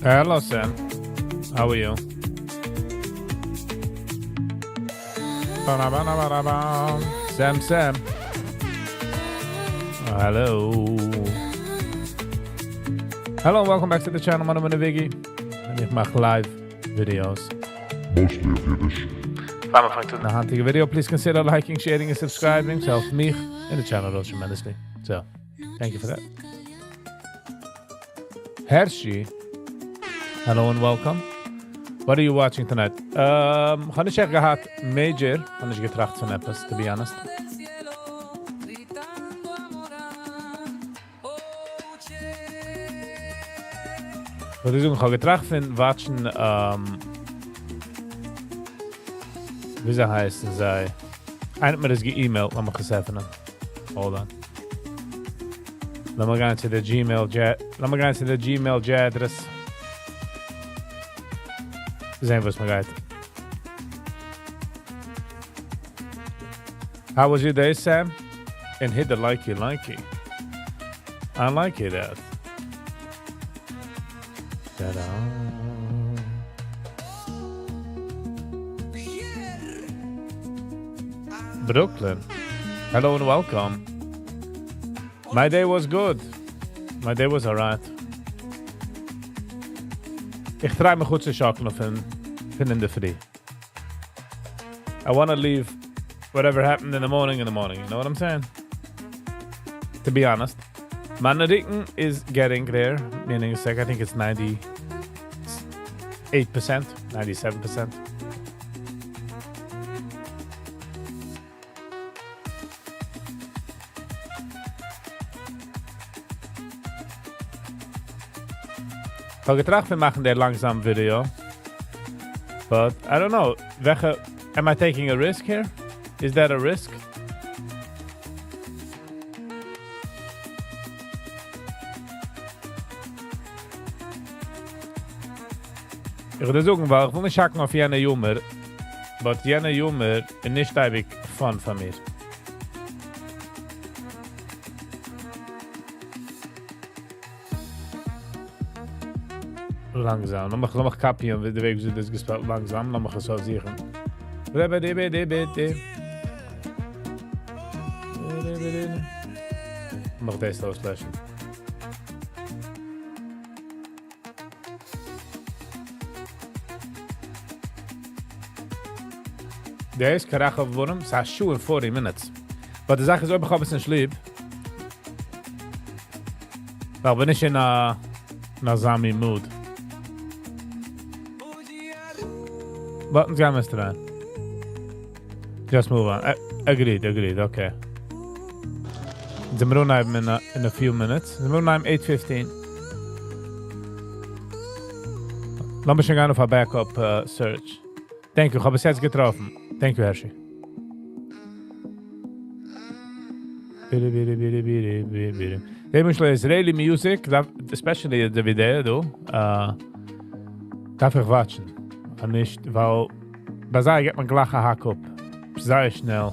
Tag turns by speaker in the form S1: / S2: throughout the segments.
S1: Hello, Sam. How are you? Sam. Hello. Hello, welcome back to the channel. Mijn naam is Viggy. En ik maak live videos.
S2: Mostly of Yiddish.
S1: In the hunting video, please consider liking, sharing, and subscribing. So helps me and the channel grows tremendously. So, thank you for that. Hershey. Hello and welcome. What are you watching tonight? Ga niet zeggen gehad major. Ga niet getracht van etwas, to be honest. Wat is ook getracht van watchen. Wie ze heißen zij? Eind mir das ge-emailed, lass mich das öffnen. Hold on. Lass mal gehen zu der Gmail Adress. Sehen, was man geht. How was your day, Sam? And hit the likey. I like it, Dad. Ta-da. Brooklyn. Hello and welcome. My day was good. My day was alright. Ik draai me goed te schakelen van in de free. I want to leave whatever happened in the morning, you know what I'm saying? To be honest. My Nariken is getting there, meaning it's like, I think it's 98%, 97%. Ik had getracht, we maken der langzaam video. But, I don't know. Am I taking a risk here? Is that a risk? Ik wil zoeken, wel. Ik wil niet schaken auf jene Humor. But jene Humor is niet eigenlijk fun van mij. Langsam. Lass mich kapieren, wie der Weg so das gespielt. Langsam, lass mich es so sichern. Mach das auslöschen. Der ist Karacha geworden. Es hat schon 40 minutes. Aber die Sache ist, ob ich ein bisschen schlieb. Weil bin ich in einer Sami Mood. Buttons gaan Mr. Ryan. Just move on. Agreed, okay. The moon in a few minutes. The moon 8:15. Lass mich gaan auf a backup search. Thank you, ich habe es jetzt getroffen. Thank you, Hershey. Israeli music, especially the video, darf ich watchen. En nicht, weil bei sei geht man gleich ein Hack up. Sehr schnell.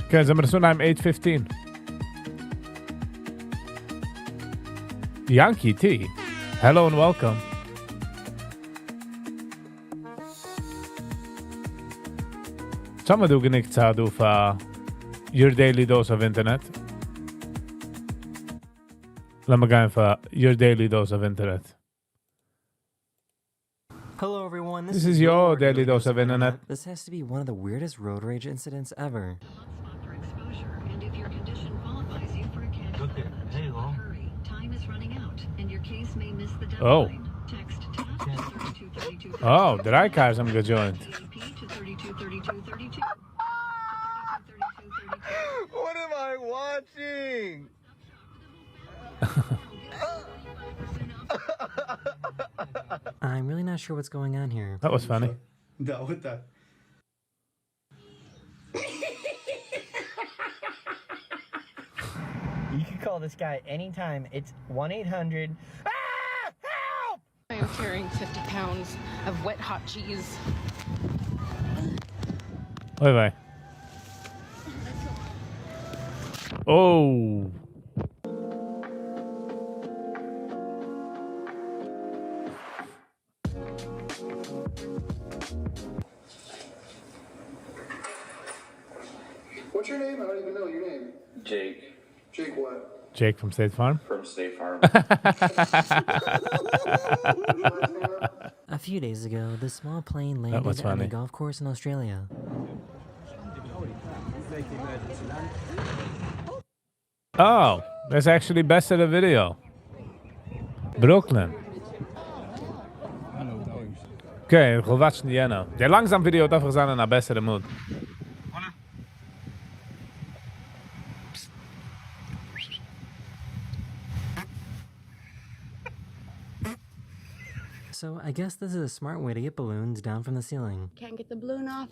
S1: Okay, sind wir so nach 8:15. Yankee T. Hello and welcome. Zou du genickt Zeit auf your daily dose of internet? Let me go for your daily dose of internet.
S3: Hello everyone,
S1: This is your daily dose of internet.
S3: This has to be one of the weirdest road rage incidents ever.
S1: Oh. Oh, the right cars I'm gonna join.
S4: What am I watching?
S3: I'm really not sure what's going on here.
S1: That was funny.
S4: What the?
S5: You can call this guy anytime. It's 1-800. Help!
S6: I am carrying 50 pounds of wet hot cheese.
S1: Wait. Oh.
S7: What's your name? I don't even know your name.
S8: Jake.
S7: Jake what?
S1: Jake from State Farm.
S8: From State Farm.
S3: A few days ago, this small plane
S1: That was
S3: landed on a
S1: funny.
S3: golf course in Australia.
S1: Oh, that's actually best of the video. Brooklyn. Okay, ik wil watchen die nou. Der langzaam video dat we zijn naar beste de mood.
S3: So I guess this is a smart way to get balloons down from the ceiling.
S9: Can't get the balloon off.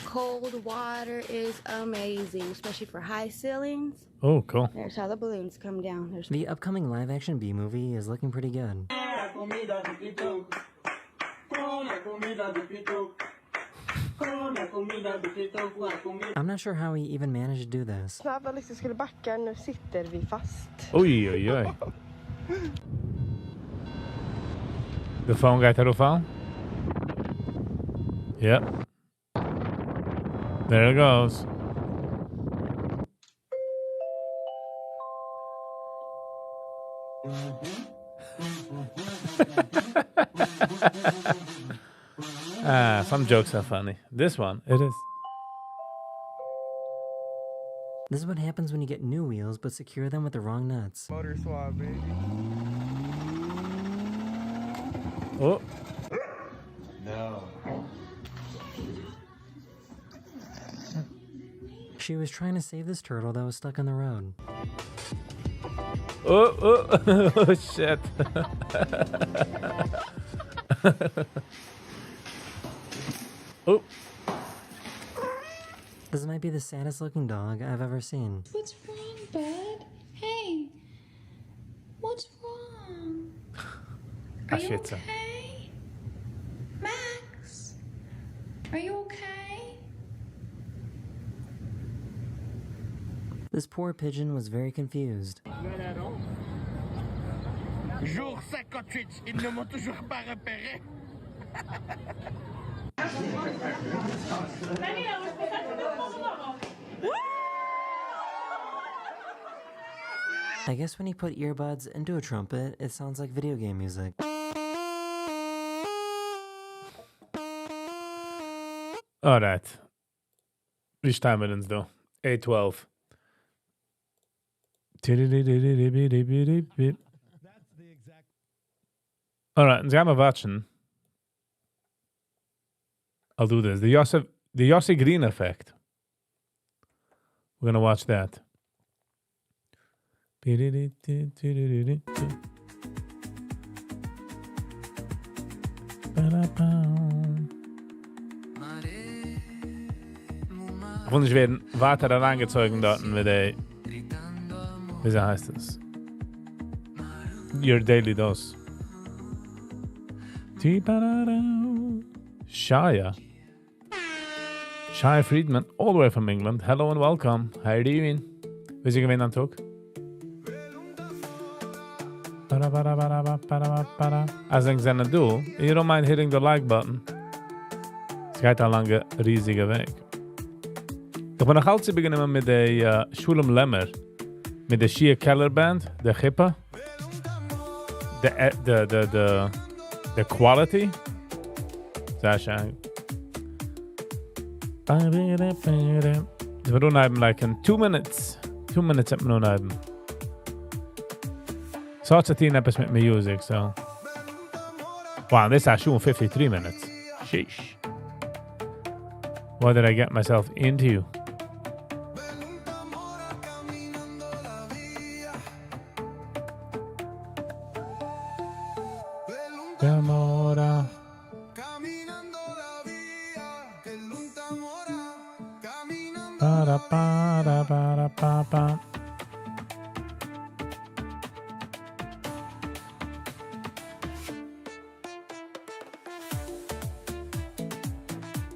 S9: Cold water is amazing, especially for high ceilings.
S1: Oh, cool.
S9: There's how the balloons come down. There's
S3: The upcoming live-action Bee movie is looking pretty good. I'm not sure how he even managed to do this.
S10: När liksom skulle backa, nu sitter vi fast.
S1: Oi, oi, oi. De phone gaat erop aan. Yep. There it goes. Some jokes are funny. This one, it is.
S3: This is what happens when you get new wheels but secure them with the wrong nuts.
S4: Motor swap, baby.
S1: Oh.
S4: No.
S3: She was trying to save this turtle that was stuck on the road.
S1: Oh, oh, oh, shit. Oh.
S3: This might be the saddest looking dog I've ever seen.
S6: What's wrong, bud? Hey, what's wrong? Are you
S1: shit,
S6: okay? Max, are you okay?
S3: This poor pigeon was very confused.
S4: Jour 58, ils ne m'ont toujours pas repéré.
S3: I guess when you put earbuds into a trumpet, it sounds like video game music.
S1: Alright. Which time it is though? 8:12. Alright, gaan we watchen. I'll do this. The Yossi Green effect. We're gonna watch that. Und ich werde weiter herangezogen dort mit der, wie heißt es? Your Daily Dose. Shia Friedman, all the way from England. Hello and welcome. How are you doing? Wie sie gewinnen tog? Als ik ze doe, you don't mind hitting the like button. Es geht een lange, riesige Weg. Ik ben nog altijd beginnen met de Schulem Lemmer. Met de Shia Keller Band, de Gippe. The quality. Sehr schön. We doen hem like in 2 minutes. 2 minutes heb ik nog hebben. So it's a 10 episodes with music, so. Wow, this is actually 53 minutes. Sheesh. What did I get myself into? Demora. Para para para pa pa.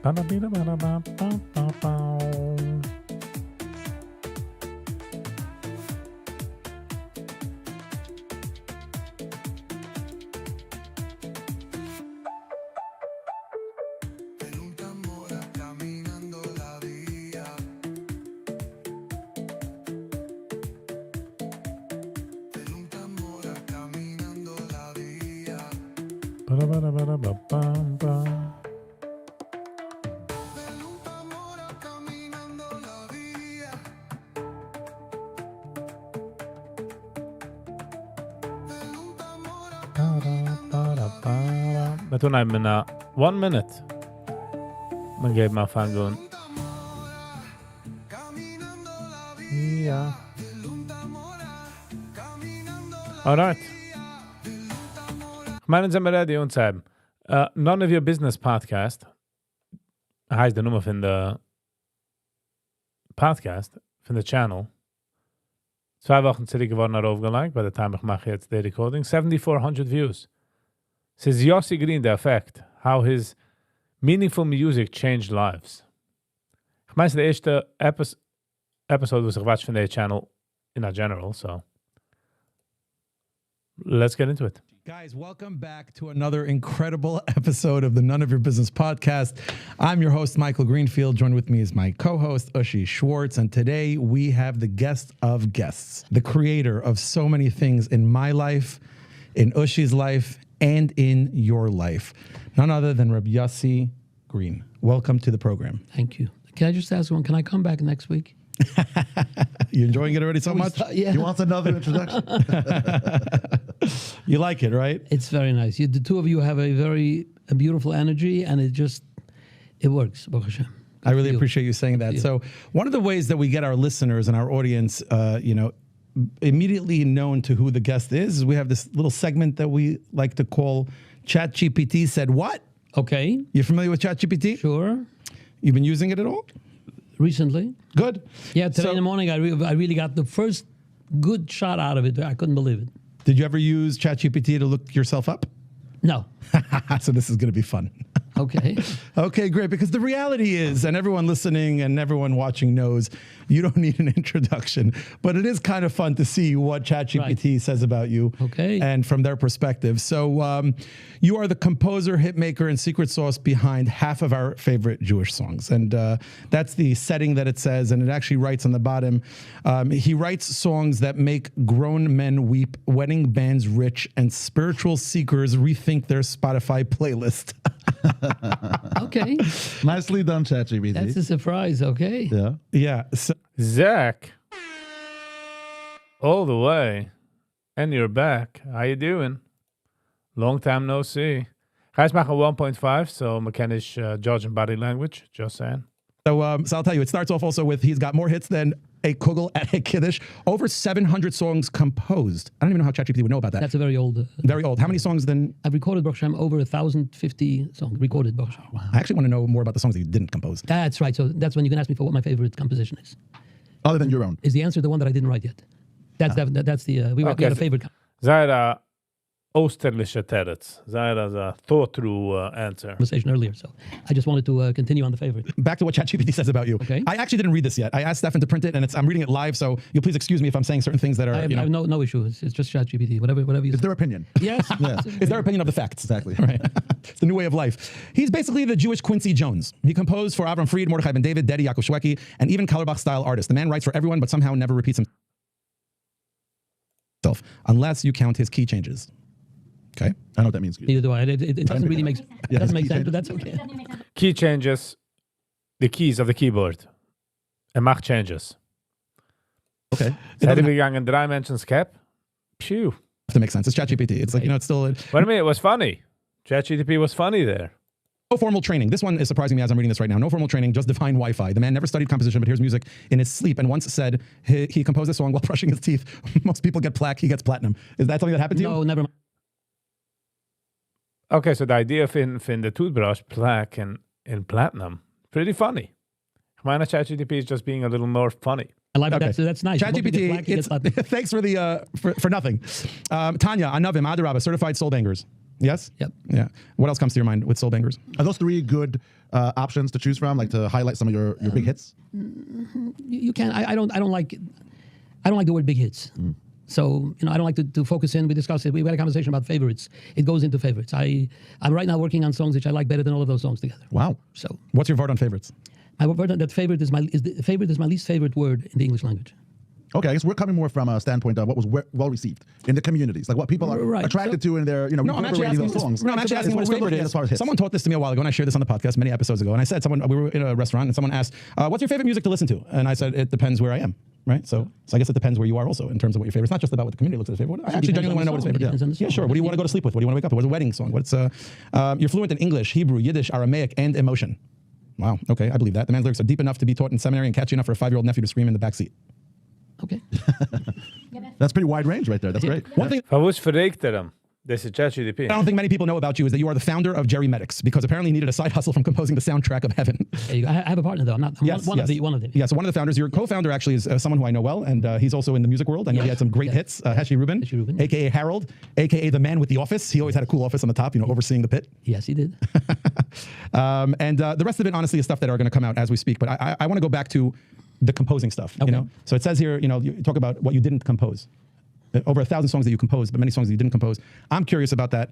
S1: Para para para pa pa pa. Ba-da-ba-da-ba-da-ba-bam-bam. Wir tun einem in 1 minute. Man geht mal fangen. Ja. Alright. Ich meine, sind wir ready und sagen, None of Your Business Podcast heißt die Nummer von der Podcast, von der Channel. 2 Wochen zurück geworden aufgelegt, bei der Time ich mache jetzt die Recording. 7,400 Views. Es ist Yossi Green, der Effekt. How his meaningful music changed lives. Ich meine, es ist der erste Episode, was ich watch von der Channel in a general, so let's get into it.
S8: Guys, welcome back to another incredible episode of the None of Your Business podcast. I'm your host, Michael Greenfield. Joined with me is my co-host, Yossi Schwartz. And today we have the guest of guests, the creator of so many things in my life, in Yossi's life, and in your life. None other than Reb Yossi Green. Welcome to the program.
S11: Thank you. Can I just ask one? Can I come back next week?
S8: You enjoying it already so much?
S11: Yeah.
S12: He wants another introduction.
S8: You like it, right?
S11: It's very nice. The two of you have a beautiful energy, and it works. Baruch Hashem.
S8: I really appreciate you saying that. So one of the ways that we get our listeners and our audience, immediately known to who the guest is we have this little segment that we like to call ChatGPT Said What?
S11: Okay.
S8: You familiar with ChatGPT?
S11: Sure.
S8: You've been using it at all?
S11: Recently.
S8: Good.
S11: Yeah, today in the morning, I really got the first good shot out of it. I couldn't believe it.
S8: Did you ever use ChatGPT to look yourself up?
S11: No.
S8: So this is going to be fun.
S11: Okay.
S8: Okay, great. Because the reality is, and everyone listening and everyone watching knows, you don't need an introduction. But it is kind of fun to see what ChatGPT says about you.
S11: Okay.
S8: And from their perspective. So you are the composer, hitmaker, and secret sauce behind half of our favorite Jewish songs. And that's the setting that it says. And it actually writes on the bottom, he writes songs that make grown men weep, wedding bands rich, and spiritual seekers rethink their Spotify playlist.
S11: Okay.
S12: Nicely done, ChatGPT.
S11: That's a surprise, okay?
S12: Yeah.
S8: Yeah. So,
S1: Zach, all the way, and you're back. How you doing? Long time no see. Guys machen 1.5, so mechanisch judge and body language, just saying.
S8: So I'll tell you, it starts off also with he's got more hits than a kugel at a kiddush. Over 700 songs composed. I don't even know how ChatGPT would know about that.
S11: That's a very old.
S8: Very old. How many songs then?
S11: I've recorded Baruch Hashem over 1,050 songs. Recorded Baruch Hashem. Wow.
S8: I actually want to know more about the songs that you didn't compose.
S11: That's right. So that's when you can ask me for what my favorite composition is.
S12: Other than your own.
S11: Is the answer the one that I didn't write yet? That's the we had a favorite.
S1: Zij a Oosterliche Terrets. Zij a thought-through answer.
S11: Conversation earlier, so I just wanted to continue on the favorite.
S8: Back to what ChatGPT says about you.
S11: Okay.
S8: I actually didn't read this yet. I asked Stefan to print it, and I'm reading it live, so you'll please excuse me if I'm saying certain things that are,
S11: I have no issue. It's just ChatGPT. Whatever you
S12: It's
S11: say.
S12: their opinion.
S11: Yes.
S12: Yeah.
S8: It's their opinion of the facts.
S12: Exactly.
S8: Right. It's the new way of life. He's basically the Jewish Quincy Jones. He composed for Avram Fried, Mordechai Ben David, Dedi, Yaakov Shweki, and even Kallerbach-style artists. The man writes for everyone, but somehow never repeats himself, unless you count his key changes. Okay.
S12: I don't know what that means.
S11: Neither do I. It doesn't really make
S12: Yeah,
S11: doesn't make
S12: key
S11: sense, but
S12: changes.
S11: that's okay.
S1: Key changes, the keys of the keyboard. Macht changes.
S8: Okay.
S1: Zij hebben gegangen 3 mentions cap. Phew.
S8: To make sense. It's ChatGPT. It's like, it's still
S1: Wait a minute, it was funny. ChatGPT was funny there.
S8: no formal training. This one is surprising me as I'm reading this right now. No formal training, just divine Wi-Fi. The man never studied composition, but hears music in his sleep and once said he composed a song while brushing his teeth. Most people get plaque, he gets platinum. Is that something that happened to you?
S11: No, never mind.
S1: Okay, so the idea of in the toothbrush, plaque, and in platinum, pretty funny. Mine ChatGPT is just being a little more funny.
S11: I like that. That's nice.
S8: ChatGPT, thanks for the for nothing. Tanya, Anavim, Adarabah, certified soul bangers. Yes?
S11: Yep.
S8: Yeah. What else comes to your mind with soul bangers?
S12: Are those 3 good options to choose from, like to highlight some of your big hits?
S11: You can. I don't like the word big hits. So, I don't like to focus in. We discussed it. We had a conversation about favorites. It goes into favorites. I'm right now working on songs which I like better than all of those songs together.
S8: Wow.
S11: So,
S8: what's your vote on favorites?
S11: my word on that favorite is my least favorite word in the English language.
S12: Okay, I guess we're coming more from a standpoint of what was well received in the communities, like what people are attracted to in their,
S8: No, I'm actually asking
S12: those songs.
S8: No, I'm actually asking what his favorite is.
S12: As far as hits.
S8: Someone taught this to me a while ago, and I shared this on the podcast many episodes ago. And I said, we were in a restaurant, and someone asked, "What's your favorite music to listen to?" And I said, "It depends where I am." Right, so I guess it depends where you are also in terms of what your favorite. It's not just about what the community looks at as favorite. I actually genuinely want to know what his favorite is. Yeah, sure. What do you want to go to sleep with? What do you want to wake up with? What's a wedding song? You're fluent in English, Hebrew, Yiddish, Aramaic, and emotion. Wow. Okay, I believe that. The man's lyrics are deep enough to be taught in seminary and catchy enough for a 5-year-old nephew to scream in the backseat.
S11: Okay.
S12: That's pretty wide range right there. That's great.
S8: One thing
S1: Van woens verrijkt hem? Deze ChatGPT.
S8: I don't think many people know about you is that you are the founder of Jerry Medics, because apparently you needed a side hustle from composing the soundtrack of Heaven.
S11: There you go. I have a partner though. I'm not one of them.
S8: Yeah, so one of the founders, your co-founder actually is someone who I know well, and he's also in the music world. I know he had some great hits. Heshi Rubin, aka Harold, aka the man with the office. He always had a cool office on the top, overseeing the pit.
S11: Yes, he did.
S8: And the rest of it, honestly, is stuff that are going to come out as we speak. But I want to go back to the composing stuff.
S11: Okay.
S8: So it says here, you talk about what you didn't compose. Over 1,000 songs that you composed, but many songs that you didn't compose. I'm curious about that.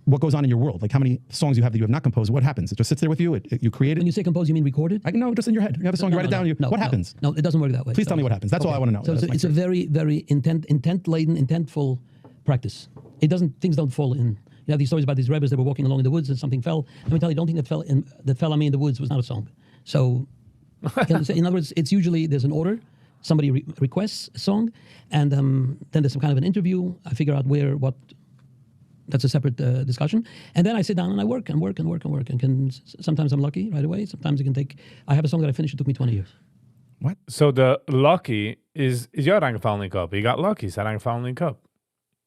S8: What goes on in your world? Like how many songs you have that you have not composed? What happens? It just sits there with you? You create it?
S11: When you say compose, you mean recorded?
S8: No, just in your head. You have a song, you write it down. What happens?
S11: No, it doesn't work that way.
S8: Please tell me what happens. That's all I want to know.
S11: So it's a very, very intent-laden, intentful practice. Things don't fall in. You have these stories about these rebels that were walking along in the woods and something fell. Let me tell you, don't think that fell on me in the woods was not a song. So, in other words, it's usually there's an order. Somebody requests a song, and then there's some kind of an interview. I figure out what. That's a separate discussion. And then I sit down and I work. And sometimes I'm lucky right away. Sometimes it can take. I have a song that I finished. It took me 20 years.
S8: What?
S1: So the lucky is jou aangevallen in kop. You got lucky, is aangevallen in kop.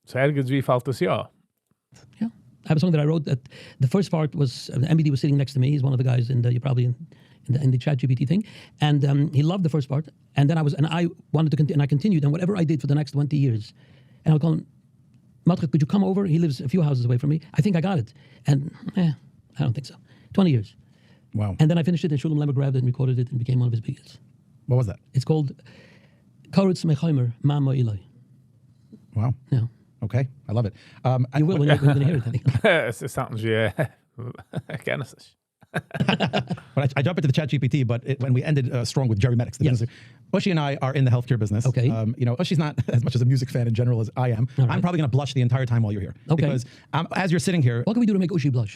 S1: So ergens wie valt dus jou?
S11: Yeah. I have a song that I wrote that the first part was, MBD was sitting next to me. He's one of the guys in the ChatGPT thing. And he loved the first part. And then I wanted to continue, and I continued. And whatever I did for the next 20 years, and I would call him, Matrik, could you come over? He lives a few houses away from me. I think I got it. And I don't think so. 20 years.
S8: Wow.
S11: And then I finished it, and Shulam Lemmer grabbed it and recorded it and became one of his big hits.
S8: What was that?
S11: It's called Kauritz Mechaimer Mama Ilai.
S8: Wow.
S11: Yeah.
S8: Okay. I love it.
S11: You will when you're going to hear it.
S1: Het is sounds kennis is.
S8: But I jump into the ChatGPT, but when we ended strong with Jerry Medics, the business. Ushi and I are in the healthcare business.
S11: Okay.
S8: Ushi's not as much as a music fan in general as I am.
S11: Right.
S8: I'm probably going to blush the entire time while you're here.
S11: Okay.
S8: Because as you're sitting here...
S11: What can we do to make Ushi blush?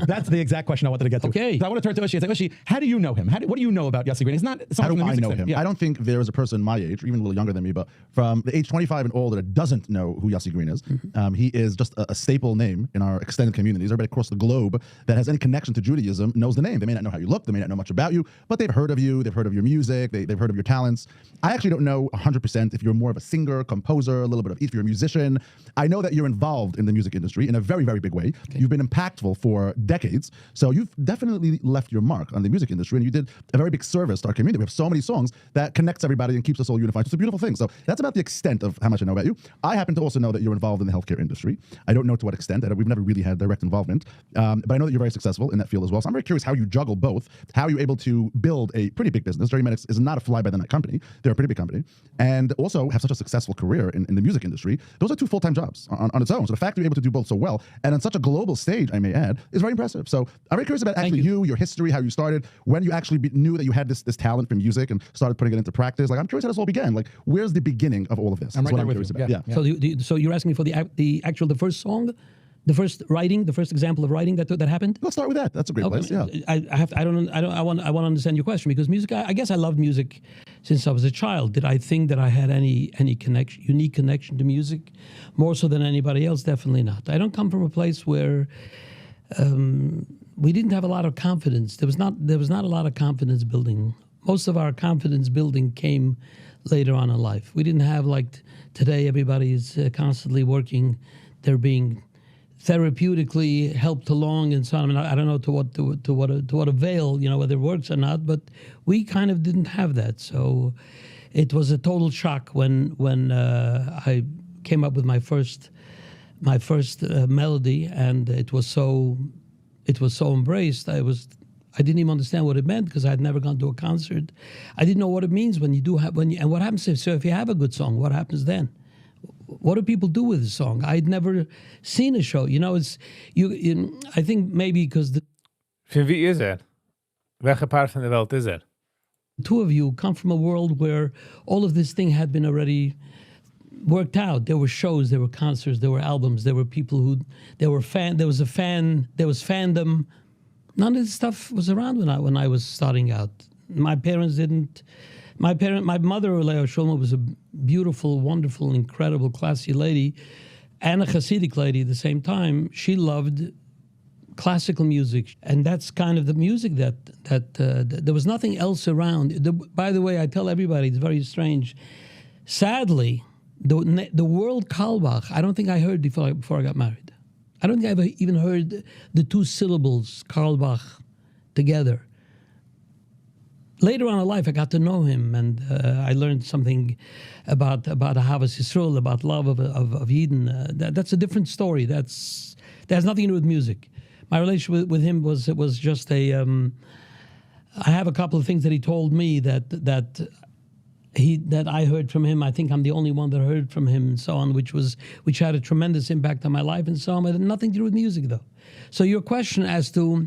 S8: That's the exact question I wanted to get to.
S11: Okay.
S8: So I want to turn to Ushi and say, Ushi, how do you know him? What do you know about Yossi Green? He's not
S12: How do
S8: from the
S12: I
S8: music
S12: know
S8: scene.
S12: him?
S8: Yeah.
S12: I don't think there is a person my age, or even a little younger than me, but from the age 25 and older that doesn't know who Yossi Green is.
S11: Mm-hmm.
S12: He is just a staple name in our extended communities. Everybody across the globe that has any connection to Judaism knows the name. They may not know how you look, they may not know much about you, but they've heard of you, they've heard of your music, they've heard of your talents. I actually don't know 100% if you're more of a singer, composer, a little bit of if you're a musician. I know that you're involved in the music industry in a very, very big way. Okay. You've been impactful for decades. So you've definitely left your mark on the music industry, and you did a very big service to our community. We have so many songs that connects everybody and keeps us all unified. It's a beautiful thing. So that's about the extent of how much I know about you. I happen to also know that you're involved in the healthcare industry. I don't know to what extent. We've never really had direct involvement. But I know that you're very successful in that field as well. So I'm very curious how you juggle both, how you're able to build a pretty big business. Jerry Medics is not a fly-by-the-night company. They're a pretty big company. And also have such a successful career in the music industry. Those are two full-time jobs on its own. So the fact that you're able to do both so well, and on such a global stage, I may add, is very impressive. So I'm very curious about actually your history, how you started, when you actually knew that you had this talent for music and started putting it into practice. Like, I'm curious how this all began. Like, where's the beginning of all of this?
S8: I'm
S12: That's
S8: right
S12: what
S8: there
S12: I'm
S8: with
S12: curious
S8: you.
S12: about.
S8: Yeah.
S11: So you're asking me for the first song? The first writing, the first example of writing that happened.
S12: Let's start with that. That's a great place. Yeah.
S11: I want to understand your question, because music. I guess I loved music since I was a child. Did I think that I had any unique connection to music, more so than anybody else? Definitely not. I don't come from a place where we didn't have a lot of confidence. There was not a lot of confidence building. Most of our confidence building came later on in life. We didn't have, like today, everybody is constantly working. They're being therapeutically helped along and so on. I mean, I don't know to what avail, whether it works or not, but we kind of didn't have that. So it was a total shock when I came up with my first melody, and it was so embraced. I didn't even understand what it meant, because I had never gone to a concert. I didn't know what it means when you do have and what happens if you have a good song, what happens then? What do people do with the song? I'd never seen a show. I think maybe because
S1: Van wie is er? Welke part van de wereld is er?
S11: The two of you come from a world where all of this thing had been already worked out. There were shows, there were concerts, there were albums, there were people who, there was fandom. None of this stuff was around when I was starting out. My parents didn't. My mother, Leo Shulman, was a beautiful, wonderful, incredible, classy lady, and a Hasidic lady at the same time. She loved classical music, and that's kind of the music that there was nothing else around. By the way, I tell everybody, it's very strange. Sadly, the word Kalbach, I don't think I heard before I got married. I don't think I ever even heard the two syllables Karlbach together. Later on in life, I got to know him, and I learned something about Ahavas Yisrael, about love of Yidden. That's a different story. That has nothing to do with music. My relationship with him was just a. I have a couple of things that he told me that I heard from him. I think I'm the only one that heard from him, and so on, which had a tremendous impact on my life, and so on. It had nothing to do with music, though. So your question as to,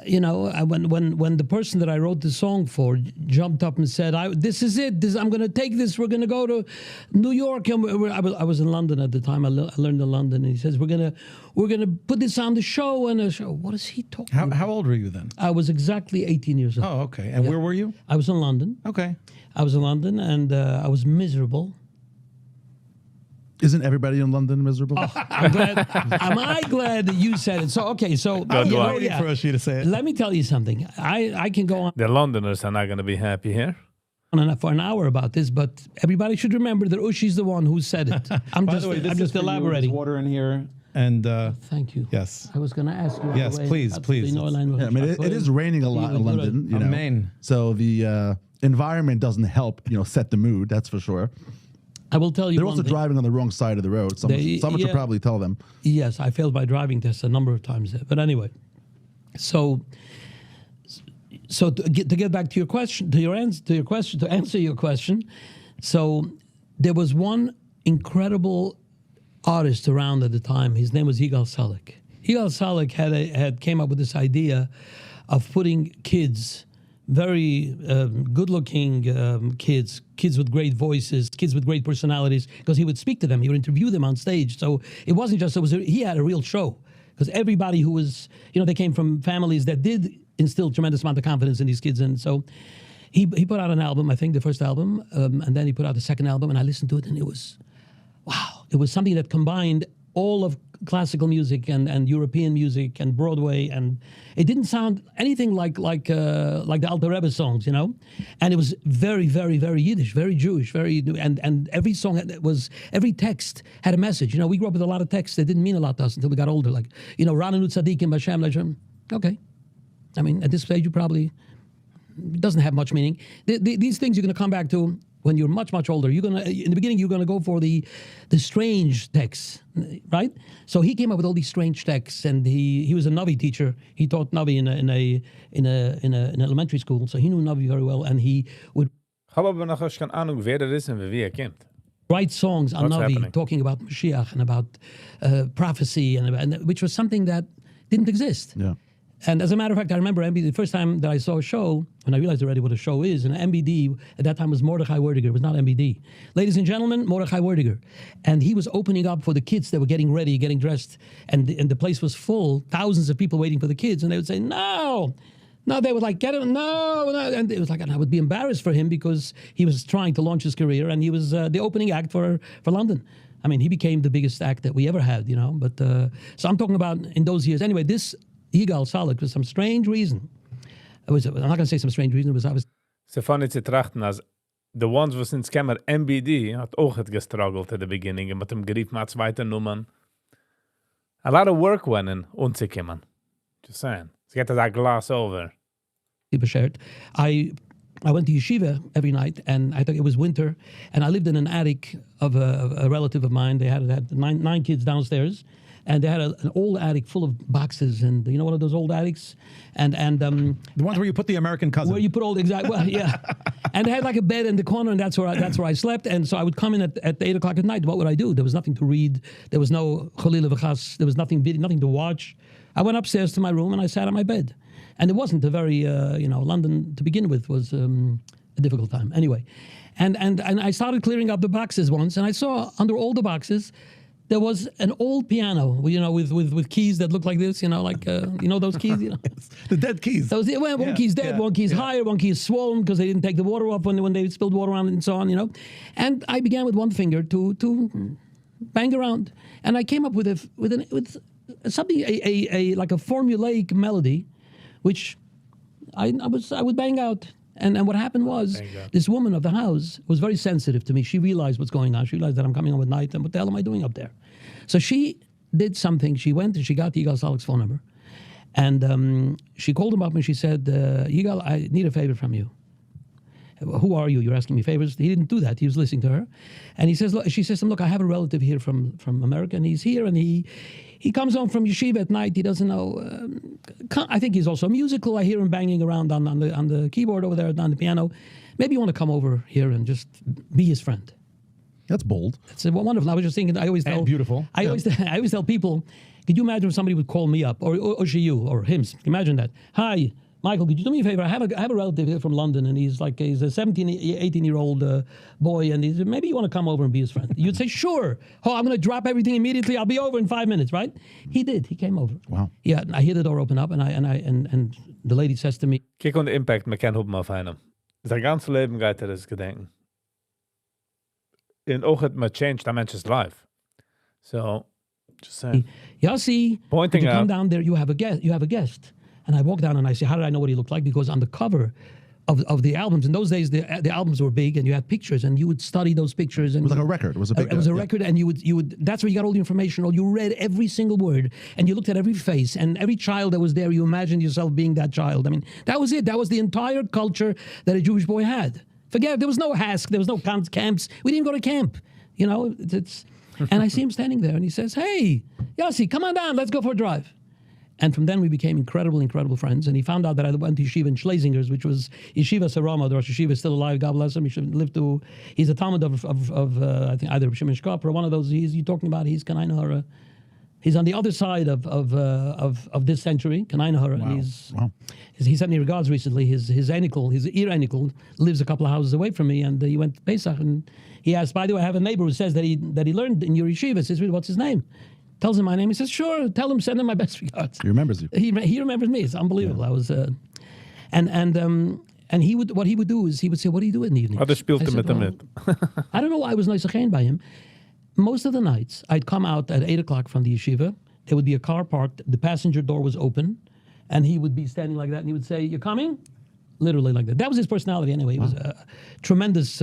S11: when the person that I wrote the song for jumped up and said, "This is it. I'm going to take this. We're going to go to New York." And I was in London at the time. I learned in London, and he says, "We're going to put this on the show." And a show. What is he talking about?
S8: How old were you then?
S11: I was exactly 18 years old.
S8: Oh, okay. And where were you?
S11: I was in London.
S8: Okay.
S11: I was in London, and I was miserable.
S12: Isn't everybody in London miserable?
S11: Oh, I'm glad. Am I glad that you said it? So okay, so
S8: waiting for us to say it.
S11: Let me tell you something. I can go on.
S1: The Londoners are not going to be happy here.
S11: For an hour about this, but everybody should remember that Ushi's the one who said it. I'm just elaborating.
S8: Water in here, and
S11: thank you.
S8: Yes,
S11: I was going to ask you.
S8: Yes, please.
S12: I mean, it is raining a lot in London.
S8: Amen.
S12: So the environment doesn't help. Set the mood. That's for sure.
S11: I will tell you.
S12: They're also driving on the wrong side of the road. Someone should probably tell them.
S11: Yes, I failed my driving test a number of times there. But anyway, so to get back to your question, to answer your question. So there was one incredible artist around at the time. His name was Yigal Salik. Yigal Salik had came up with this idea of putting kids, very good-looking kids with great voices, kids with great personalities, because he would speak to them, he would interview them on stage. So it wasn't just, he had a real show, because everybody who was, they came from families that did instill tremendous amount of confidence in these kids. And so he put out an album, I think the first album, and then he put out the second album, and I listened to it, and it was, wow. It was something that combined all of classical music and European music and Broadway, and it didn't sound anything like the Alter Rebbe songs, and it was very, very, very Yiddish, very Jewish, and every song every text had a message. We grew up with a lot of texts that didn't mean a lot to us until we got older, like Rananu Tzadikim Bashem Lashem. Okay, I mean at this stage it doesn't have much meaning. These things you're going to come back to when you're much, much older. In the beginning, you're going to go for the strange texts, right? So he came up with all these strange texts, and he was a Navi teacher. He taught Navi in an elementary school, so he knew Navi very well, and he would write songs on Navi, talking about Mashiach and about prophecy, and which was something that didn't exist.
S12: Yeah.
S11: And as a matter of fact, I remember MBD, the first time that I saw a show, and I realized already what a show is, and MBD at that time was Mordechai Werdiger, it was not MBD. Ladies and gentlemen, Mordechai Werdiger. And he was opening up for the kids that were getting ready, getting dressed, and the place was full, thousands of people waiting for the kids, and they would say, no, they would like, get it, no, and it was like, and I would be embarrassed for him because he was trying to launch his career, and he was the opening act for London. I mean, he became the biggest act that we ever had, but, so I'm talking about in those years. Anyway, this Yigal Salik, for some strange reason. I'm not going to say some strange reason, it was obviously.
S1: So funny to trachten, as the ones who since came MBD hat auch het gestruggelt at the beginning, mit dem Griff mit zweiter Nummern. A lot of work went in unzukommen. Just saying. It's get that glass over.
S11: I went to yeshiva every night, and I thought it was winter, and I lived in an attic of a relative of mine. They had nine kids downstairs. And they had an old attic full of boxes, and one of those old attics, and
S8: the ones where you put the American cousin,
S11: where you put yeah, and they had like a bed in the corner, and that's where I slept. And so I would come in at 8 o'clock at night. What would I do? There was nothing to read. There was no Cholila V'chas. There was nothing to watch. I went upstairs to my room and I sat on my bed, And it wasn't a very, London to begin with was a difficult time. Anyway, and I started clearing up the boxes once, and I saw under all the boxes, there was an old piano, with keys that looked like this, those keys,
S8: The dead keys.
S11: Those, one key's dead, one key's higher, one key is swollen because they didn't take the water off when they spilled water on it and so on, And I began with one finger to bang around, and I came up with something like a formulaic melody, which I would bang out. And what happened was, this woman of the house was very sensitive to me. She realized what's going on. She realized that I'm coming home at night, and what the hell am I doing up there? So she did something. She went and she got Yigal Salik's phone number. And she called him up and she said, Yigal, I need a favor from you. Who are you? You're asking me favors? He didn't do that. He was listening to her. And she says to him, look, I have a relative here from America, and he's here, and he comes home from yeshiva at night. He doesn't know. I think he's also musical. I hear him banging around on the keyboard over there, on the piano. Maybe you want to come over here and just be his friend.
S12: That's bold.
S11: It's wonderful. I was just thinking, I always tell...
S8: beautiful.
S11: I always tell people, could you imagine if somebody would call me up, or she, you, or him? Imagine that. Hi, Michael, could you do me a favor? I have a relative here from London, and he's a 17, 18-year-old boy, and maybe you want to come over and be his friend. You'd say, sure. Oh, I'm going to drop everything immediately. I'll be over in 5 minutes, right? He did. He came over.
S12: Wow.
S11: Yeah, I hear the door open up, and the lady says to me...
S1: Kijk on de impact man kan hebben auf einem. Sein ganzes Leben geht das gedenken. In auch it might change that man's life. So, just saying.
S11: Yossi,
S1: pointing
S11: you
S1: out.
S11: Come down there, you have a guest. And I walk down and I say, how did I know what he looked like? Because on the cover of the albums, in those days, the albums were big and you had pictures and you would study those pictures. And
S12: it was like a record. It was a big
S11: record, and you would, that's where you got all the information, or you read every single word and you looked at every face and every child that was there, you imagined yourself being that child. I mean, that was it. That was the entire culture that a Jewish boy had. Forget, there was no HASC, there was no camps. We didn't go to camp, And I see him standing there and he says, hey, Yossi, come on down, let's go for a drive. And from then we became incredible friends. And he found out that I went to yeshiva in Schlesingers, which was Yeshiva Sarama. The Rosh Yeshiva is still alive. God bless him. He's a Talmud of I think either Shimon Shkop or one of those. You're talking about. He's Kanai. He's on the other side of this century, Kanai.
S12: Wow.
S11: And he sent me regards recently. His ear anicle lives a couple of houses away from me, and he went to Pesach and he asked. By the way, I have a neighbor who says that he learned in your yeshiva. Says, what's his name? Tells him my name. He says, sure, tell him, send him my best regards.
S12: He remembers you.
S11: He remembers me. It's unbelievable. Yeah. I was, and he would, what he would do is he would say, what do you do in the evening?
S1: I
S11: don't know why I was nice by him. Most of the nights, I'd come out at 8 o'clock from the yeshiva. There would be a car parked. The passenger door was open. And he would be standing like that. And he would say, you're coming? Literally like that. That was his personality anyway. He was a tremendous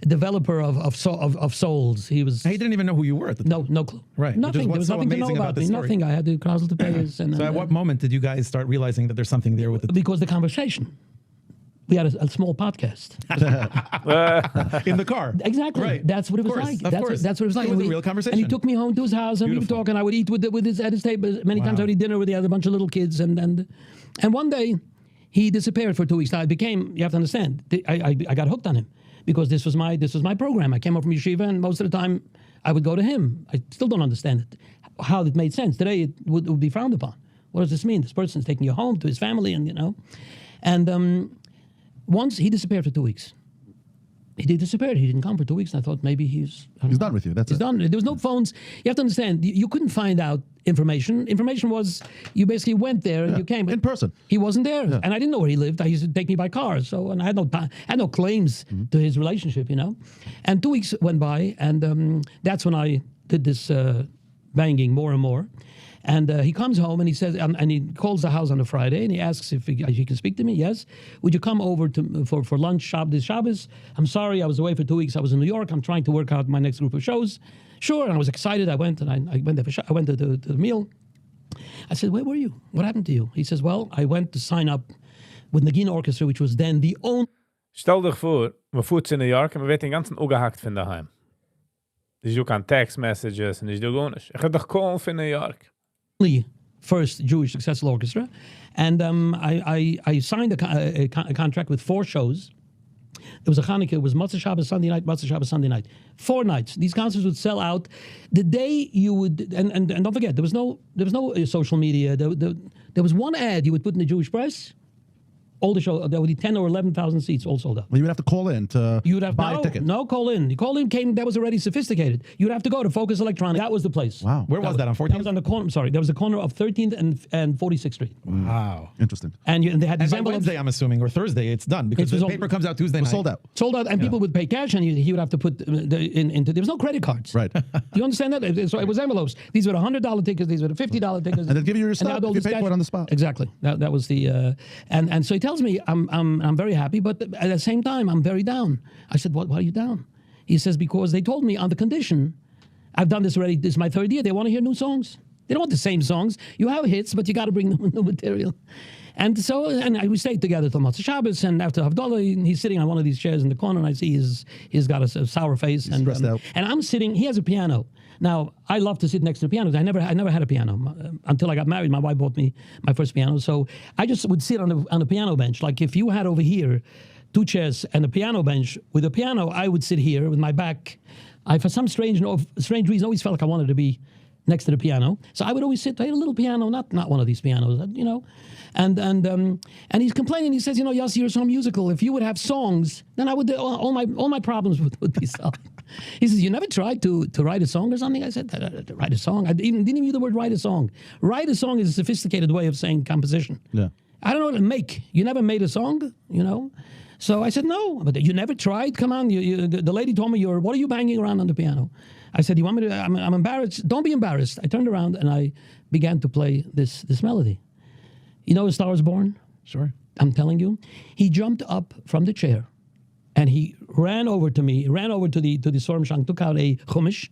S11: developer of souls. He
S8: didn't even know who you were at the time.
S11: No clue.
S8: Right.
S11: Nothing. There was nothing to know about me. Nothing. I had to causal to pay.
S8: So at what moment did you guys start realizing that there's something there with it?
S11: Because the conversation. We had a small podcast.
S8: In the car.
S11: Exactly.
S8: Right.
S11: That's what it was like. That's what it was like.
S8: It was a real conversation.
S11: And he took me home to his house and we would talk, and I would eat at his table. Many times I would eat dinner with the other bunch of little kids. And one day he disappeared for 2 weeks. Now you have to understand, I got hooked on him because this was my program. I came up from yeshiva, and most of the time I would go to him. I still don't understand it, how it made sense. Today it would be frowned upon. What does this mean? This person's taking you home to his family, and once he disappeared for 2 weeks. He disappeared. He didn't come for 2 weeks. And I thought maybe he's
S12: done with you. He's
S11: done. There was no phones. You have to understand. You couldn't find out information. Information was you basically went there and you came
S12: in person.
S11: He wasn't there, and I didn't know where he lived. I used to take me by car. So, and I had no claims to his relationship, And 2 weeks went by, and that's when I did this banging more and more. And he comes home and he says, and he calls the house on a Friday and he asks if he can speak to me. Yes. Would you come over for lunch this Shabbos? I'm sorry, I was away for 2 weeks. I was in New York. I'm trying to work out my next group of shows. Sure. And I was excited. I went and I went there I went to the meal. I said, where were you? What happened to you? He says, well, I went to sign up with Nagin Orchestra, which was then the only...
S1: Stel dich vor, man fuhrt in New York und man wird den ganzen ungehackt von daheim. Dus du kann Text Messages und ich do gar nicht. Ich hab doch call von New York.
S11: First Jewish successful orchestra, and I signed a contract with 4 shows, was a Hanukkah. It was Motzei Shabbos Sunday night, Motzei Shabbos Sunday night. 4 nights. These concerts would sell out. The day you would, and don't forget, there was no social media. There was one ad you would put in the Jewish press. All the show, there would be 10 or 11,000 seats, all sold out.
S12: Well, you would have to call in to buy a ticket.
S11: No, call in. Call in came, that was already sophisticated. You'd have to go to Focus Electronics. That was the place.
S12: Wow.
S8: Where was that, on 14th?
S11: That was on the corner, sorry, that was the corner of 13th and 46th Street.
S8: Wow.
S12: Interesting.
S11: And they had these
S8: And by Wednesday, I'm assuming, or Thursday, it's done because the paper comes out Tuesday night.
S12: Sold out.
S11: Sold out, and people would pay cash, and he would have to put into. There was no credit cards.
S12: Right.
S11: Do you understand that? So it was envelopes. These were the $100 tickets. These were the $50 tickets.
S12: And they'd give you your
S11: And they
S12: stuff
S11: had all
S12: if you
S11: this
S12: paid for
S11: cash.
S12: it on the spot.
S11: Exactly. That was the. And so he tells me I'm very happy, but at the same time I'm very down. I said, why are you down? He says, because they told me on the condition, I've done this already. This is my 3rd year. They want to hear new songs. They don't want the same songs. You have hits, but you got to bring new material. And so, we stayed together till Motzei Shabbos, and after Havdalah, he's sitting on one of these chairs in the corner, and I see he's got a sour face.
S12: He's stressed out.
S11: And I'm sitting, he has a piano. Now, I love to sit next to the piano. I never had a piano. Until I got married, my wife bought me my first piano. So I just would sit on the piano bench. Like if you had over here 2 chairs and a piano bench with a piano, I would sit here with my back. I, for some strange reason, always felt like I wanted to be next to the piano. So I would always sit, I had a little piano, not one of these pianos, you know. And he's complaining. He says, you know, Yossi, you're so musical. If you would have songs, then I would all my problems would be solved. He says, you never tried to write a song or something? I said, write a song? I didn't even use the word write a song. Write a song is a sophisticated way of saying composition.
S12: Yeah.
S11: I don't know what to make. You never made a song, you know? So I said, no, but you never tried? Come on. The lady told me, what are you banging around on the piano? I said, you want me to, I'm embarrassed. Don't be embarrassed. I turned around and I began to play this melody. You know, A Star Is Born?
S12: Sure.
S11: I'm telling you. He jumped up from the chair and he ran over to me, ran over to the Sorim Shank, took out a chumash,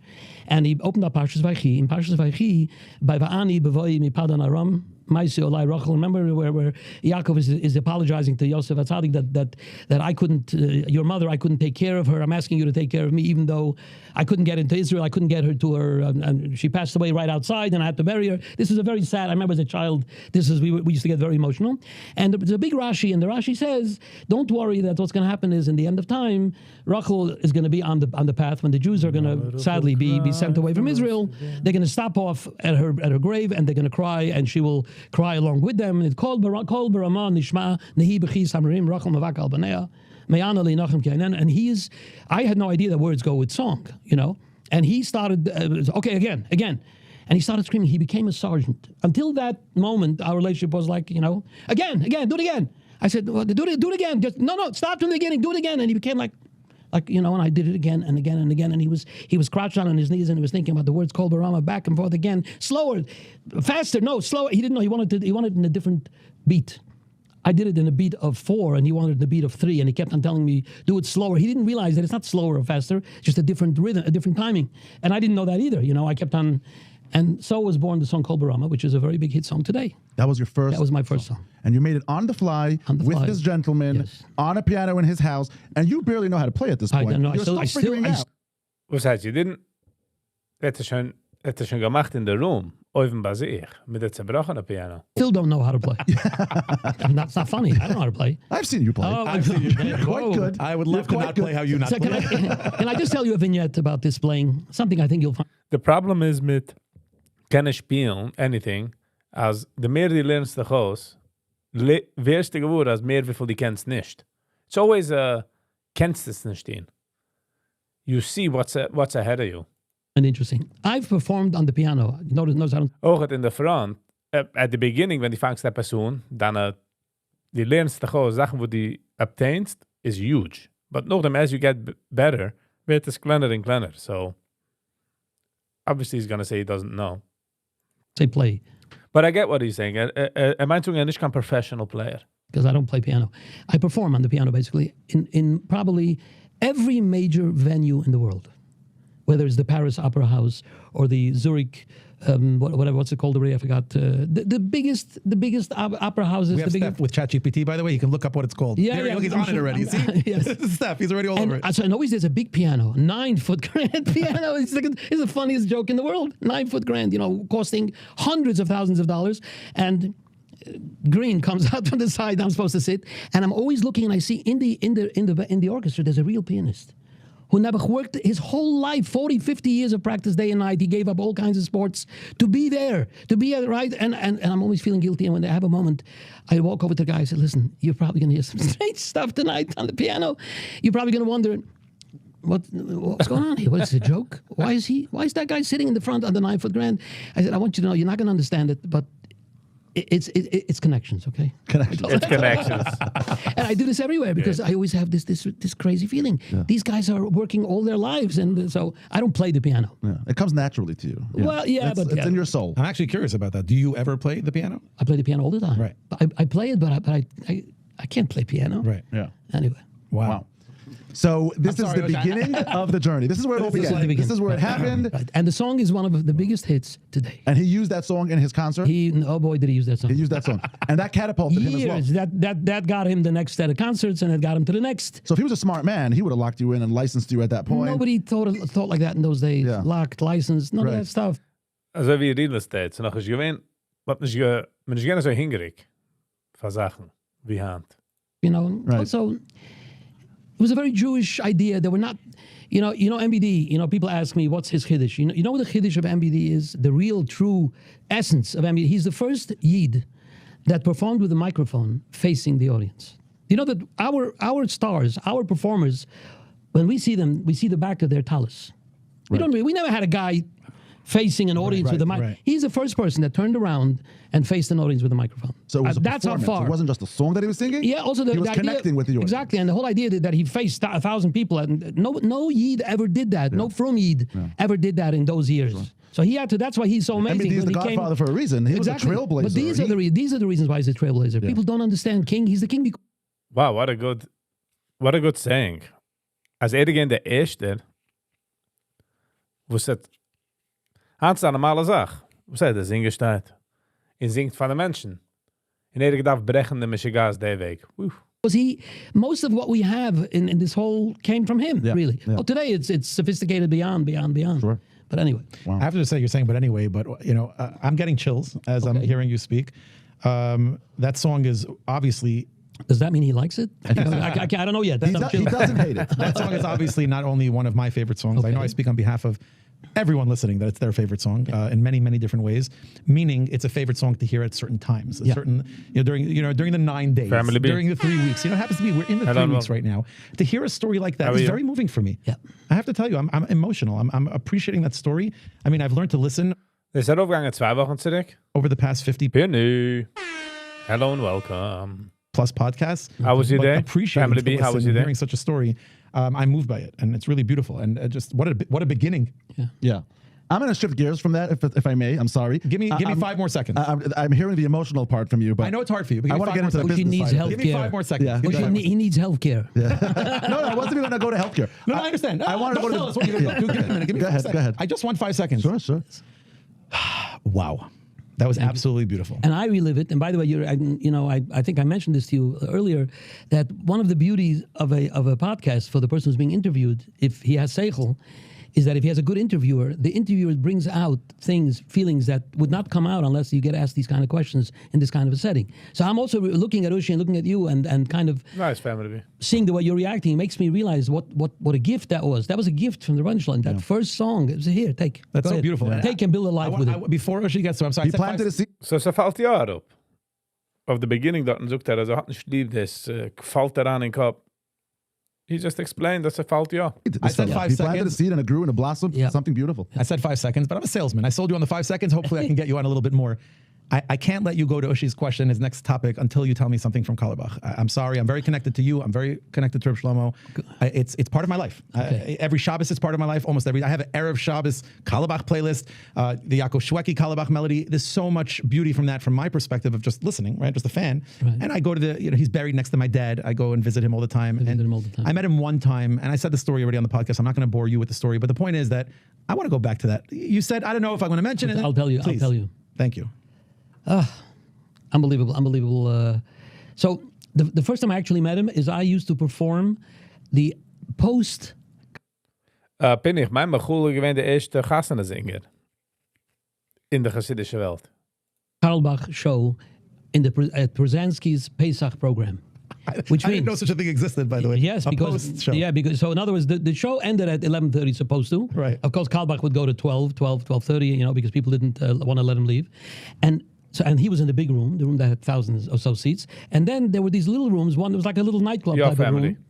S11: and he opened up Parshas Vaychi. In Parshas Vaychi, by Va'ani b'voi mi padan aram, Maisi olai Rachel. Remember where Yaakov is apologizing to Yosef Atzadik that I couldn't, your mother, I couldn't take care of her. I'm asking you to take care of me, even though I couldn't get into Israel. I couldn't get her to her, and she passed away right outside, and I had to bury her. This is a very sad. I remember as a child, we used to get very emotional. And there's a big Rashi, and the Rashi says, don't worry that what's going to happen is in the end of time, Rachel is going to be on the path when the Jews are going to sadly be sent away from Israel. They're going to stop off at her grave, and they're going to cry, and she will cry along with them. It's called Kol Barama Nishma Nehi B'chis Hamarim Rachel Mavak Al Banea Meyana Li Nachem Keinen. And I had no idea that words go with song, you know. And he started, okay, again. And he started screaming. He became a sergeant. Until that moment, our relationship was like, you know, again, do it again. I said, well, do it again. Just, no, start from the beginning, do it again. And he became like, you know, and I did it again and again and again. And he was crouched down on his knees and he was thinking about the words Kol Barama, back and forth again, slower, faster, no, slower. He didn't know. He wanted it in a different beat. I did it in a beat of 4 and he wanted the beat of 3, and he kept on telling me, do it slower. He didn't realize that it's not slower or faster, just a different rhythm, a different timing. And I didn't know that either. You know, I kept on, and so was born the song Kol Barama, which is a very big hit song today.
S12: That was your first?
S11: That was my first song.
S12: And you made it on the fly with this gentleman, yes, on a piano in his house, and you barely know how to play at this point.
S11: I still
S1: Was heißt, you didn't? Hätte schon gemacht in der Room, oben bei sich, mit der zerbrochenen Piano.
S11: Still don't know how to play. That's not funny. I don't know how to play.
S12: I've seen you play.
S8: I've seen you play. Quite good. I would love to not play how you not play.
S11: Can I just tell you a vignette about this playing? Something I think you'll find.
S1: The problem is mit keine spielen, anything, als de mehr die lernst de Chos, wirst du gewohnt, als mehr wie viel die kennst nicht. It's always kennst es nicht stehen. You see what's ahead of you.
S11: And interesting. I've performed on the piano. Notice I don't.
S1: Auch in the front, at the beginning, when die fangst der Person, dann die lernst de Chos, Sachen, wo die obtainst, is huge. But nachdem, as you get better, wird es kleiner and kleiner. So, obviously he's going to say he doesn't know.
S11: Say play.
S1: But I get what he's saying. Meinst du, nicht kein professional player?
S11: Because I don't play piano. I perform on the piano basically in probably every major venue in the world, whether it's the Paris Opera House or the Zurich, what's it called already? I forgot. The biggest opera houses.
S8: We have Steph with ChatGPT, by the way. You can look up what it's called.
S11: Yeah,
S8: look, he's on it already. See?
S11: Yes.
S8: Steph, he's already all over it.
S11: So I always there's a big piano, 9-foot grand piano. It's the funniest joke in the world. 9-foot grand, you know, costing hundreds of thousands of dollars. And Green comes out from the side I'm supposed to sit, and I'm always looking, and I see in the orchestra there's a real pianist who never worked his whole life, 40, 50 years of practice day and night. He gave up all kinds of sports to be there, to be right. And I'm always feeling guilty. And when I have a moment, I walk over to the guy and say, listen, you're probably going to hear some strange stuff tonight on the piano. You're probably going to wonder, what's going on here? What is the joke? Why is that guy sitting in the front on the 9-foot grand? I said, I want you to know, you're not going to understand it, but it's connections, okay?
S1: It's connections.
S11: And I do this everywhere because I always have this crazy feeling.
S12: Yeah.
S11: These guys are working all their lives, and so I don't play the piano.
S12: Yeah. It comes naturally to you. Yeah.
S11: Well, yeah,
S12: it's in your soul.
S8: I'm actually curious about that. Do you ever play the piano?
S11: I play the piano all the time.
S8: Right.
S11: I play it, but I can't play piano.
S8: Right.
S12: Yeah.
S11: Anyway.
S12: Wow. So this is the beginning of the journey. This is where it all began. This is where it happened.
S11: Right. And the song is one of the biggest hits today.
S12: And he used that song in his concert?
S11: Oh boy, did he use that song.
S12: He used that song. And that catapulted him as well.
S11: That got him the next set of concerts, and it got him to the next.
S12: So if he was a smart man, he would have locked you in and licensed you at that point.
S11: Nobody thought like that in those days.
S12: Yeah.
S11: Locked, licensed, none of that stuff.
S1: Also wie Real Estate. So noch ist gewähnt, man ist gerne so hingerig für Sachen wie Hand.
S11: You know, also, it was a very Jewish idea. They were not, you know, MBD, people ask me, what's his Yiddish? You know what the Yiddish of MBD is? The real, true essence of MBD. He's the first Yid that performed with a microphone facing the audience. You know that our stars, our performers, when we see them, we see the back of their talus. We never had a guy facing an audience with a mic. Right. He's the first person that turned around and faced an audience with a microphone.
S12: So it was
S11: that's how far.
S12: It wasn't just a song that he was singing?
S11: Yeah, also
S12: he was
S11: the idea,
S12: connecting with the audience.
S11: Exactly, and the whole idea that he faced 1,000 people, and no Yid ever did that. Yeah. No From Yid ever did that in those years. Sure. So he had to. That's why he's so amazing.
S12: I mean, he's the godfather for a reason. He was a trailblazer.
S11: But these are the reasons why he's a trailblazer. Yeah. People don't understand King. He's the king.
S1: Wow, what a good saying. Als degene der Erste, wo het Hans eine normale Sache. Was er singen steht? Singt von den Menschen. In gedacht brechen de Michigas der Weg.
S11: Because most of what we have in this whole came from him, really. Yeah. Well, today it's sophisticated beyond.
S12: Sure.
S11: But anyway.
S8: Wow. I have to say you're saying, but anyway, but I'm getting chills as I'm hearing you speak. That song is obviously...
S11: Does that mean he likes it? I don't know yet.
S12: He doesn't hate it.
S8: That song is obviously not only one of my favorite songs. Okay. I know I speak on behalf of everyone listening that it's their favorite song in many, many different ways. Meaning it's a favorite song to hear at certain times, during the 9 days, during the 3 weeks. It happens to be we're in the 3 weeks right now. To hear a story like that is very moving for me.
S11: Yeah,
S8: I have to tell you, I'm emotional. I'm appreciating that story. I mean, I've learned to listen.
S1: Is that overgegangen 2 Wochen zurück?
S8: Over the past 50.
S1: Hello and welcome.
S8: Plus podcasts.
S1: How was your day?
S8: Appreciating how was your day? Hearing such a story. I'm moved by it, and it's really beautiful. And just what a beginning.
S12: Yeah. I'm going to shift gears from that, if I may. I'm sorry.
S8: Give me 5 more seconds.
S12: I'm hearing the emotional part from you, but
S8: I know it's hard for you. But
S12: I want to get into the business
S11: needs
S12: side.
S11: health
S8: Give me 5 more seconds.
S12: Yeah.
S11: He needs health care.
S12: Yeah. No, I wasn't even going to go to healthcare.
S8: No, I understand.
S12: I wanted to go to
S8: what you're going to do. Give me a minute. Give me
S12: go ahead.
S8: I just want 5 seconds.
S12: Sure.
S8: Wow. That was absolutely beautiful.
S11: And I relive it. And by the way, I think I mentioned this to you earlier, that one of the beauties of a podcast for the person who's being interviewed, if he has seichel, is that if he has a good interviewer, the interviewer brings out feelings that would not come out unless you get asked these kind of questions in this kind of a setting. So I'm also looking at Ushi and looking at you and kind of
S1: nice family.
S11: Seeing the way you're reacting makes me realize what a gift that was. That was a gift from the Runchline. That first song. It was here, take.
S8: That's so beautiful.
S11: Take and build a life with it.
S8: Before Ushi gets to, I'm sorry.
S12: He planted a seed.
S1: So fällt ja op. Of the beginning dort sucht also hat nicht lieb, das gefällt daran in Kopf. He just explained that fällt ja.
S8: I said 5 seconds.
S12: He planted a seed and it grew and it blossomed. Yeah. Something beautiful.
S8: I said 5 seconds, but I'm a salesman. I sold you on the 5 seconds. Hopefully I can get you on a little bit more. I can't let you go to Ushi's question, his next topic, until you tell me something from Kalabach. I'm sorry. I'm very connected to you. I'm very connected to Reb Shlomo. It's part of my life. Okay. Every Shabbos is part of my life. Almost every. I have an Erev Shabbos Kalabach playlist, the Yaakov Shweki Kalabach melody. There's so much beauty from that, from my perspective of just listening, right? Just a fan. Right. And I go to he's buried next to my dad. I go and visit him all the time. I met him one time, and I said the story already on the podcast. I'm not going to bore you with the story, but the point is that I want to go back to that. You said, I don't know if I'm going to mention it.
S11: I'll tell you.
S8: Please.
S11: I'll tell you.
S8: Thank you.
S11: Unbelievable. So the first time I actually met him is I used to perform the post.
S1: Pinnig, mijn begoel gewend de eerste gastenzinger in de Chassidische Welt.
S11: Carlbach show in at Brzezinski's Pesach program. Which
S8: I
S11: means,
S8: didn't know such a thing existed, by the way.
S11: Yes,
S8: a
S11: because
S8: post-show.
S11: because so in other words, the show ended at 11:30, supposed to.
S8: Right.
S11: Of course, Karlbach would go to 12:30, because people didn't want to let him leave, and he was in the big room, the room that had thousands or so seats, and then there were these little rooms. One was like a little nightclub
S1: Your
S11: type
S1: family.
S11: of room,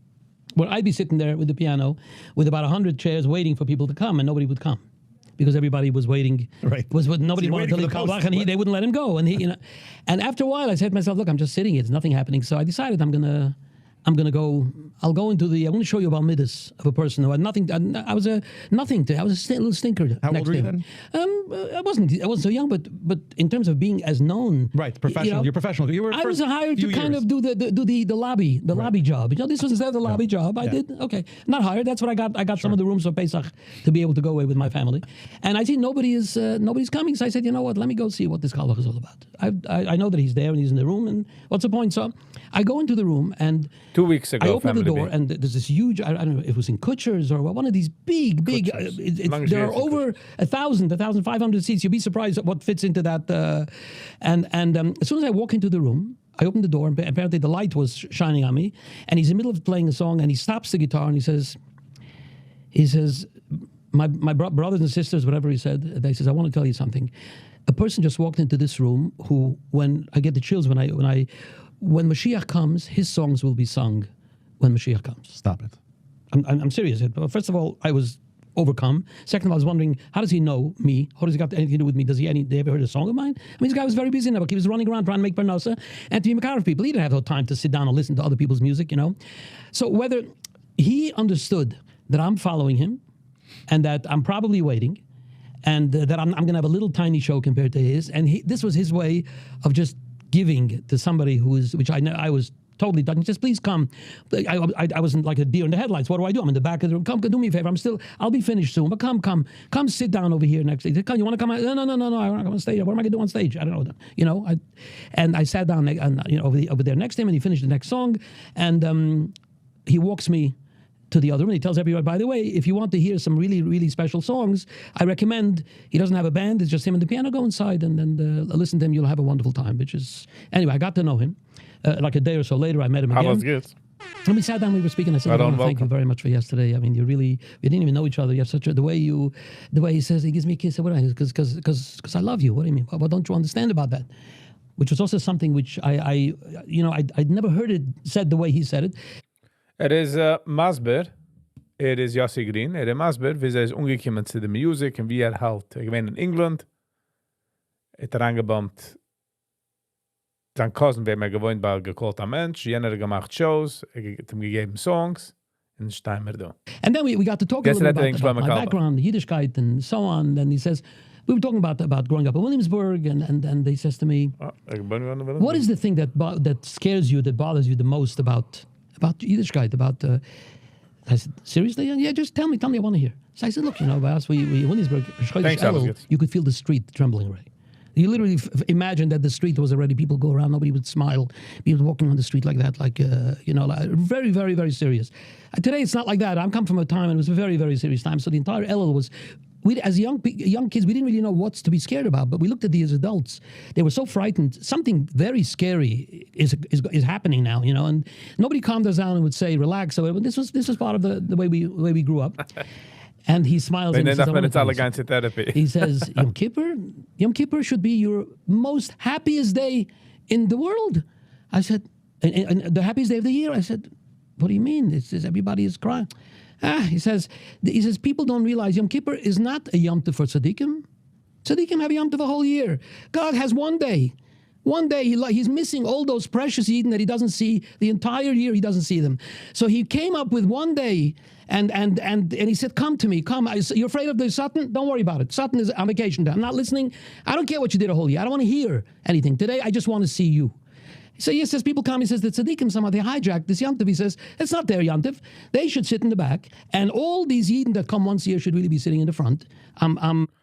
S11: where I'd be sitting there with the piano, with about 100 chairs, waiting for people to come, and nobody would come. Because everybody was waiting,
S8: Right.
S11: Nobody
S8: So
S11: wanted to leave Karlbach, and they wouldn't let him go. And and after a while, I said to myself, "Look, I'm just sitting here; there's nothing happening." So I decided I'm gonna go. I'll go into I want to show you about Midas of a person who had nothing. I was a nothing to. I was a little stinker.
S8: How
S11: next
S8: old were you
S11: to him.
S8: then?
S11: I wasn't so young, but in terms of being as known,
S8: Right, professional. You're professional. You were.
S11: I was hired to
S8: few
S11: kind
S8: years.
S11: of do the lobby job. This was instead of the lobby job. I did okay. Not hired. That's what I got. I got some of the rooms for Pesach to be able to go away with my family. And I see nobody's coming. So I said, you know what? Let me go see what this Karlbach is all about. I know that he's there and he's in the room. And what's the point? So I go into the room and
S1: 2 weeks ago,
S11: I open the door
S1: family.
S11: and there's this huge. I don't know if it was in Kutcher's or one of these big. There are over 1,500 seats. You'll be surprised at what fits into that. And as soon as I walk into the room, I open the door, and apparently the light was shining on me, and he's in the middle of playing a song, and he stops the guitar, and he says, my brothers and sisters, whatever he said, he says, I want to tell you something. A person just walked into this room who, when I get the chills, when Mashiach comes, his songs will be sung when Mashiach comes.
S8: Stop it.
S11: I'm serious. First of all, I was overcome. Second of all, I was wondering, how does he know me? How does he got anything to do with me? Does he ever heard a song of mine? I mean, this guy was very busy now. He was running around trying to make parnasa and to be Makar of people. He didn't have no time to sit down and listen to other people's music, So whether he understood that I'm following him and that I'm probably waiting and that I'm going to have a little tiny show compared to his, and this was his way of just giving to somebody which I was totally done. Just please come. I wasn't like a deer in the headlights. What do? I'm in the back of the room. Come, do me a favor. I'll be finished soon. But come sit down over here next to you. You want to come? No. I want to come on stage. What am I going to do on stage? I don't know. And I sat down over there next to him, and he finished the next song, and he walks me to the other room. He tells everybody, by the way, if you want to hear some really, really special songs, I recommend, he doesn't have a band, it's just him and the piano, go inside and listen to him. You'll have a wonderful time, anyway, I got to know him. Like a day or so later, I met him again.
S1: How was good?
S11: And we sat down, we were speaking. I said, thank you very much for yesterday. I mean, we didn't even know each other. You have the way he says, he gives me a kiss. Because I love you. What do you mean? What don't you understand about that? Which was also something which I'd never heard it said the way he said it.
S1: Het is Masber. Het is Yossi Green. Het is Masber. We zijn ongekomen to the music en wie halt. Ik ben in England. Het aangebombt. Zijn cousin werd mij gewoond bij gekocht aan Mensch. Jener gemacht shows. Ik heb hem gegeven songs. En staan we door.
S11: And then we got to talk a little bit about my background, the Yiddishkeit, and so on. And he says, we were talking about growing up in Williamsburg, and he says to me, what is the thing that scares you, that bothers you the most about Yiddishkeit, I said, seriously? Yeah, just tell me, I want to hear. So I said, look, by us, we in Williamsburg, you could feel the street trembling already. You literally imagine that the street was already, people go around, nobody would smile, people walking on the street like that, like very, very, very serious. Today, it's not like that. I'm come from a time, and it was a very, very serious time. So the entire Elul was, as young kids, we didn't really know what's to be scared about, but we looked at these adults. They were so frightened. Something very scary is happening now, and nobody calmed us down and would say, relax. So this was part of the way we grew up. And he smiles and he says, he says, Yom Kippur should be your most happiest day in the world. I said, and the happiest day of the year? I said, what do you mean? It says everybody is crying. He says, people don't realize Yom Kippur is not a Yom Tov for Tzaddikim. Tzaddikim have Yom Tov a whole year. God has one day. One day he's missing all those precious Eden that he doesn't see the entire year. He doesn't see them. So he came up with one day, and he said, "Come to me, come. You're afraid of the Satan? Don't worry about it. Satan is on vacation. I'm not listening. I don't care what you did a whole year. I don't want to hear anything. Today I just want to see you." So he says, people come. He says, the tzaddikim somehow they hijacked this Yom Tov. He says, it's not their Yom Tov. They should sit in the back, and all these Eden that come once a year should really be sitting in the front.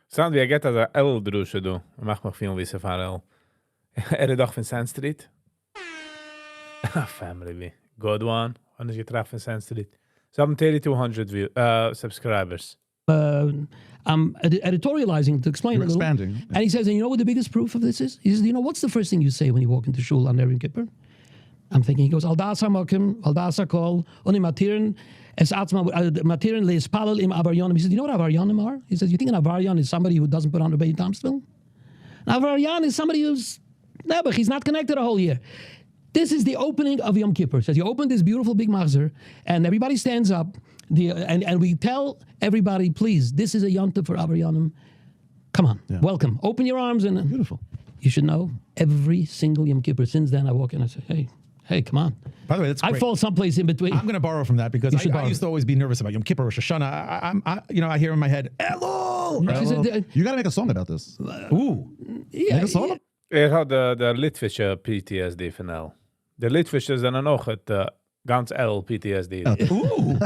S1: Sound wie get dat El drusje do. Mag nog veel wissen van El. De dag van Sand Street. Family, good one. Wanneer je treft van Sand Street. Ze hebben 3200 subscribers.
S11: I'm editorializing to explain
S12: You're
S11: a little.
S12: expanding.
S11: And he says, and you know what the biggest proof of this is? He says, you know, what's the first thing you say when you walk into shul on Yom Kippur? I'm thinking, he goes, Al das hamakim, al das hakol, oni matirin, es atzma, matirin le'espalel im avaryonim. He says, you know what avaryonim are? He says, you think an avaryon is somebody who doesn't put on the Beit Tamsville? An avaryon is somebody who's nebuch, he's not connected a whole year. This is the opening of Yom Kippur. Says you open this beautiful big machzor, and everybody stands up, and we tell everybody, please, this is a Yom Tov for avaryonim. Come on, welcome. Open your arms and
S12: beautiful.
S11: You should know every single Yom Kippur. Since then, I walk in and I say, hey, come on.
S8: By the way, that's great.
S11: I fall someplace in between.
S8: I'm going to borrow from that because I used to always be nervous about Yom Kippur, Rosh Hashanah. I hear in my head, Elul!
S12: You got to make a song about this.
S8: Ooh.
S11: Yeah,
S12: make a song?
S1: Ik had de Litwische PTSD van El. De Litwische zijn dan nog het ganz L PTSD.
S8: Ooh.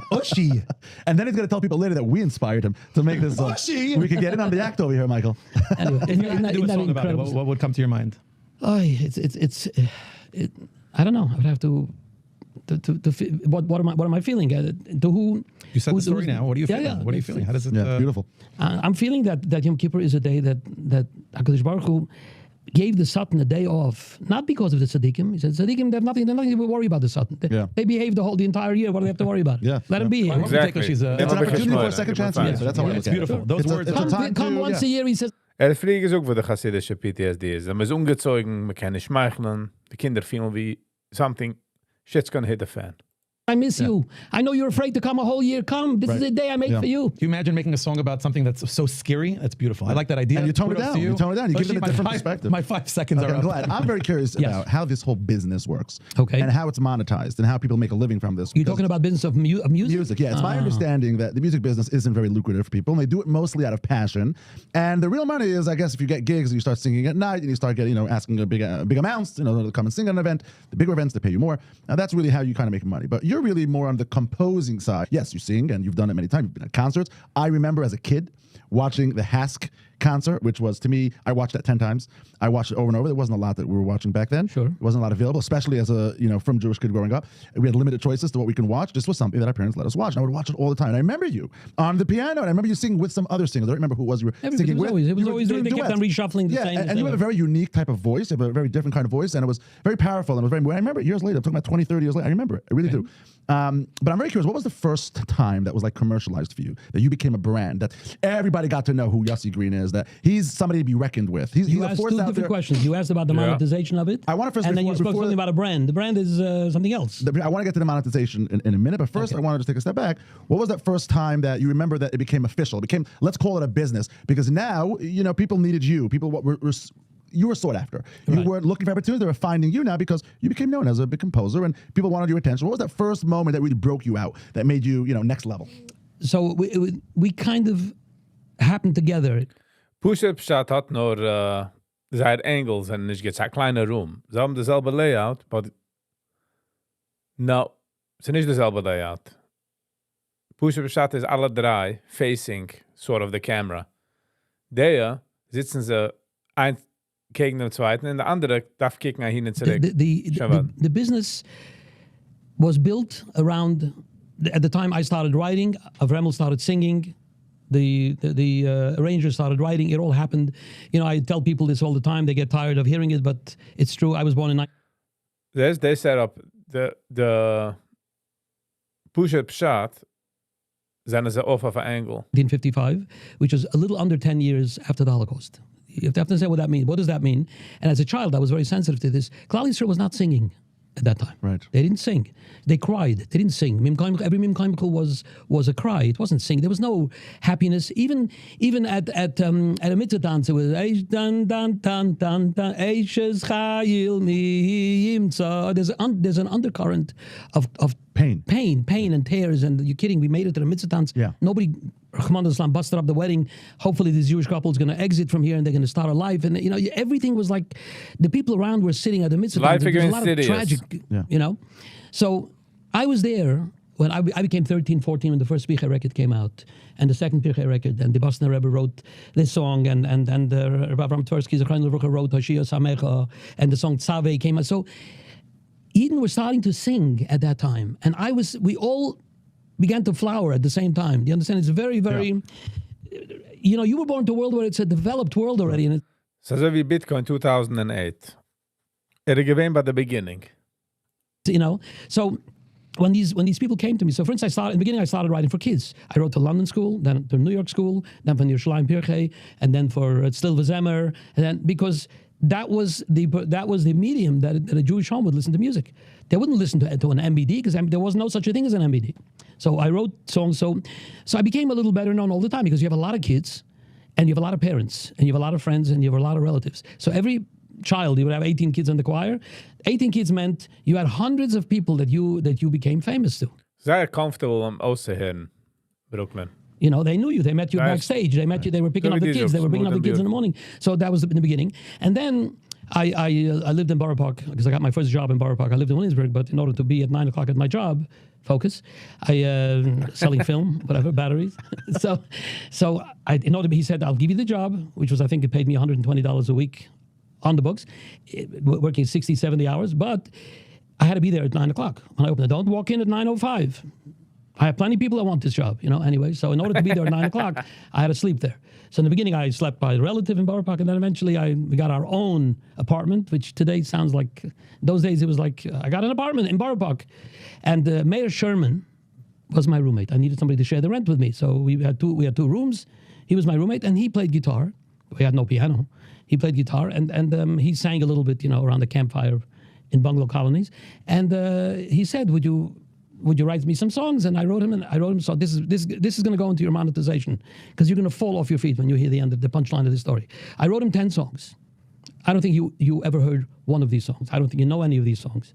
S8: Oshi.
S12: And then he's going to tell people later that we inspired him to make this song.
S8: Oshi.
S12: We could get in on the act over here, Michael.
S11: Anyway,
S8: If you had to do a song about it, what would come to your mind?
S11: Oh, I don't know. I would have to what am I feeling? To who?
S8: You said the story now. What are you feeling?
S11: Yeah.
S8: What are you feeling? How does it?
S12: Beautiful.
S11: I'm feeling that Yom Kippur is a day that HaKadosh Baruch Hu gave the Satan a day off, not because of the tzaddikim. He said tzaddikim, they have nothing to worry about the Satan. They behave the entire year. What do they have to worry about? Let them be here.
S1: Exactly.
S12: It's an opportunity for a second chance.
S8: Yeah,
S12: So that's how
S8: it's beautiful. Those words.
S11: Come once a year. He says.
S1: De vraag is ook voor de Hasidische PTSD is. Dan is ungezeugen, we kennen schmeichelen, de kinderen feelen wie something, shit's gonna hit the fan.
S11: I miss you. I know you're afraid to come a whole year. Come. This is the day I made for you.
S8: Can you imagine making a song about something that's so scary? That's beautiful. I like that idea.
S12: And you tone it down. You tone it down. You give them a different perspective.
S8: My 5 seconds are
S12: I'm
S8: up.
S12: glad. I'm very curious about how this whole business works.
S11: Okay.
S12: And how it's monetized and how people make a living from this.
S11: You're talking about business of music?
S12: Music, yeah. It's my understanding that the music business isn't very lucrative for people. And they do it mostly out of passion. And the real money is, I guess, if you get gigs and you start singing at night and you start getting, asking big amounts, to come and sing at an event. The bigger events, they pay you more. Now, that's really how you kind of make money. But you're really more on the composing side. Yes, you sing and you've done it many times. You've been at concerts. I remember as a kid watching the Hask concert, which was, to me, I watched that 10 times. I watched it over and over. There wasn't a lot that we were watching back then.
S11: Sure.
S12: There wasn't a lot available, especially as a, from Jewish kid growing up. We had limited choices to what we can watch. This was something that our parents let us watch. And I would watch it all the time. And I remember you on the piano, and I remember you singing with some other singers. I don't remember who it was you were singing with.
S11: It was always doing, they kept on reshuffling the same.
S12: And you have a very unique type of voice. You have a very different kind of voice, and it was very powerful. And it was very, I remember it years later. I'm talking about 20, 30 years later. I remember it. I really do. But I'm very curious, what was the first time that was like commercialized for you, that you became a brand, that everybody got to know who Yossi Green is, that he's somebody to be reckoned with? He's
S11: you
S12: a
S11: asked
S12: force
S11: two
S12: out
S11: different
S12: there.
S11: questions. You asked about the monetization of it.
S12: I want to first,
S11: and then you spoke something about a brand. The brand is something else.
S12: I want to get to the monetization in a minute, but first I want to just take a step back. What was that first time that you remember that it became official? It became, let's call it a business, because now, people needed you. People you were sought after. You weren't looking for opportunities. They were finding you now because you became known as a big composer and people wanted your attention. What was that first moment that really broke you out, that made you, next level?
S11: So we kind of happened together.
S1: Push-Up Shot hat nur seit Angles und nicht jetzt ein kleiner Room. Sie haben dasselbe Layout, but no, es ist nicht dasselbe Layout. Push-Up Shot ist alle drei facing sort of the camera. Der sitzen sie ein gegen den zweiten und der andere darf kicken hin und zurück.
S11: The business was built around, at the time I started writing, Avremel started singing, the arrangers started writing, it all happened. I tell people this all the time, they get tired of hearing it, but it's true. I was born in...
S1: They set up the Push-Up Shot, zijn ze off of an angle.
S11: 1955, which was a little under 10 years after the Holocaust. You have to understand what that means. What does that mean? And as a child, I was very sensitive to this. Klal Yisrael was not singing at that time.
S12: Right.
S11: They didn't sing. They cried. They didn't sing. Every Mim Kaimkel was a cry. It wasn't singing. There was no happiness. Even at a mitzvah dance, it was Eish dan dan dan dan dan Eishes Chayil Mi Yimtza. There's an undercurrent of
S12: pain
S11: and tears. And you're kidding? We made it to the mitzvah dance.
S12: Yeah.
S11: Nobody. Rahman al-Islam busted up the wedding. Hopefully this Jewish couple is going to exit from here and they're going to start a life. And, everything was like, the people around were sitting at the mitzvah.
S1: Life
S11: There's a lot
S1: of
S11: tragic, So I was there when I became 13, 14 when the first Pichei record came out. And the second Pichei record. And the Bosner Rebbe wrote this song. And Rav Avram Tversky, Zechariah Levrucha, wrote Hoshia Samecha. And the song Tzaveh came out. So Eden was starting to sing at that time. And we all began to flower at the same time. Do you understand? It's very, very, you were born to a world where it's a developed world already. And
S1: So wie Bitcoin 2008. Gewesen by the beginning.
S11: So when these people came to me, so for instance, in the beginning I started writing for kids. I wrote to London School, then to New York School, then for Yerushalayim Pirchei, and then for Still V'Zemer, and then because that was the medium that a Jewish home would listen to music. They wouldn't listen to an MBD because there was no such a thing as an MBD. So I wrote songs. So I became a little better known all the time because you have a lot of kids, and you have a lot of parents, and you have a lot of friends, and you have a lot of relatives. So every child, you would have 18 kids in the choir. 18 kids meant you had hundreds of people that you became famous to.
S1: Sehr comfortable auszuhören, Brookman.
S11: They knew you. They met you backstage. They met you. They were picking up the kids. They were picking up the kids in the morning. So that was in the beginning. And then I lived in Borough Park because I got my first job in Borough Park. I lived in Williamsburg, but in order to be at 9 o'clock at my job, focus, selling film, whatever, batteries. He said, I'll give you the job, which was, I think it paid me $120 a week on the books, working 60, 70 hours, but I had to be there at 9 o'clock when I opened it. Don't walk in at 9:05. I have plenty of people that want this job, anyway. So in order to be there at 9 o'clock, I had to sleep there. So in the beginning, I slept by a relative in Borough Park, and then eventually we got our own apartment, which today sounds like, those days it was like, I got an apartment in Borough Park. And Mayor Sherman was my roommate. I needed somebody to share the rent with me. So we had two rooms. He was my roommate, and he played guitar. We had no piano. He played guitar, and he sang a little bit, around the campfire in bungalow colonies. And he said, would you write me some songs? And I wrote him. So this is going to go into your monetization because you're going to fall off your feet when you hear the end of the punchline of this story. I wrote him 10 songs. I don't think you ever heard one of these songs. I don't think you know any of these songs.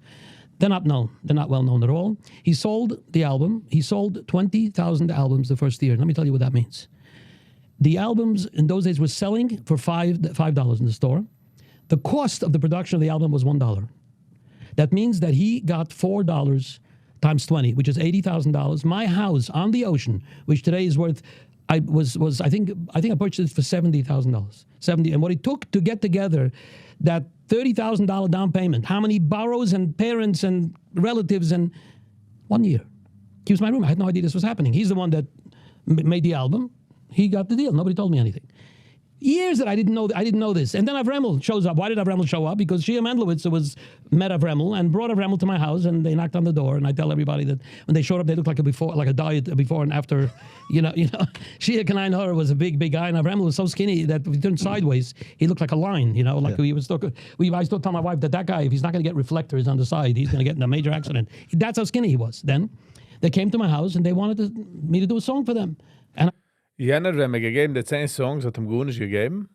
S11: They're not known. They're not well known at all. He sold the album. He sold 20,000 albums the first year. Let me tell you what that means. The albums in those days were selling for $5 in the store. The cost of the production of the album was $1. That means that he got $4 times 20, which is $80,000. My house on the ocean, which today is worth, I think I purchased it for $70,000. And what it took to get together that $30,000 down payment, how many borrows and parents and relatives in 1 year. He was my roommate. I had no idea this was happening. He's the one that made the album. He got the deal. Nobody told me anything. Years that I didn't know this. And then Avremel shows up. Why did Avremel show up? Because Shia Mendelowitz met Avremel and brought Avremel to my house, and they knocked on the door. And I tell everybody that when they showed up, they looked like a diet before and after. Shia Kanai Hur was a big guy, and Avremel was so skinny that if he turned sideways, he looked like a line. He was stuck. I still tell my wife that guy, if he's not going to get reflectors on the side, he's going to get in a major accident. That's how skinny he was. Then they came to my house and they wanted me to do a song for them. And
S1: Jener, wenn mir gegeben, die 10 Songs hat ihm gut nicht gegeben.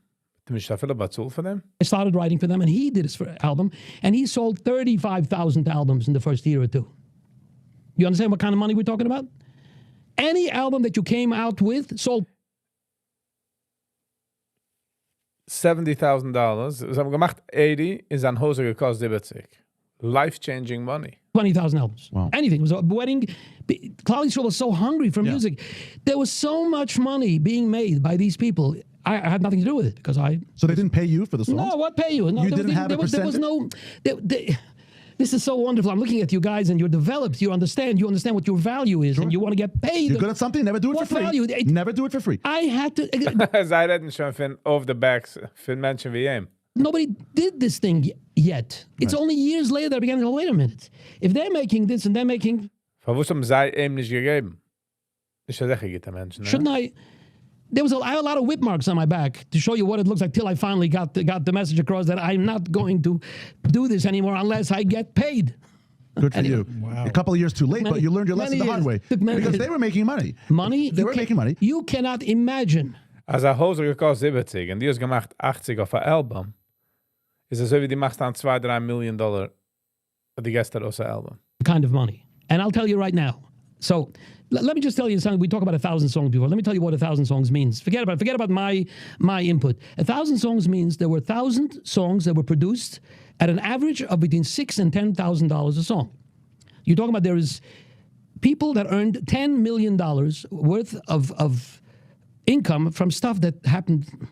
S1: Du musst dafür aber zahlen für them.
S11: I started writing for them, and he did his album, and he sold 35,000 albums in the first year or two. You understand what kind of money we're talking about? Any album that you came out with sold
S1: $70,000. Sie haben gemacht 80, in sein Hose gekostet 70. Life-changing money.
S11: 20,000 albums.
S12: Wow.
S11: Anything. It was a wedding. Claudia Schroeder was so hungry for music. There was so much money being made by these people. I had nothing to do with it because
S12: So they didn't pay you for the songs?
S11: No, what pay you? No,
S12: you didn't have a percentage?
S11: There was no... This is so wonderful. I'm looking at you guys, and you're developed. You understand what your value is, and you want to get paid.
S12: You're good at something, never do it for free.
S11: Value?
S12: Never do it for free.
S11: I had to...
S1: Zij redden schon von off the backs von Menschen wie ihm.
S11: Nobody did this thing yet. It's only years later that I began to go, wait a minute. If they're making this and they're making...
S1: Von was haben zij ihm nicht gegeben? Ist ja sicher gibt Menschen.
S11: Shouldn't I... I have a lot of whip marks on my back to show you what it looks like till I finally got the message across that I'm not going to do this anymore unless I get paid.
S12: Good for you. Wow. A couple of years too late, but you learned your lesson the hard way. Because they were making money. They were making money.
S11: You cannot imagine.
S1: Als Hose gekostet 70 und die hast gemacht 80 auf ein Album, ist es so wie die machst dann $2-3 million die gestern aus ein Album.
S11: Kind of money. And I'll tell you right now. So let me just tell you something. We talk about 1,000 songs before. Let me tell you what 1,000 songs means. Forget about my input. 1,000 songs means there were 1,000 songs that were produced at an average of between $6,000 and $10,000 a song. You're talking about there is people that earned $10 million worth of income from stuff that happened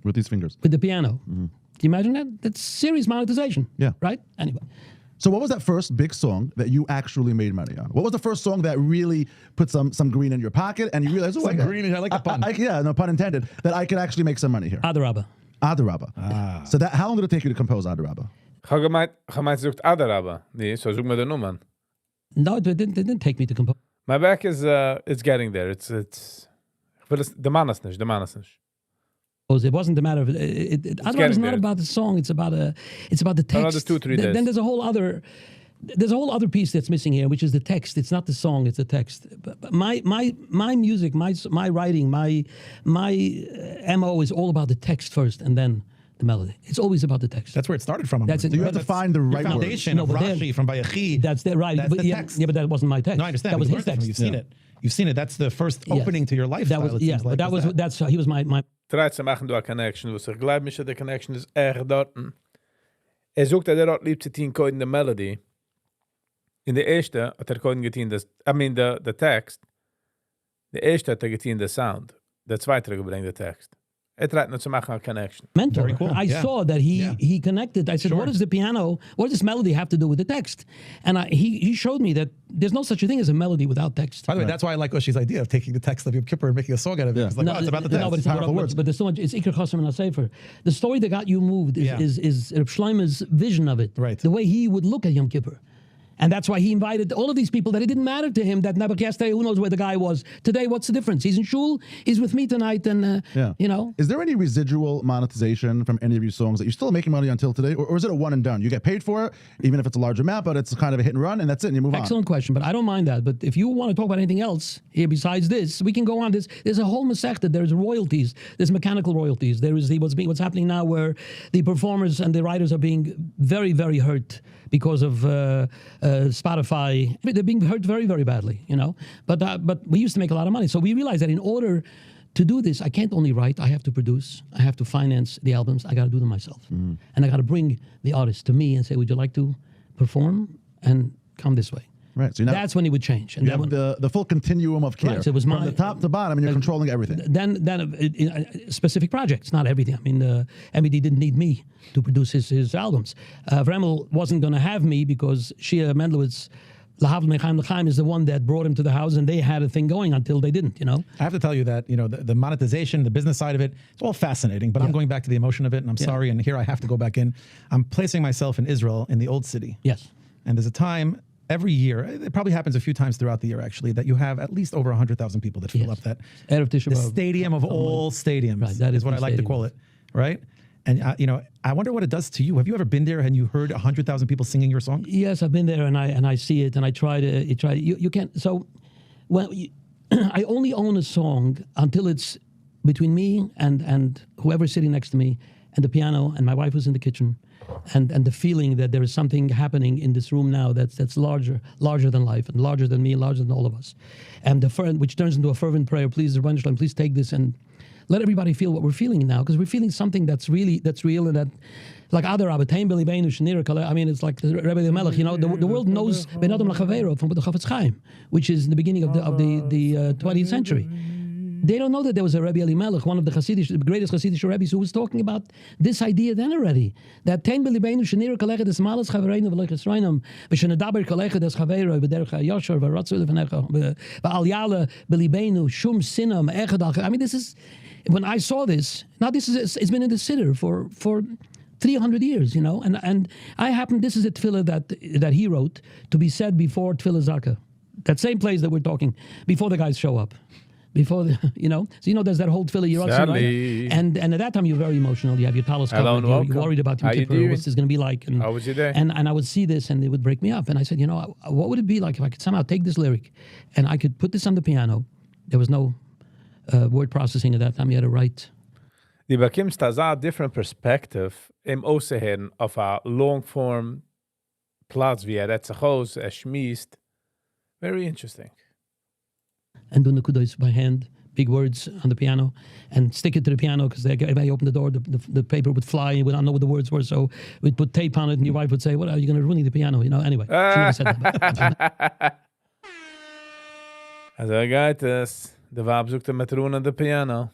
S12: with these fingers,
S11: with the piano. Mm-hmm. Do you imagine that? That's serious monetization.
S12: Yeah.
S11: Right? Anyway.
S12: So what was that first big song that you actually made money on? What was the first song that really put some green in your pocket and you realized, oh,
S8: Some green, I like the pun.
S12: yeah, no pun intended, that I could actually make some money here?
S11: Adarabba.
S12: Adarabba. So how long did it take you to compose Adarabba?
S1: Gemeint zoekt Adarabba. Nee, so zoek me de nummer.
S11: No, it didn't take me to compose.
S1: My back is it's getting there. It's the man is nicht.
S11: It wasn't a matter of Adarabba is not about the song. It's about the text.
S1: Another 2-3 days.
S11: Then there's a whole other piece that's missing here, which is the text. It's not the song; it's the text. But my music, my writing, my MO is all about the text first, and then the melody. It's always about the text.
S8: That's where it started from.
S11: That's it.
S12: So you have to find the right
S8: foundation of Rashi from Vayechi.
S11: That's the right.
S8: That's
S11: but
S8: the
S11: yeah,
S8: text.
S11: Yeah, but that wasn't my text.
S8: No, I understand.
S11: That was his text.
S8: You've seen it. You've seen it. That's the first opening to your lifestyle.
S11: That was,
S8: it
S11: yeah,
S8: seems like.
S11: but that's he was my.
S1: Draait ze machen door connection. Dus ik geloof me dat de connection is erg dorten. Zoekt dat dort liep ze 10 koden de melody. In de eerste had koden getien de tekst. De eerste had getien de sound. De tweede gebrengt de tekst. Het draait not ze maken een connection.
S11: Mentor.
S8: Very cool.
S11: I saw that he connected. I said,
S8: Sure.
S11: what does the piano, what does this melody have to do with the text? And he showed me that there's no such a thing as a melody without text.
S8: By the way, that's why I like Ushi's idea of taking the text of Yom Kippur and making a song out of it. It's like, it's about the text.
S11: No, but,
S12: powerful words.
S11: but there's so much. It's Iker Chosam and Sefer. The story that got you moved is Reb Shloimo's vision of it.
S8: Right.
S11: The way he would look at Yom Kippur. And that's why he invited all of these people that it didn't matter to him that yesterday, who knows where the guy was. Today, what's the difference? He's in shul, he's with me tonight, and, you know.
S12: Is there any residual monetization from any of your songs that you're still making money until today? Or is it a one and done? You get paid for it, even if it's a large amount, but it's kind of a hit and run, and that's it, and you move on.
S11: Excellent question, but I don't mind that. But if you want to talk about anything else here besides this, we can go on. There's a whole masechta. There's royalties. There's mechanical royalties. There is what's happening now where the performers and the writers are being very, very hurt because of Spotify. They're being hurt very, very badly, you know. But we used to make a lot of money. So we realized that in order to do this, I can't only write, I have to produce, I have to finance the albums, I got to do them myself. And I got to bring the artist to me and say, would you like to perform? And come this way.
S12: Right. So
S11: that's when it would change. And
S12: you have the full continuum of care.
S11: Right, so it was
S12: from the top to bottom, and you're controlling everything.
S11: Then specific projects, not everything. I mean, MED didn't need me to produce his albums. Vremel wasn't going to have me because Shia Mendlowitz, Lahav Mechaim L'chaim, is the one that brought him to the house, and they had a thing going until they didn't, you know?
S8: I have to tell you that, you know, the monetization, the business side of it, it's all fascinating, but I'm going back to the emotion of it, and I'm sorry, and here I have to go back in. I'm placing myself in Israel, in the old city.
S11: Yes.
S8: And there's a time every year, it probably happens a few times throughout the year actually, that you have at least over 100,000 people that fill up that the stadium of all stadiums.
S11: Right, that
S8: is what I like to call it, right? And you know, I wonder what it does to you. Have you ever been there and you heard 100,000 people singing your song?
S11: Yes, I've been there, and I see it, and I try to. You can't. So, I only own a song until it's between me and whoever's sitting next to me, and the piano, and my wife was in the kitchen, and the feeling that there is something happening in this room now that's larger than life, and larger than me, larger than all of us, and which turns into a fervent prayer. Please, Rebbeinu Shalom, please take this and let everybody feel what we're feeling now, because we're feeling something that's real, and that, like Adarabba, Tein Beli Beinu Shnira Kala. I mean, it's like the Rebbe the Melech. You know, the world knows Ben Adam Lachavero from the Chafetz Chaim, which is in the beginning of the 20th century. They don't know that there was a Rebbe Elimelech, one of the greatest Hasidic Rebbes, who was talking about this idea then already. That Tein Beli Beinu Shnira Kalecha des Malas Chavereinu v'Leiches Reinam v'Shenedaber Kalecha des Chavero v'Derech Yashar v'Ratzul v'Necha v'Al Yala Beli Beinu Shum Sinam Echad. I mean, this is. When I saw this, now it's been in the siddur for 300 years, you know, and this is a tefillah that he wrote to be said before tefillah zaka, that same place that we're talking, before the guys show up, before you know, so you know there's that whole tefillah you're and at that time you're very emotional. You have your talis covered, you're worried about Yom Kippur, what's this going to be like, and
S1: how was your day?
S11: And I would see this and it would break me up, and I said, you know, what would it be like if I could somehow take this lyric and I could put this on the piano? There was no word processing at that time. You had to write.
S1: Die bekommst a different perspective im Außenhören auf a long-form Platz, wie redt sich aus, schmiest. Very interesting.
S11: And do nekudos by hand, big words on the piano, and stick it to the piano, because if I opened the door, the paper would fly, and we don't know what the words were, so we'd put tape on it, and your wife would say, what, are you going to ruin the piano? You know, anyway. She never said that.
S1: Also geht es. Der Wab sucht mit Ruhen an the piano.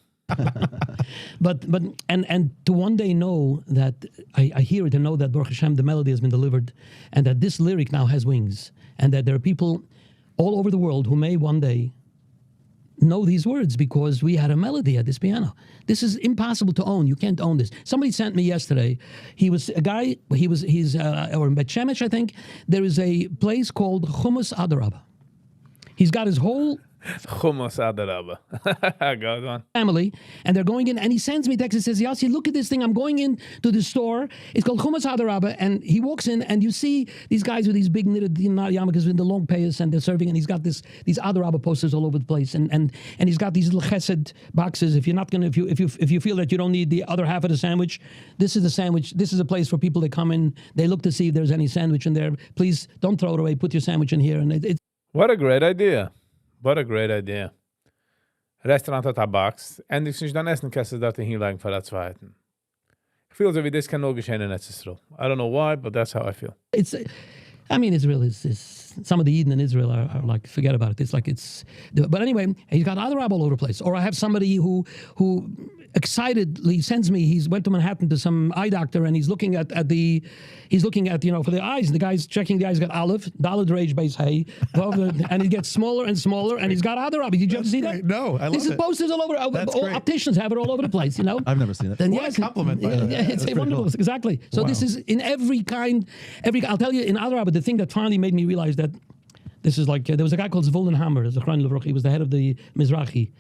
S11: But and to one day know that I hear it and know that Baruch Hashem, the melody has been delivered, and that this lyric now has wings, and that there are people all over the world who may one day know these words because we had a melody at this piano. This is impossible to own. You can't own this. Somebody sent me yesterday. He's or in Bet Shemesh, I think. There is a place called Chumas Adarabah. He's got his whole
S1: Chumas Adarabah. Good one.
S11: family, and they're going in, and he sends me a text and says, Yossi, look at this thing. I'm going in to the store. It's called Chumas Hadarabah, and he walks in, and you see these guys with these big knitted yarmulkes with the long payas, and they're serving, and he's got these Hadarabah posters all over the place, and he's got these little chesed boxes. If you're not gonna, if you feel that you don't need the other half of the sandwich, this is the sandwich. This is a place for people that come in. They look to see if there's any sandwich in there. Please don't throw it away. Put your sandwich in here, and it's
S1: What a great idea. What a great idea. Restaurant hat a box. Endlich nicht dann essen kannst du dort hinlegen für der zweiten. Ich feel so wie das kann nur geschehen in Israel. I don't know why, but that's how I feel.
S11: It's, I mean, Israel is some of the Eden in Israel are like, forget about it. It's like but anyway, he's got other all over the place. Or I have somebody who excitedly sends me, he's went to Manhattan to some eye doctor, and he's looking at for the eyes. The guy's checking the eyes. He's got olive, Daled Rage base hay, and he gets smaller and smaller, and he's got other Did you ever see that?
S8: No, I love
S11: This is
S8: it.
S11: posters all over. All opticians have it all over the place,
S12: I've never seen it.
S11: Then
S8: What a compliment, by the way.
S11: It's
S8: That's
S11: wonderful.
S8: pretty cool.
S11: Exactly. So
S8: Wow.
S11: this is in every kind. I'll tell you, in Adarabah, the thing that finally made me realize that this is like, there was a guy called Zvulun Hammer, he was the head of the Mizrahi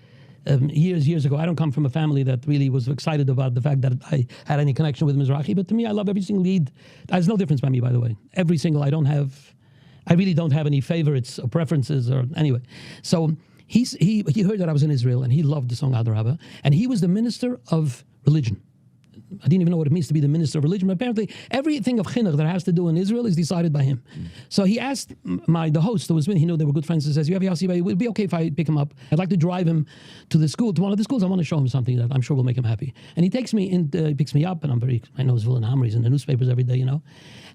S11: years ago. I don't come from a family that really was excited about the fact that I had any connection with Mizrahi, but to me, I love every single lead. There's no difference by me, by the way. Every single, I really don't have any favorites or preferences or anyway. So he heard that I was in Israel, and he loved the song Adarabah, and he was the minister of religion. I didn't even know what it means to be the minister of religion, but apparently everything of chinuch that has to do in Israel is decided by him. So he asked the host who was with me, he knew they were good friends, he says, you have Yossi, it would be okay if I pick him up. I'd like to drive him to the school, to one of the schools. I want to show him something that I'm sure will make him happy. And he takes me in, he picks me up, and I know Zvulun Hammer, he's in the newspapers every day,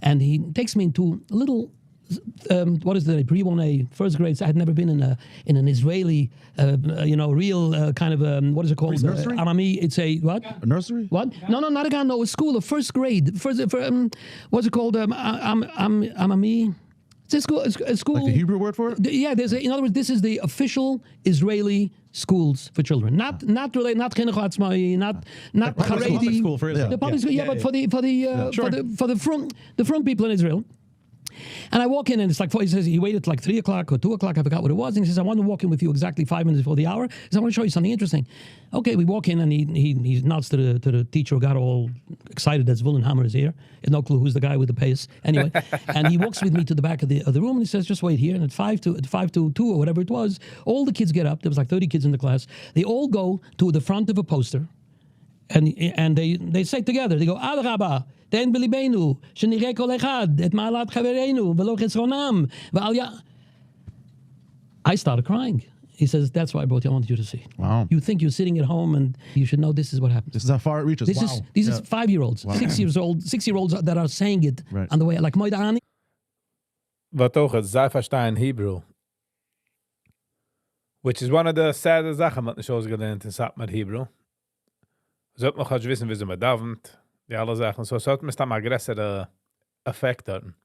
S11: and he takes me into a little, what is the pre-1A, first grade. So I had never been in an Israeli, real kind of, what is it called?
S12: Nursery?
S11: Amami. It's a, what?
S12: A nursery?
S11: What? No, not a gun. No, a school, a first grade. What's it called? Amami. It's a school.
S12: Like the Hebrew word for it?
S11: Yeah, in other words, this is the official Israeli schools for children. Not chinuch atzmai, not Haredi.
S8: School for Israel.
S11: The public school, but for the front people in Israel. And I walk in, and it's like, he says he waited like 3 o'clock or 2 o'clock, I forgot what it was, and he says, I want to walk in with you exactly 5 minutes before the hour, because I want to show you something interesting. Okay, we walk in, and he nods to the teacher who got all excited that Zvulun Hammer is here. He had no clue who's the guy with the pace. Anyway, and he walks with me to the back of the room, and he says, just wait here. And at 5 to 2 or whatever it was, all the kids get up. There was like 30 kids in the class. They all go to the front of a poster, and they say together, they go, Adarabah, תן בליבנו, שנראה כל אחד את מעלת חברינו, ולא חסרונם, I started crying. He says, that's why I brought you. I wanted you to see.
S12: Wow.
S11: You think you're sitting at home, and you should know this is what happens.
S12: This is how far it reaches.
S11: These is 5-year-olds, 6-year-olds that are saying it on the way, like Moidani.
S1: Wat ook het, zij verstaan Hebrew. Which is one of the saddest Sachen, wat nicht ausgelernt in Sat mit Hebrew. Sollte man halt wissen, wie sie mit davent, die alle Sachen. So sollte man dann aggressive effect haben.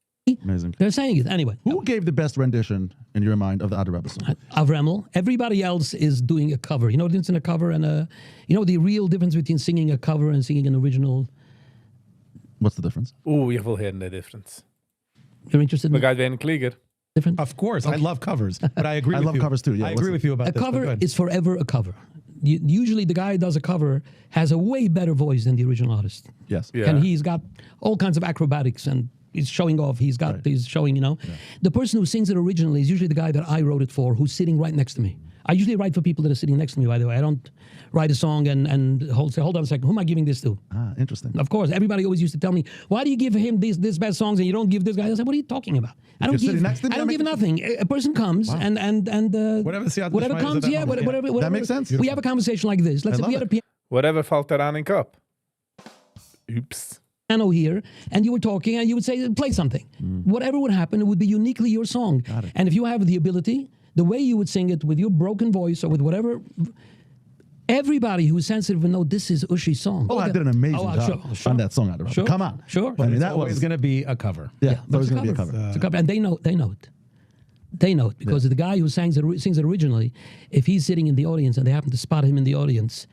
S12: Amazing.
S11: They're saying it anyway.
S12: Who gave the best rendition in your mind of the Adarabah song?
S11: Avremel. Everybody else is doing a cover. You know the difference in a cover and the real difference between singing a cover and singing an original?
S12: What's the difference?
S1: Ich will hören the difference.
S11: You're interested in
S1: We got een Klieger.
S11: different?
S8: Of course, I love covers, but I agree.
S12: I
S8: with
S12: love
S8: you.
S12: covers too, yeah.
S8: I agree with you about
S11: A
S8: this. but
S11: cover
S8: good.
S11: is forever a cover. Usually the guy who does a cover has a way better voice than the original artist.
S12: Yes.
S1: Yeah.
S11: And he's got all kinds of acrobatics, and he's showing off. He's showing, The person who sings it originally is usually the guy that I wrote it for, who's sitting right next to me. I usually write for people that are sitting next to me, by the way. I don't write a song and say, hold on a second, who am I giving this to?
S12: Ah, interesting.
S11: Of course, everybody always used to tell me, why do you give him these best songs and you don't give this guy? I said, what are you talking about? I don't
S12: you're sitting next to me,
S11: I don't
S12: that
S11: give
S12: makes-
S11: nothing. A person comes and
S8: Whatever the Siyat
S11: whatever
S8: Mishmai is
S11: comes,
S8: about
S11: yeah,
S8: moment,
S11: whatever.
S12: That makes sense.
S11: We have a conversation like this. Let's say
S12: love
S11: we had a
S12: it.
S1: Whatever valt eraan in kop. Oops.
S11: piano here, and you were talking, and you would say, play something. Whatever would happen, it would be uniquely your song.
S12: Got it.
S11: And if you have the ability, the way you would sing it with your broken voice or with whatever, Everybody who's sensitive will know this is Ushi's song.
S12: Oh, I did an amazing job on that song.
S11: Sure.
S12: Come on.
S11: Sure.
S8: But
S12: I mean,
S8: it's
S12: that
S8: always
S12: was
S8: going to be a cover.
S12: Yeah,
S11: but
S12: it's always
S11: it's a
S12: going to be a cover.
S11: It's a cover, and they know it. They know it because the guy who sings it originally, if he's sitting in the audience and they happen to spot him in the audience,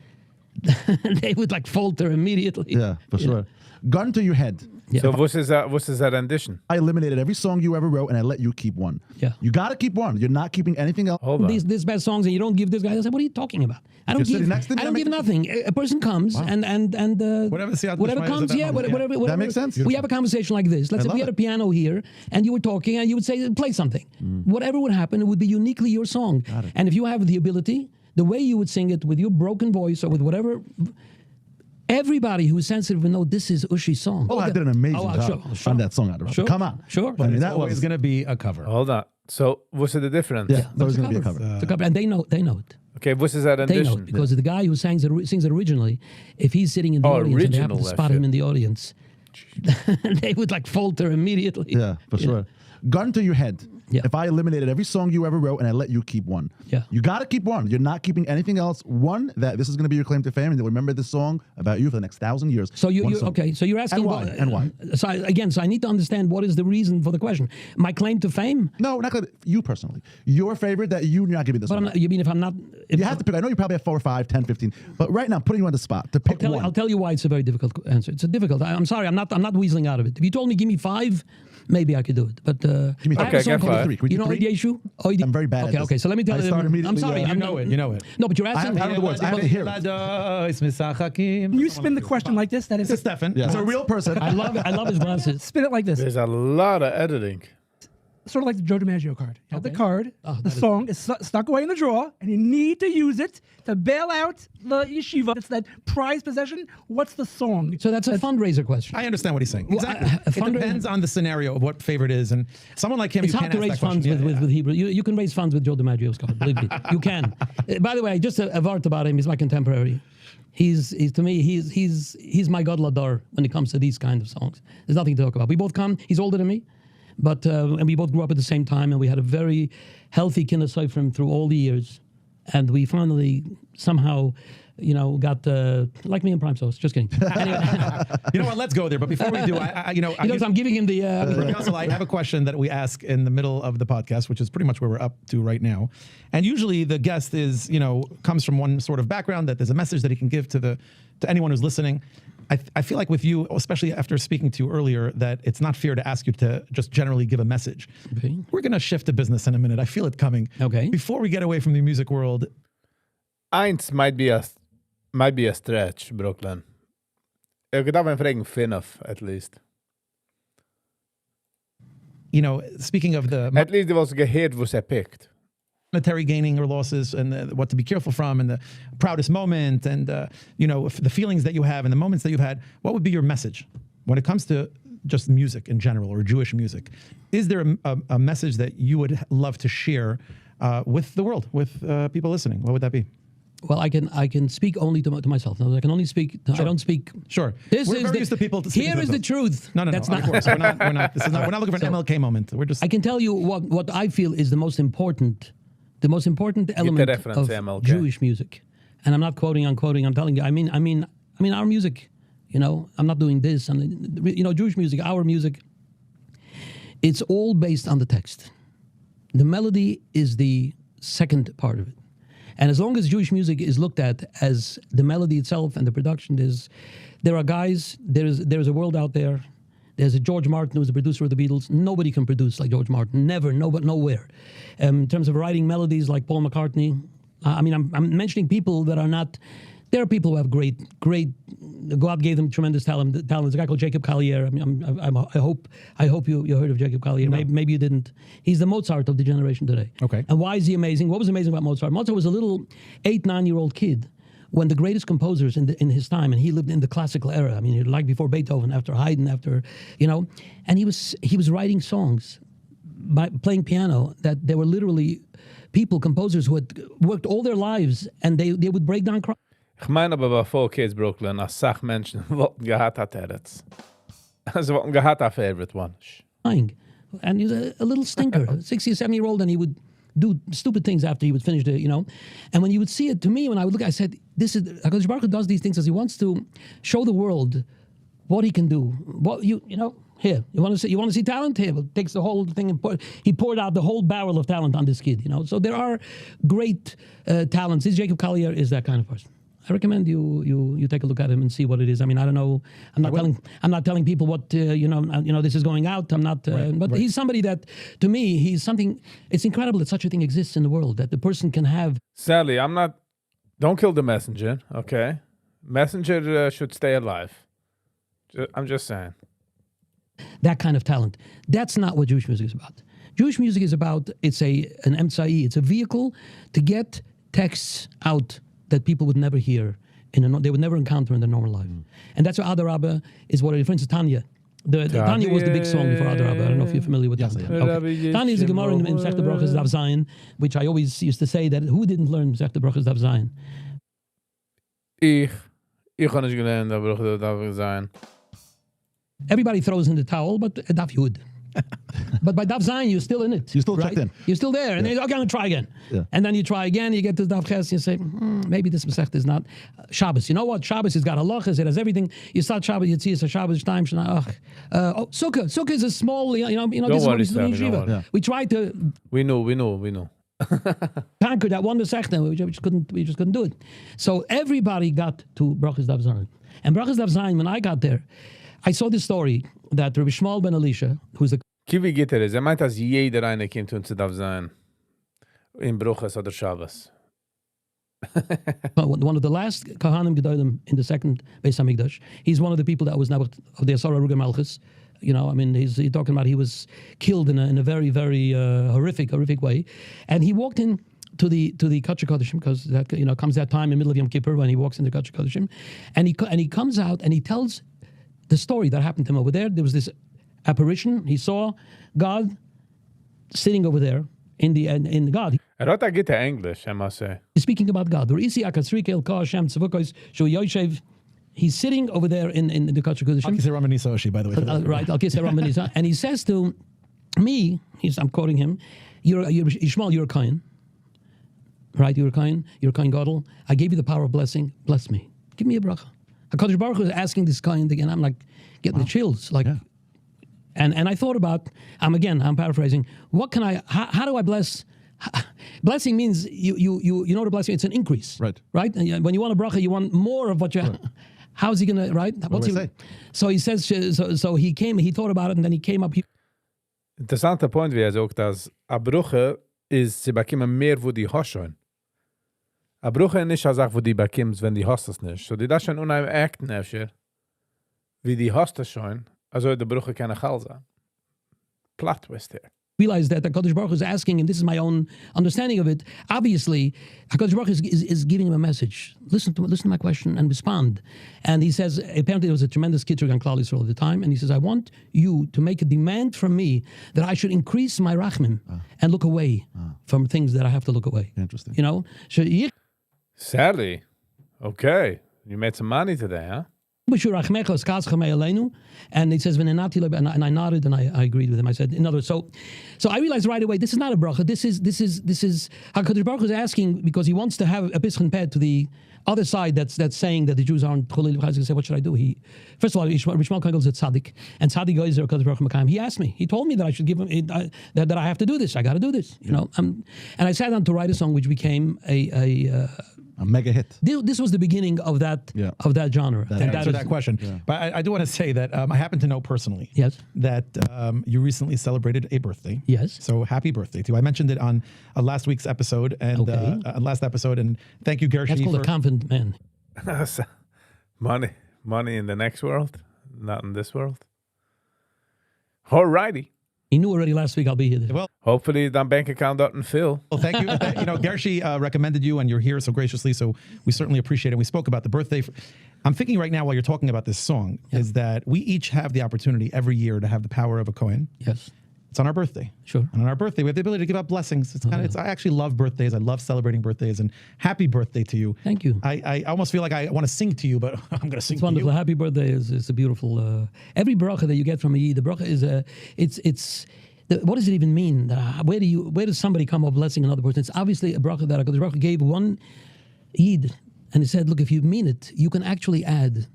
S11: they would like falter immediately.
S12: Yeah, for sure. Gun to your head.
S11: Yeah.
S1: So what is that rendition?
S12: I eliminated every song you ever wrote and I let you keep one.
S11: Yeah.
S12: You got to keep one. You're not keeping anything else.
S1: Hold on.
S11: These bad songs, and you don't give this guy. I said, what are you talking about? I don't
S12: You're sitting next to me,
S11: I
S12: that
S11: don't give
S12: makes-
S11: nothing. A person comes and
S8: Whatever the Siyat
S11: whatever
S8: Mishmai is
S11: comes,
S8: at that
S11: yeah,
S8: moment,
S11: whatever.
S12: That makes sense.
S11: We have a conversation like this. Let's say
S12: love
S11: we had
S12: it.
S11: a piano here, and you were talking, and you would say, play something. Whatever would happen, it would be uniquely your song. And if you have the ability, the way you would sing it with your broken voice or with whatever. Everybody who's sensitive will know this is Ushi's song.
S12: Oh, I did an amazing job on that song.
S11: Sure.
S12: Come on.
S11: Sure.
S12: I mean,
S8: It's
S12: that
S8: always
S12: was
S8: going to be a cover.
S1: Hold on. So what's the difference?
S12: Yeah, that was going to be a cover.
S11: It's a cover, and they know it.
S1: Okay, what is that
S11: They know
S1: rendition?
S11: it because the guy who sings it originally, if he's sitting in the audience and they happen to
S1: original,
S11: spot
S1: that
S11: him
S1: shit.
S11: in the audience, they would like falter immediately.
S12: Yeah, for sure. Gun to your head.
S11: Yeah.
S12: If I eliminated every song you ever wrote and I let you keep one.
S11: Yeah.
S12: You got to keep one. You're not keeping anything else. One, that this is going to be your claim to fame and they'll remember this song about you for the next 1,000 years.
S11: So
S12: One
S11: you
S12: song.
S11: okay? So you're asking
S12: And why? And why?
S11: So I need to understand what is the reason for the question. My claim to fame.
S12: No, not claim, you personally. Your favorite that you're not giving this
S11: But
S12: one.
S11: I'm not, you mean if I'm not? If
S12: You have to pick. I know you probably have 4 or 5, 10, 15. But right now, I'm putting you on the spot to pick one.
S11: I'll tell you why it's a very difficult answer. It's a difficult. I'm sorry. I'm not weaseling out of it. If you told me give me 5, maybe I could do it. But
S12: Give me
S11: I have
S1: Okay,
S11: a song
S1: get
S11: called-
S1: 5.
S12: Can we do
S11: You know
S12: 3?
S11: the issue?
S12: I'm very bad at
S11: Okay,
S12: this.
S11: okay. So let me tell
S12: I
S11: you.
S12: start
S11: I'm
S12: immediately,
S11: sorry.
S12: you
S8: know it.
S11: No, but you're asking.
S12: I have the words. I have to hear it.
S13: Can you spin the question like this? That
S8: This
S13: is
S8: is Stefan.
S12: Yeah, it's a real person.
S11: I love his glasses.
S13: spin it like this.
S1: There's a lot of editing.
S13: Sort of like the Joe DiMaggio card. You have the
S11: Okay.
S13: card,
S11: Oh,
S13: the
S11: that is-
S13: song is stuck away in the drawer, and you need to use it to bail out the yeshiva. It's that prized possession. What's the song?
S11: So that's a fundraiser question.
S8: I understand what he's saying.
S11: Well,
S8: Exactly.
S11: a
S8: It
S11: funder-
S8: depends on the scenario of what favorite is. And someone like him,
S11: It's
S8: you
S11: hard
S8: can't
S11: to
S8: ask
S11: raise
S8: that
S11: funds
S8: question.
S11: with Hebrew. You can raise funds with Joe DiMaggio's card. Believe me, you can. By the way, just a word about him. He's my contemporary. He's to me. He's my god ladar when it comes to these kind of songs. There's nothing to talk about. We both come. He's older than me, but and we both grew up at the same time, and we had a very healthy kindersoifrim through all the years, and we finally somehow. Got like me and Prime Sauce. Just kidding. Anyway,
S8: You know what? Let's go there. But before we do,
S11: I'm giving him the.
S8: Russell, I have a question that we ask in the middle of the podcast, which is pretty much where we're up to right now. And usually the guest is, comes from one sort of background that there's a message that he can give to anyone who's listening. I feel like with you, especially after speaking to you earlier, that it's not fair to ask you to just generally give a message.
S11: Okay.
S8: We're going to shift to business in a minute. I feel it coming.
S11: Okay.
S8: Before we get away from the music world,
S1: Eins might be a stretch, Brooklyn. Jag could have en fräng Finnaf, at least.
S8: speaking of the
S1: At least it was a head was picked.
S8: monetary gaining or losses and what to be careful from and the proudest moment and, the feelings that you have and the moments that you've had, what would be your message when it comes to just music in general or Jewish music? Is there a message that you would love to share with the world, with people listening? What would that be?
S11: Well, I can speak only to myself. No, I can only speak.
S8: Sure.
S11: I don't speak.
S8: Sure.
S11: This
S8: We're
S11: is
S8: very
S11: the,
S8: used to people speaking
S11: here
S8: to
S11: is the
S8: themselves.
S11: truth.
S8: No,
S11: That's
S8: of course. We're not. We're not looking for an MLK moment. We're just.
S11: I can tell you what I feel is the most important element
S1: reference
S11: of
S1: MLK.
S11: Jewish music, and I'm not quoting. I'm telling you. I mean our music. I'm not doing this. And Jewish music, our music. It's all based on the text. The melody is the second part of it. And as long as Jewish music is looked at as the melody itself and the production, there are guys, there's a world out there. There's a George Martin who's the producer of the Beatles. Nobody can produce like George Martin. Never, nowhere. In terms of writing melodies like Paul McCartney, I'm mentioning people that are not. There are people who have great. God gave them tremendous talent. There's a guy called Jacob Collier. I hope you heard of Jacob Collier.
S8: No.
S11: Maybe you didn't. He's the Mozart of the generation today.
S8: Okay.
S11: And why is he amazing? What was amazing about Mozart? Mozart was a little 8-9-year-old kid when the greatest composers in his time, and he lived in the classical era. I mean, like before Beethoven, after Haydn, and he was writing songs by playing piano that they were literally composers who had worked all their lives, and they would break down crying.
S1: Ich meine aber bei 4 Kids Brooklyn, als Sachmenschen wollten gehad hat Eretz. Sie wollten gehad a favorite one.
S11: And he was a little stinker, 60 or 70-year-old, and he would do stupid things after he would finish the, And when you would see it, to me, when I would look, I said, this is, HaKadosh Baruch Hu does these things as he wants to show the world what he can do. What here, you want to see talent? Here, well, takes the whole thing and he poured out the whole barrel of talent on this kid. So there are great talents. This Jacob Collier is that kind of person. I recommend you take a look at him and see what it is. I mean, I don't know. I'm not telling people what this is going out. I'm not. But he's somebody that, to me, he's something. It's incredible that such a thing exists in the world, that the person can have.
S1: Sadly, I'm not. Don't kill the messenger. Okay, messenger should stay alive. I'm just saying.
S11: That kind of talent. That's not what Jewish music is about. Jewish music is about, it's an emtsai, it's a vehicle to get texts out that people would never hear, they would never encounter in their normal life. And that's why Adar Rabba is what it is. For instance, Tanya. Tanya was the big song before Adar Rabba. I don't know if you're familiar with Tanya. Okay. Tanya is a Gemara in Masechta Brachos Daf Zayin, which I always used to say that who didn't learn Masechta Brachos Daf Zayin?
S1: Ich habe nicht gelernt, Brachos Daf Zayin.
S11: Everybody throws in the towel, but Daf Yud. But by Daf Zayin, you're still in it.
S12: You're still checked in.
S11: You're still there. And then you're going to try again. Yeah. And then you try again, you get to Daf Ches, you say, maybe this Masechta is not Shabbos. You know what? Shabbos has got halachas, it has everything. You start Shabbos, you see it's a Shabbos time. Sukkah. Sukkah is a small, this is what we do in Yeshiva. Yeah. We try to...
S1: We know.
S11: Conquer that one Masechta, we just couldn't do it. So everybody got to Brachos Daf Zayin. And Brachos Daf Zayin, when I got there, I saw this story that Rabbi Shmuel ben Elisha, who's the...
S1: Kivi geht es? Meint, dass jeder eine kommt und zu darf sein. In Bruches oder Shabbos.
S11: One of the last Kohanim Gedolim in the second Beis HaMikdash. He's one of the people that was now of the Asara Ruga Malchus. He's talking about he was killed in a very, very horrific way. And he walked in to the Kachar Kodashim, because that comes that time in the middle of Yom Kippur when he walks into Kachar Kodashim. And he comes out and he tells the story that happened to him over there. There was this apparition. He saw God sitting over there in God.
S1: I don't get to English, I must say.
S11: He's speaking about God. He's sitting over there in the Kachar Kodashim.
S8: I'll say Ramanisa Oshi, by the way.
S11: Right, I'll say Ramanisa. And he says to me, I'm quoting him, Yishmael, you're a Kohen. Right, you're a Kohen Gadol. I gave you the power of blessing. Bless me. Give me a bracha. HaKadosh Baruch Hu is asking this Kohen again. I'm like getting the chills. And I thought about, I'm paraphrasing, how do I bless? Blessing means you know what a blessing, it's an increase. Right? And when you want a bracha, you want more of what you have. How's he going to, right? What's he say? So he says, so he thought about it, and then he came up.
S1: Interessanter Point, wie sagt, dass a Bruche ist, sie bekommen mehr, wo die hast schon. A Bruche ist nicht eine Sache, wo die bekommst, wenn die hast es nicht. So die das schon unheim acten, wie die hast es schon, also die Bruche kann Chal sein. Plot twist here.
S11: Realize that HaKadosh Baruch Hu is asking, and this is my own understanding of it, obviously, HaKadosh Baruch Hu is giving him a message. Listen to my question and respond. And he says, apparently there was a tremendous kitzur on Klal Yisrael at the time, and he says, I want you to make a demand from me that I should increase my rachmim and look away from things that I have to look away.
S12: Interesting.
S1: Sadly. Okay. You made some money today, huh?
S11: And he says, and I nodded and I agreed with him. I said, in other words, so I realized right away, this is not a bracha. This is HaKadosh Baruch Hu is asking because he wants to have a pischin ped to the other side that's saying that the Jews aren't cholei. He said, what should I do? First of all, Rishmal Kagel is a tzaddik, and tzaddik goes there HaKadosh Baruch Hu Makayim. He asked me. He told me that I should give him that I have to do this. I got to do this. And I sat down to write a song which became a
S12: mega hit.
S11: This was the beginning of that genre.
S8: That question. Yeah. But I do want to say that I happen to know personally that you recently celebrated a birthday.
S11: Yes.
S8: So happy birthday to you. I mentioned it on last week's episode and last episode. And thank you, Gershi.
S11: That's called a confident man.
S1: Money in the next world, not in this world. Alrighty.
S11: He knew already last week I'll be here.
S8: Well,
S1: hopefully that bank account doesn't fill.
S8: Well, thank you. Gershi recommended you, and you're here so graciously. So we certainly appreciate it. We spoke about the birthday. I'm thinking right now while you're talking about this song is that we each have the opportunity every year to have the power of a Kohen.
S11: Yes.
S8: It's on our birthday.
S11: Sure.
S8: And on our birthday, we have the ability to give out blessings. I actually love birthdays. I love celebrating birthdays, and happy birthday to you.
S11: Thank you.
S8: I almost feel like I want to sing to you, but I'm going to sing
S11: to you. It's wonderful. Happy birthday is a beautiful, every bracha that you get from a Yid, the bracha is what does it even mean? Where does somebody come up blessing another person? It's obviously a bracha that HaKadosh Baruch Hu gave one Yid, and he said, look, if you mean it, you can actually add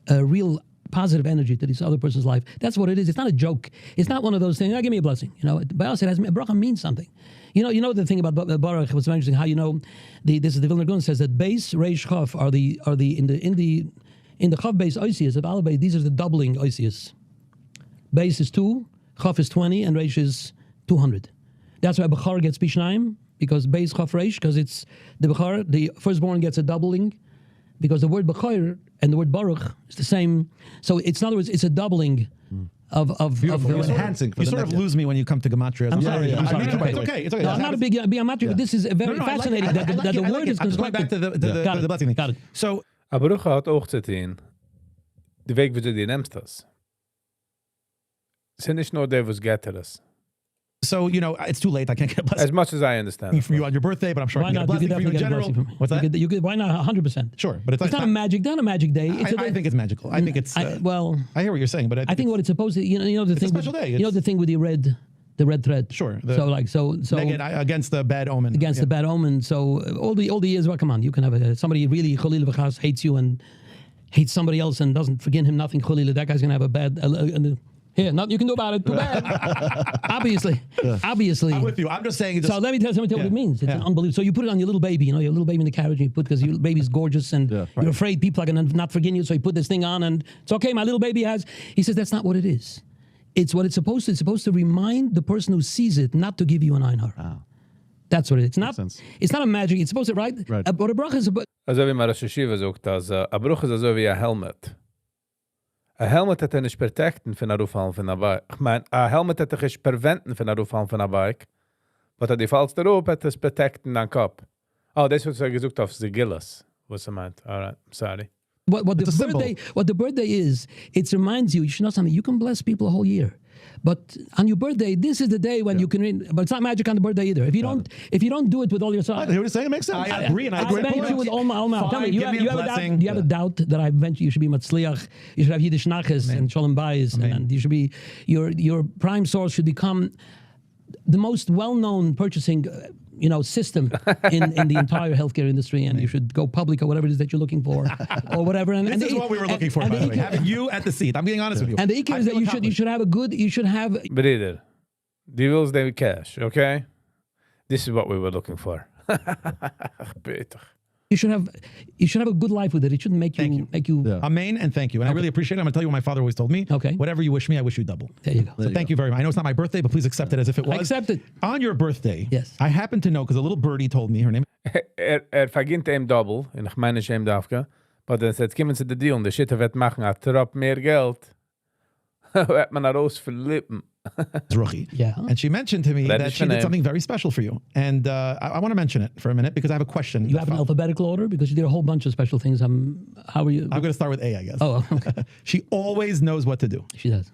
S11: a real positive energy to this other person's life. That's what it is. It's not a joke. It's not one of those things, give me a blessing. By us, a bracha means something. You know the thing about Baruch was interesting, how this is the Vilna Gaon says that base, reish, chaf are the in the chaf base oisius of Alabay, these are the doubling oisius. Base is 2, chaf is 20, and reish is 200. That's why Bechar gets Bishnaim, because base chaf reish, because it's the Bechar, the firstborn gets a doubling, because the word Bechar and the word Baruch is the same. So it's, in other words, it's a doubling of
S12: enhancing.
S8: You sort of lose me when you come to gematria.
S11: I'm sorry.
S8: I'm sorry.
S11: It's
S8: okay. It's okay.
S11: No, I'm not a big gematria, but this is very fascinating that the word is
S8: I'm just going back to the blessing thing.
S11: Got it.
S8: So,
S1: a Baruch hat auch zu tun, die Weg, wie du die nimmst das. Es ist nicht nur der, was getter ist.
S8: So, it's too late. I can't get a blessing.
S1: As much as I understand.
S8: For you on your birthday, but I'm sure I can get a blessing for you in general. What's that?
S11: You could, why not 100%?
S8: Sure, but it's
S11: not a magic. Not a magic day.
S8: I think it's magical. I think it's. I hear what you're saying, but
S11: I think what it's supposed to. The thing.
S8: Special day.
S11: The thing with the red thread.
S8: Sure.
S11: So
S8: against the bad omen.
S11: Against the bad omen. So all the years. Well, come on. You can have somebody really cholil v'chas hates you and hates somebody else and doesn't forgive him nothing cholil. That guy's gonna have a bad. Here, nothing you can do about it. Too bad. Obviously.
S8: I'm with you. I'm just saying.
S11: So let me tell you what it means. It's unbelievable. So you put it on your little baby. Your little baby in the carriage. And you put because your baby's gorgeous and you're afraid people are gonna not forgive you. So you put this thing on and it's okay. My little baby has. He says that's not what it is. It's what it's supposed to. It's supposed to remind the person who sees it not to give you an einhar.
S12: Wow.
S11: That's what it is. It's not a magic. It's supposed to right. But a bracha is about.
S1: Also wie Rosh Hashiva sagt, dass a Bruch ist also wie a helmet. A helmet hat nicht protecten von der Rufhallen von der Bike. Ich meine, a helmet hat nicht preventen von der Rufhallen von der Bike. Aber die falls der Ruf hat es protecten an Kopf. Oh, das wird gesagt auf the Gillis. Was er meint. All right, I'm sorry.
S11: What the birthday is, it reminds you should know something. You can bless people a whole year. But on your birthday, this is the day when you can. But it's not magic on the birthday either. If you don't do it with all your soul,
S12: I hear what you're saying. It makes sense.
S8: I agree, and I
S11: bet you with all my mouth. Tell me, you have a doubt that I meant you should be matzliach. You should have Yiddish nachas and shalom bayis, and you should be your prime source should become the most well-known purchasing. System in the entire healthcare industry, and you should go public or whatever it is that you're looking for, or whatever. And
S8: this is what we were looking for, by the way. Having you at the seat. I'm being honest with you.
S11: And the ikar is that you should have.
S1: Brother, die wills they cash, okay? This is what we were looking for. Beter.
S11: You should have a good life with it. It shouldn't make you.
S8: Amen and thank you. And I really appreciate it. I'm going to tell you what my father always told me.
S11: Okay.
S8: Whatever you wish me, I wish you double.
S11: There you go.
S8: So thank you very much. I know it's not my birthday, but please accept it as if it was.
S11: I accept it.
S8: On your birthday,
S11: yes.
S8: I happen to know, because a little birdie told me her name.
S1: Vergint hem double, en ich meine hem dafke, but then said, kommen zu der Deal, und der Shit wird machen, a trop mehr Geld, hat man raus verlippen.
S11: Yeah.
S8: And she mentioned to me that she did something very special for you. And I want to mention it for a minute because I have a question.
S11: You have an alphabetical order? Because you did a whole bunch of special things. How are you?
S8: I'm going to start with A, I guess.
S11: Oh, okay.
S8: She always knows what to do.
S11: She does.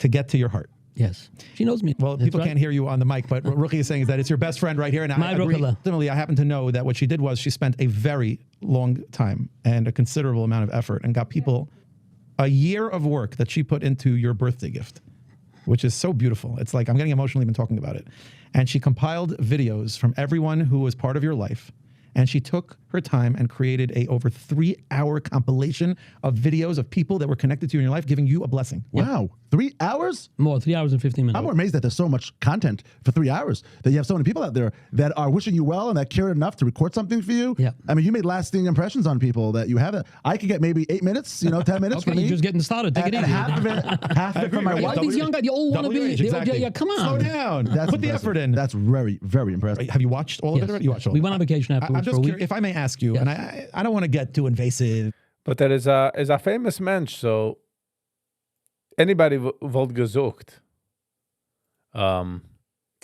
S8: To get to your heart.
S11: Yes. She knows me.
S8: Well, people can't hear you on the mic, but what Ruchi is saying is that it's your best friend right here. And I agree. Similarly, I happen to know that what she did was she spent a very long time and a considerable amount of effort and got people a year of work that she put into your birthday gift, which is so beautiful. It's like I'm getting emotional even talking about it. And she compiled videos from everyone who was part of your life. And she took her time and created a over 3-hour compilation of videos of people that were connected to you in your life, giving you a blessing.
S12: Wow. 3 hours?
S11: More, 3 hours and 15 minutes.
S12: I'm more amazed that there's so much content for 3 hours, that you have so many people out there that are wishing you well and that care enough to record something for you.
S11: Yeah.
S12: I mean, you made lasting impressions on people that you haven't. I could get maybe 8 minutes, 10 minutes for me.
S11: You're just getting started. Take it easy.
S12: Half of it for my wife.
S11: These young guys, you all want to be.
S8: Exactly.
S11: Yeah, come on.
S8: Slow down. Put the effort in.
S12: That's very, very impressive.
S8: Have you watched all of it already? You watched all of it.
S11: We went on vacation afterwards.
S8: I'm just curious, if I may ask you, and I don't want to get too invasive.
S1: But there is a famous mensch, so anybody wollt gesucht.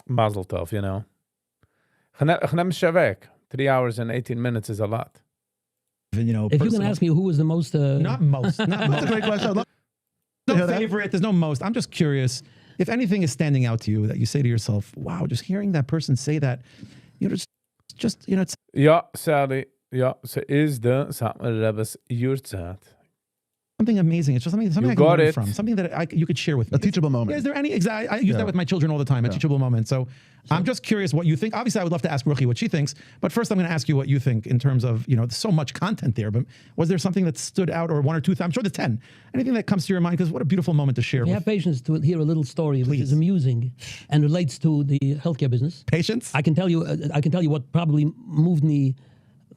S1: Mazel tov, Ich nehm es schon weg. 3 hours and 18 minutes is a lot.
S11: If you can ask me who was the most...
S8: Not most.
S12: That's a great question.
S8: No favorite. There's no most. I'm just curious. If anything is standing out to you that you say to yourself, wow, just hearing that person say that, it's...
S1: Ja, Sally. Ja, ze is de Satmer Rebbe's Jurzeit.
S8: Something amazing. It's just something
S1: You
S8: I can
S1: got
S8: learn
S1: it.
S8: from. Something that you could share with me.
S12: A teachable moment.
S8: Yeah, is there any exactly? I use that with my children all the time. A teachable moment. So I'm just curious what you think. Obviously, I would love to ask Ruchi what she thinks, but first I'm going to ask you what you think in terms of there's so much content there. But was there something that stood out, or one or two? I'm sure there's 10. Anything that comes to your mind? Because what a beautiful moment to share.
S11: If you have patience to hear a little story which is amusing and relates to the healthcare business.
S8: Patience.
S11: I can tell you what probably moved me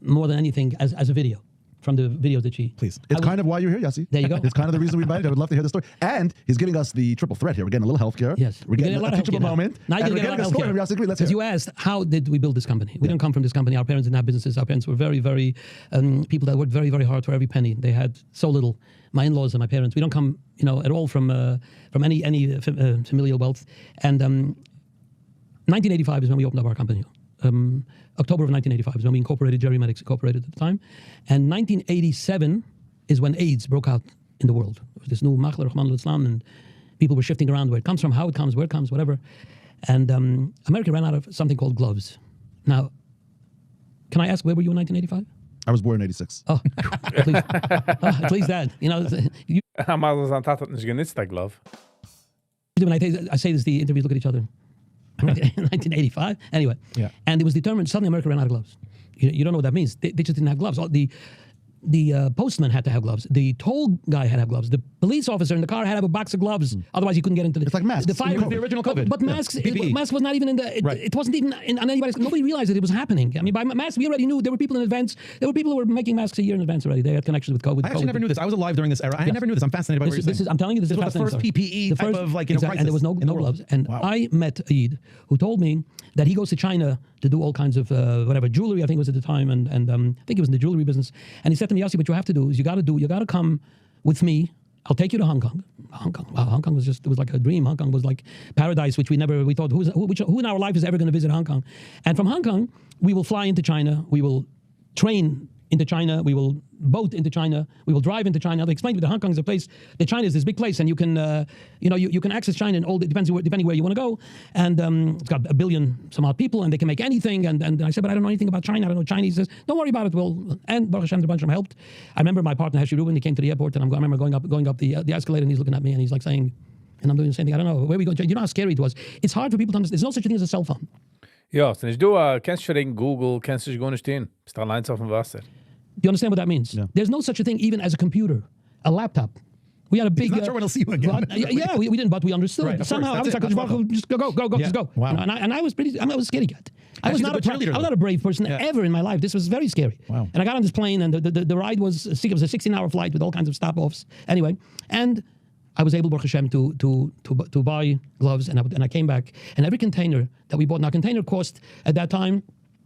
S11: more than anything as a video. From the video that she...
S12: Please. It's kind of why you're here, Yossi.
S11: There you go.
S12: It's kind of the reason we invited you. I would love to hear the story. And he's giving us the triple threat here. We're getting a little healthcare.
S11: Yes.
S12: We're getting a teachable moment.
S11: Now
S12: And
S11: you're
S12: we're
S11: getting
S12: getting a story. Yossi, let's hear
S11: Because you asked, how did we build this company? We didn't come from this company. Our parents didn't have businesses. Our parents were very, very... people that worked very, very hard for every penny. They had so little. My in-laws and my parents. We don't come, at all from any familial wealth. And 1985 is when we opened up our company. October of 1985 is when we incorporated, Jerry Medics Incorporated at the time. And 1987 is when AIDS broke out in the world. It was this new Machler Rahman al-Islam, and people were shifting around where it comes from, how it comes, where it comes, whatever. And America ran out of something called gloves. Now, can I ask, where were you in 1985?
S12: I was born in 86.
S11: Oh, at least that.
S1: Maar was aan het niet genutzt, dat glove.
S11: When I say this, the interviews look at each other. 1985. Anyway.
S8: Yeah.
S11: And it was determined, suddenly America ran out of gloves. You don't know what that means. They just didn't have gloves. The postman had to have gloves. The toll guy had to have gloves. The police officer in the car had to have a box of gloves. Otherwise, he couldn't get into the...
S12: It's like masks.
S11: The fire,
S8: the original COVID.
S11: But masks,
S8: PPE.
S11: masks was not even in the... It wasn't even on anybody's... Nobody realized that it was happening. I mean, by masks, we already knew. There were people in advance. There were people who were making masks a year in advance already. They had connections with COVID.
S8: I actually never knew this. I was alive during this era. I never knew this. I'm fascinated by what you're saying.
S11: I'm telling you, this
S8: was the first PPE type of
S11: crisis.
S8: crisis.
S11: And there was no gloves. And I met Eid, who told me that he goes to China to do all kinds of jewelry, I think it was at the time, and I think he was in the jewelry business. And he said to me, Yossi, what you have to do is you got to come with me. I'll take you to Hong Kong. Wow, Hong Kong was like a dream. Hong Kong was like paradise, which we thought, who in our life is ever going to visit Hong Kong? And from Hong Kong, we will fly into China. We will train into China. We will boat into China. We will drive into China. They explained to me that Hong Kong is a place, that China is this big place, and you can, you can access China in all, depending where you want to go. And it's got 1 billion some odd people, and they can make anything. And I said, but I don't know anything about China. I don't know Chinese. He says, don't worry about it. And Baruch Hashem, the bunch of them helped. I remember my partner, Hashi Rubin, he came to the airport, and I remember going up the escalator, and he's looking at me, and he's like saying, and I'm doing the same thing. I don't know, where are we going? You know how scary it was? It's hard for people to understand. There's no such thing as a cell phone.
S1: Ja, sen du kennst du in Google, kennst du gar nicht stehen. Bist allein auf dem Wasser.
S11: Do you understand what that means?
S12: Yeah.
S11: There's no such a thing even as a computer, a laptop. We had a big...
S8: He's not sure when he'll see you again.
S11: Yeah, we didn't, but we understood.
S8: Right,
S11: Somehow, I was like, just go,
S8: Yeah.
S11: just go.
S8: Wow.
S11: And I was I was a scaredy cat. I was
S8: Actually,
S11: not a brave person ever in my life. This was very scary.
S8: Wow.
S11: And I got on this plane, and the ride was a 16-hour flight with all kinds of stop-offs. Anyway, and I was able, Baruch Hashem, to buy gloves, and I came back, and every container that we bought, now container cost at that time,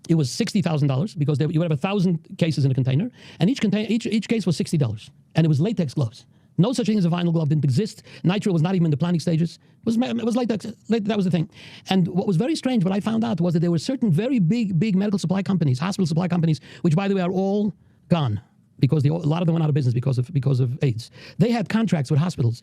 S11: it was $60,000 because you would have 1,000 cases in a container, and each case was $60, and it was latex gloves. No such thing as a vinyl glove didn't exist. Nitrile was not even in the planning stages. It was latex. That was the thing. And what was very strange, what I found out was that there were certain very big medical supply companies, hospital supply companies, which by the way are all gone because a lot of them went out of business because of AIDS. They had contracts with hospitals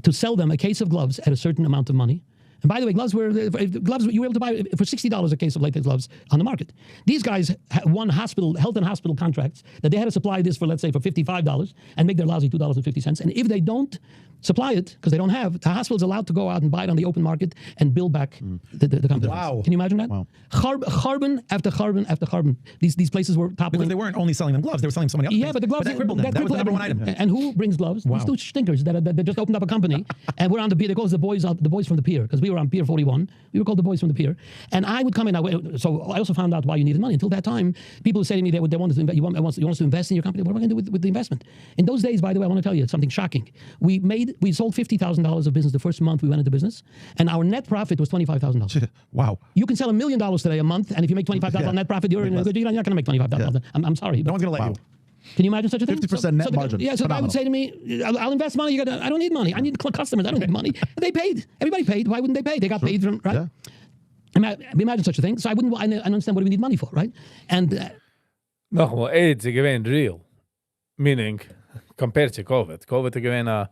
S11: to sell them a case of gloves at a certain amount of money. And by the way, gloves you were able to buy for $60 a case of latex gloves on the market. These guys won health and hospital contracts that they had to supply this for, let's say, for $55 and make their lousy $2.50. And if they don't supply it, because they don't have, the hospital's allowed to go out and buy it on the open market and build back the company.
S8: Wow.
S11: Can you imagine that?
S12: Wow.
S11: Carbon after carbon after carbon. These places were toppling.
S8: Because they weren't only selling them gloves, they were selling so many other things.
S11: Yeah, but the gloves...
S8: that crippled them. That was the number one item.
S11: And who brings gloves?
S8: Wow.
S11: These two stinkers that just opened up a company, and we're on the pier. They call us the boys from the pier, because we were on Pier 41. We were called the boys from the pier. And I would come in. So I also found out why you needed money. Until that time, people would say to me, they wanted to invest. You want us to invest in your company? What am I going to do with the investment? In those days, by the way, I want to tell you something shocking. We sold $50,000 of business the first month we went into business, and our net profit was $25,000.
S12: Wow.
S11: You can sell $1 million today a month, and if you make $25,000 net profit, you're not going to make $25,000.
S12: Yeah.
S11: I'm sorry.
S8: No one's going to let you.
S11: Can you imagine such a thing?
S12: 50% net margin.
S11: Yeah, so the guy would say to me, I'll invest money. I don't need money. I need customers. I don't need money. They paid. Everybody paid. Why wouldn't they pay? They got paid from, right? Yeah. Imagine such a thing. So I understand what do we need money for, right? And...
S1: Nog wel, AIDS is gewoon real. Meaning, compared to COVID. COVID is gewoon a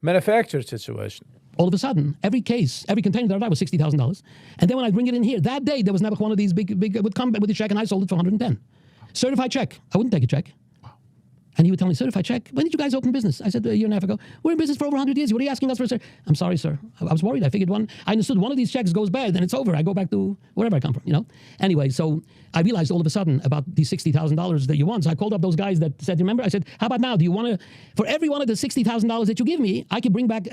S1: manufactured situation.
S11: All of a sudden, every container that I bought was $60,000. And then when I bring it in here, that day, there was never one of these big would come with a check, and I sold it for $110. Certified check. I wouldn't take a check. And he would tell me, certified check. When did you guys open business? I said, a year and a half ago. We're in business for over 100 years. What are you asking us for, sir? I'm sorry, sir. I was worried. I figured I understood one of these checks goes bad, and it's over. I go back to wherever I come from, you know? Anyway, so I realized all of a sudden about these $60,000 that you want. So I called up those guys that said, remember? I said, how about now? Do you want to, for every one of the $60,000 that you give me, I could bring back,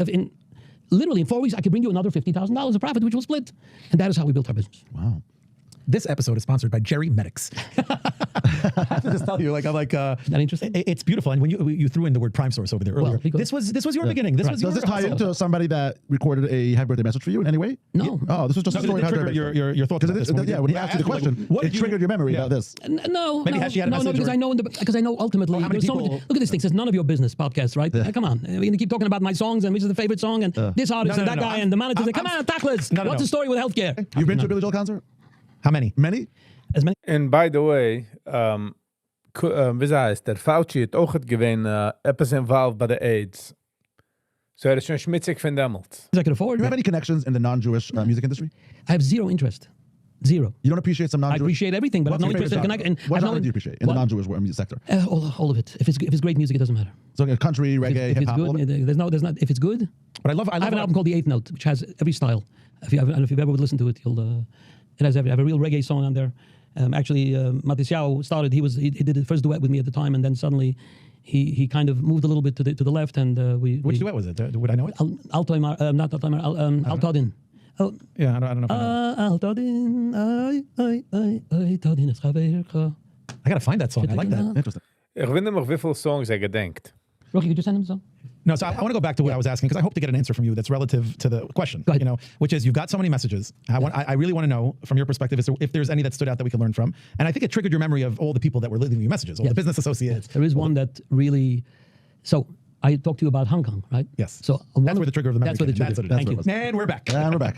S11: literally in 4 weeks, I could bring you another $50,000 of profit, which was split. And that is how we built our business.
S12: Wow.
S8: This episode is sponsored by Jerry Medics. I have to just tell you,
S11: that interesting.
S8: It's beautiful. And when you threw in the word Prime Source over there earlier, this was your beginning. This was
S12: Does this tie into somebody that recorded a happy birthday message for you in any way?
S11: No.
S12: Oh, this was just a story.
S8: Your thoughts about this.
S12: When he asked you the question, it triggered your memory about this.
S11: No, because I know ultimately. Look at this thing. It says none of your business podcast, right? Come on, we're gonna keep talking about my songs and which is the favorite song and this artist and that guy and the manager. Come on, tacklers. What's the story with healthcare?
S12: You've been to a Billy Joel concert?
S8: How many?
S12: Many?
S11: As many.
S1: And by the way, wie heißt der Fauci hat auch etwas involved bei der AIDS. So er ist schon schmutzig von damals.
S11: I could afford.
S12: Do you have any connections in the non-Jewish music industry?
S11: I have zero interest. Zero.
S12: You don't appreciate some non-Jewish?
S11: I appreciate everything, but I have no interest in connecting.
S12: What genre do you appreciate in the non-Jewish music sector?
S11: All of it. If it's great music, it doesn't matter.
S12: So country, reggae,
S11: if
S12: hip hop.
S11: It's good. There's not. If it's good.
S8: But I
S11: have an album called The Eighth Note, which has every style. If you've ever would listen to it, it has every. I have a real reggae song on there. Actually, Matisiao started. He did the first duet with me at the time, and then suddenly he kind of moved a little bit to the left, and we.
S8: Which duet was it? Would I know it?
S11: Altodin.
S8: Oh yeah, I don't know.
S11: Altodin,
S8: I gotta find that song. I like that.
S12: Interesting.
S1: Ich wonder noch, wie viele Songs gedenkt.
S11: Rocky, could you send him some?
S8: No, so I want to go back to what I was asking because I hope to get an answer from you that's relative to the question.
S11: Go ahead.
S8: You know, which is you've got so many messages. I really want to know from your perspective if there's any that stood out that we can learn from. And I think it triggered your memory of all the people that were leaving you messages, all the business associates.
S11: There is one that really. So I talked to you about Hong Kong, right?
S8: Yes.
S11: So
S8: that's where the trigger of the memory.
S11: That's where the trigger. Thank you.
S8: And we're back.
S12: And we're back.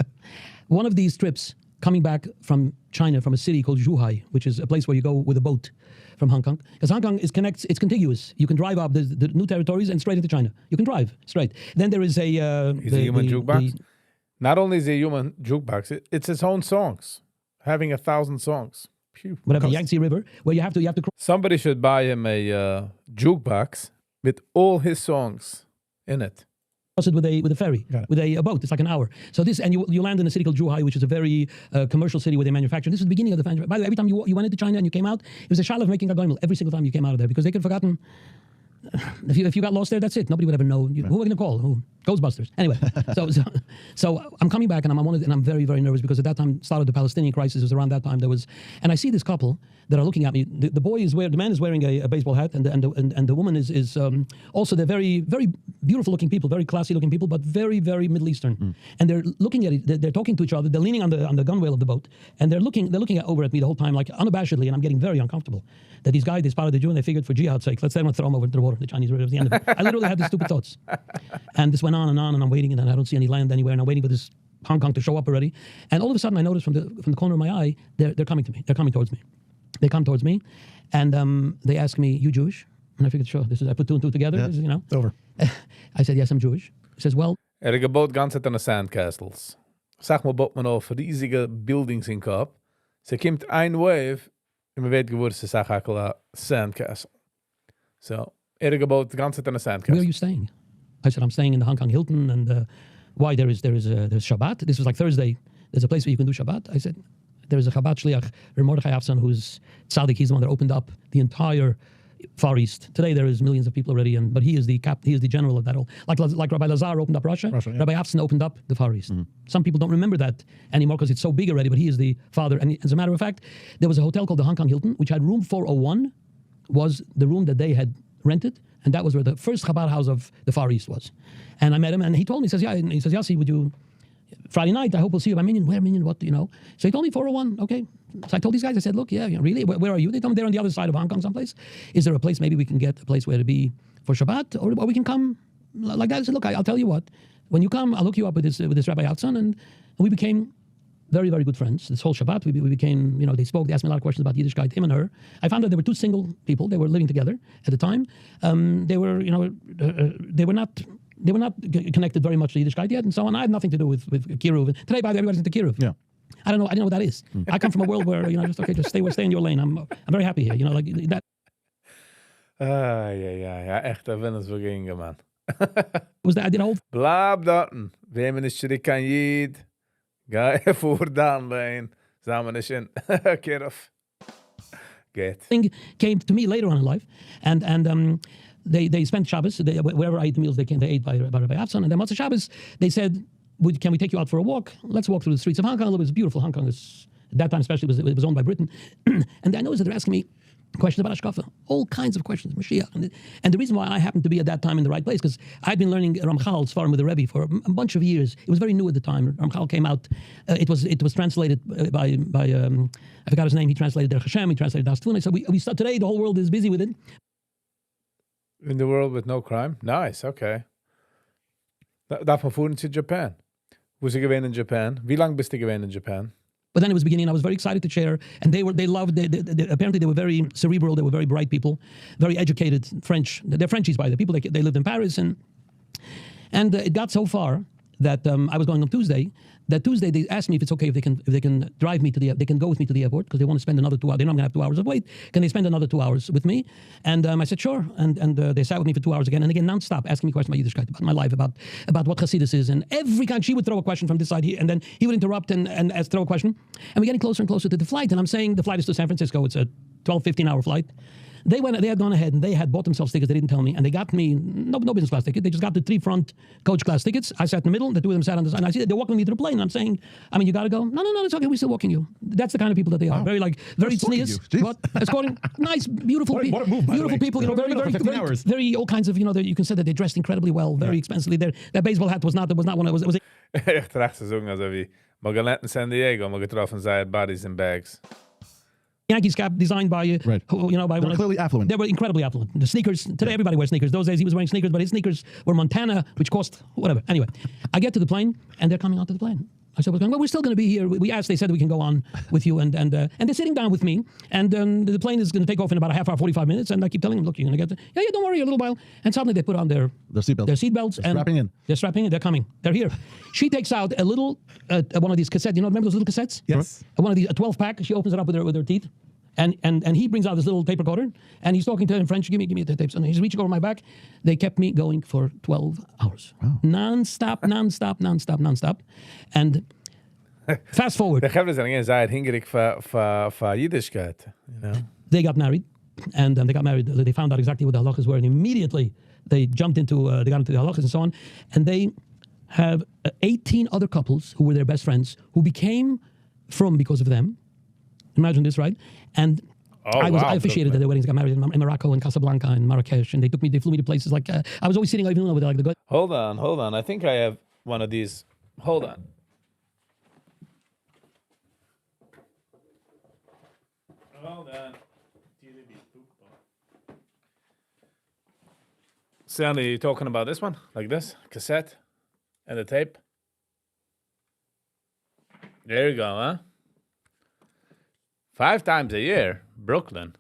S11: One of these trips coming back from China, from a city called Zhuhai, which is a place where you go with a boat from Hong Kong. Because Hong Kong it's contiguous. You can drive up the new territories and straight into China. You can drive straight. Then there is a
S1: human jukebox. Not only is it a human jukebox, it's its own songs. Having 1,000 songs. Phew.
S11: Whatever, Yangtze River, where you have to cross.
S1: Somebody should buy him a jukebox with all his songs in it.
S11: It with a ferry, with a boat. It's like an hour. So you land in a city called Zhuhai, which is a very commercial city where they manufacture. This is the beginning of the franchise. By the way, every time you went into China and you came out, it was a shal of making a goimel every single time you came out of there because they could have forgotten. If you got lost there, that's it. Nobody would ever know. Who are we going to call? Who? Ghostbusters. Anyway, so I'm coming back and I'm very, very nervous because at that time started the Palestinian crisis. It was around that time and I see this couple that are looking at me. The man is wearing a baseball hat and the woman is also they're very, very beautiful looking people, very classy looking people, but very, very Middle Eastern. And they're looking at it. They're talking to each other. They're leaning on the gunwale of the boat and they're looking over at me the whole time like unabashedly, and I'm getting very uncomfortable. That these guys, they spotted the Jew and they figured for jihad's sake, let's throw them over into the water. The Chinese were at the end of it. I literally had these stupid thoughts. And this went on and I'm waiting and I don't see any land anywhere and I'm waiting for this Hong Kong to show up already. And all of a sudden I notice from the corner of my eye, they're coming to me. They're coming towards me. They come towards me and they ask me, you Jewish? And I figured, sure, I put two and two together. This is,
S8: It's over.
S11: I said, yes, I'm Jewish. He says, well.
S1: Gebaut ganze Zeit an Sandcastles. Sag mal, baut man auf riesige Buildings in Kop. Se kommt ein Wave und man wird gewusst, es ist auch ein Sandcastle. So, gebaut ganze Zeit an Sandcastle.
S11: Where are you staying? I said, I'm staying in the Hong Kong Hilton and why there's Shabbat. This was like Thursday. There's a place where you can do Shabbat. I said, there is a Chabad Shliach, Mordechai Afsan, who's tzaddik. He's the one that opened up the entire Far East. Today there is millions of people already, but he is the general of that all. Like Rabbi Lazar opened up Russia.
S8: Yeah.
S11: Rabbi Afsan opened up the Far East. Mm-hmm. Some people don't remember that anymore because it's so big already, but he is the father. And as a matter of fact, there was a hotel called the Hong Kong Hilton, which had room 401, was the room that they had rented, and that was where the first Chabad house of the Far East was. And I met him, and he told me, Yossi, would you, Friday night, I hope we'll see you. Where Minion, what, So he told me 401, okay. So I told these guys, I said, look, yeah, really, where are you? They told me they're on the other side of Hong Kong someplace. Is there a place, maybe we can get a place where to be for Shabbat, or we can come like that? I said, look, I'll tell you what, when you come, I'll hook you up with this Rabbi Outson, and we became very, very good friends. This whole Shabbat, we became, they spoke, they asked me a lot of questions about Yiddishkeit, him and her. I found out there were two single people. They were living together at the time. They were not connected very much to Yiddishkeit yet, and so on. I had nothing to do with Kiruv. Today, by the way, everybody's into Kiruv.
S12: Yeah.
S11: I didn't know what that is. I come from a world where, just stay in your lane. I'm very happy here, like that.
S1: Ja, echt, da bin ich wirklich man.
S11: Was that? I did a whole
S1: Blab daten. Wem is shrik kan yid. Ga voor dan lane. Samen is in. Get off. Get.
S11: thing came to me later on in life, and they spent Shabbos. Wherever I ate the meals, they ate by Rabbi Afson, and then Motzei Shabbos, they said, "Can we take you out for a walk? Let's walk through the streets of Hong Kong." It was beautiful. Hong Kong is, at that time especially, it was owned by Britain, and I noticed that they're asking me questions about Hashkafa, all kinds of questions, Mashiach. And the reason why I happened to be at that time in the right place, because I'd been learning Ramchal's Svarim with the Rebbe for a bunch of years. It was very new at the time. Ramchal came out, it was translated by I forgot his name, he translated Der Hashem, he translated Das Tuna. So we start today, the whole world is busy with it.
S1: In the world with no crime? Nice, okay. Darf man fuhren zu Japan? Wo sie gewesen in Japan? Wie lang bist du gewesen in Japan?
S11: But then it was beginning. I was very excited to share, and they loved. Apparently, they were very cerebral. They were very bright people, very educated French. They're Frenchies by the people. They lived in Paris, and it got so far that I was going on Tuesday. That Tuesday they asked me if it's okay if they can drive me to they can go with me to the airport because they want to spend another 2 hours. They know I'm going to have 2 hours of wait. Can they spend another 2 hours with me? And I said sure. And they sat with me for 2 hours again and again nonstop asking me questions about Yiddishkeit, about my life, about what Chassidus is, and every kind. She would throw a question from this side here, and then he would interrupt and throw a question. And we're getting closer and closer to the flight. And I'm saying the flight is to San Francisco. It's a 12, 15-hour flight. They had gone ahead and they had bought themselves tickets. They didn't tell me, and they got me no business class ticket. They just got the 3 front coach class tickets. I sat in the middle. The 2 of them sat on the side. And I see that they're walking me to the plane. And I'm saying, you got to go. No, it's okay. We're still walking you. That's the kind of people that they are. Very sneers. What? Escorting. Nice, beautiful people.
S8: What a move, by the way.
S11: Beautiful people. Very all kinds of. You can say that they dressed incredibly well, very expensively. Their baseball hat was not one. It was.
S1: Echt recht zu sagen, also wie man gelernt in San Diego, man getroffen sei bodies in bags.
S11: Yankees cap designed by,
S12: right.
S11: By
S12: They're clearly affluent.
S11: They were incredibly affluent. The sneakers, today everybody wears sneakers. Those days he was wearing sneakers, but his sneakers were Montana, which cost whatever. Anyway, I get to the plane and they're coming onto the plane. I said, well, we're still going to be here. We asked, they said we can go on with you. And they're sitting down with me. And the plane is going to take off in about a half hour, 45 minutes. And I keep telling them, look, you're going to get yeah, don't worry, a little while. And suddenly they put on their seatbelts.
S12: They're strapping in.
S11: They're strapping in. They're coming. They're here. She takes out a little, one of these cassettes. Remember those little cassettes?
S8: Yes.
S11: One of these, a 12-pack. She opens it up with her teeth. And he brings out this little tape recorder, and he's talking to her in French. Give me the tapes. And he's reaching over my back. They kept me going for 12 hours.
S12: Wow.
S11: Non-stop. And fast forward.
S1: De Gevers zijn zei hingerig voor Yiddishkeit, you know.
S11: They got married, and they got married. They found out exactly what the halachas were, and immediately they jumped into, they got into the halachas and so on. And they have 18 other couples who were their best friends who became from because of them. Imagine this, right? And I officiated that their weddings, got married in Morocco and Casablanca and Marrakesh, and they flew me to places like I was always sitting with the good.
S1: Hold on. I think I have one of these. Hold on. Sandy, you talking about this one? Like this? Cassette? And the tape? There you go, huh? 5 times a year, Brooklyn.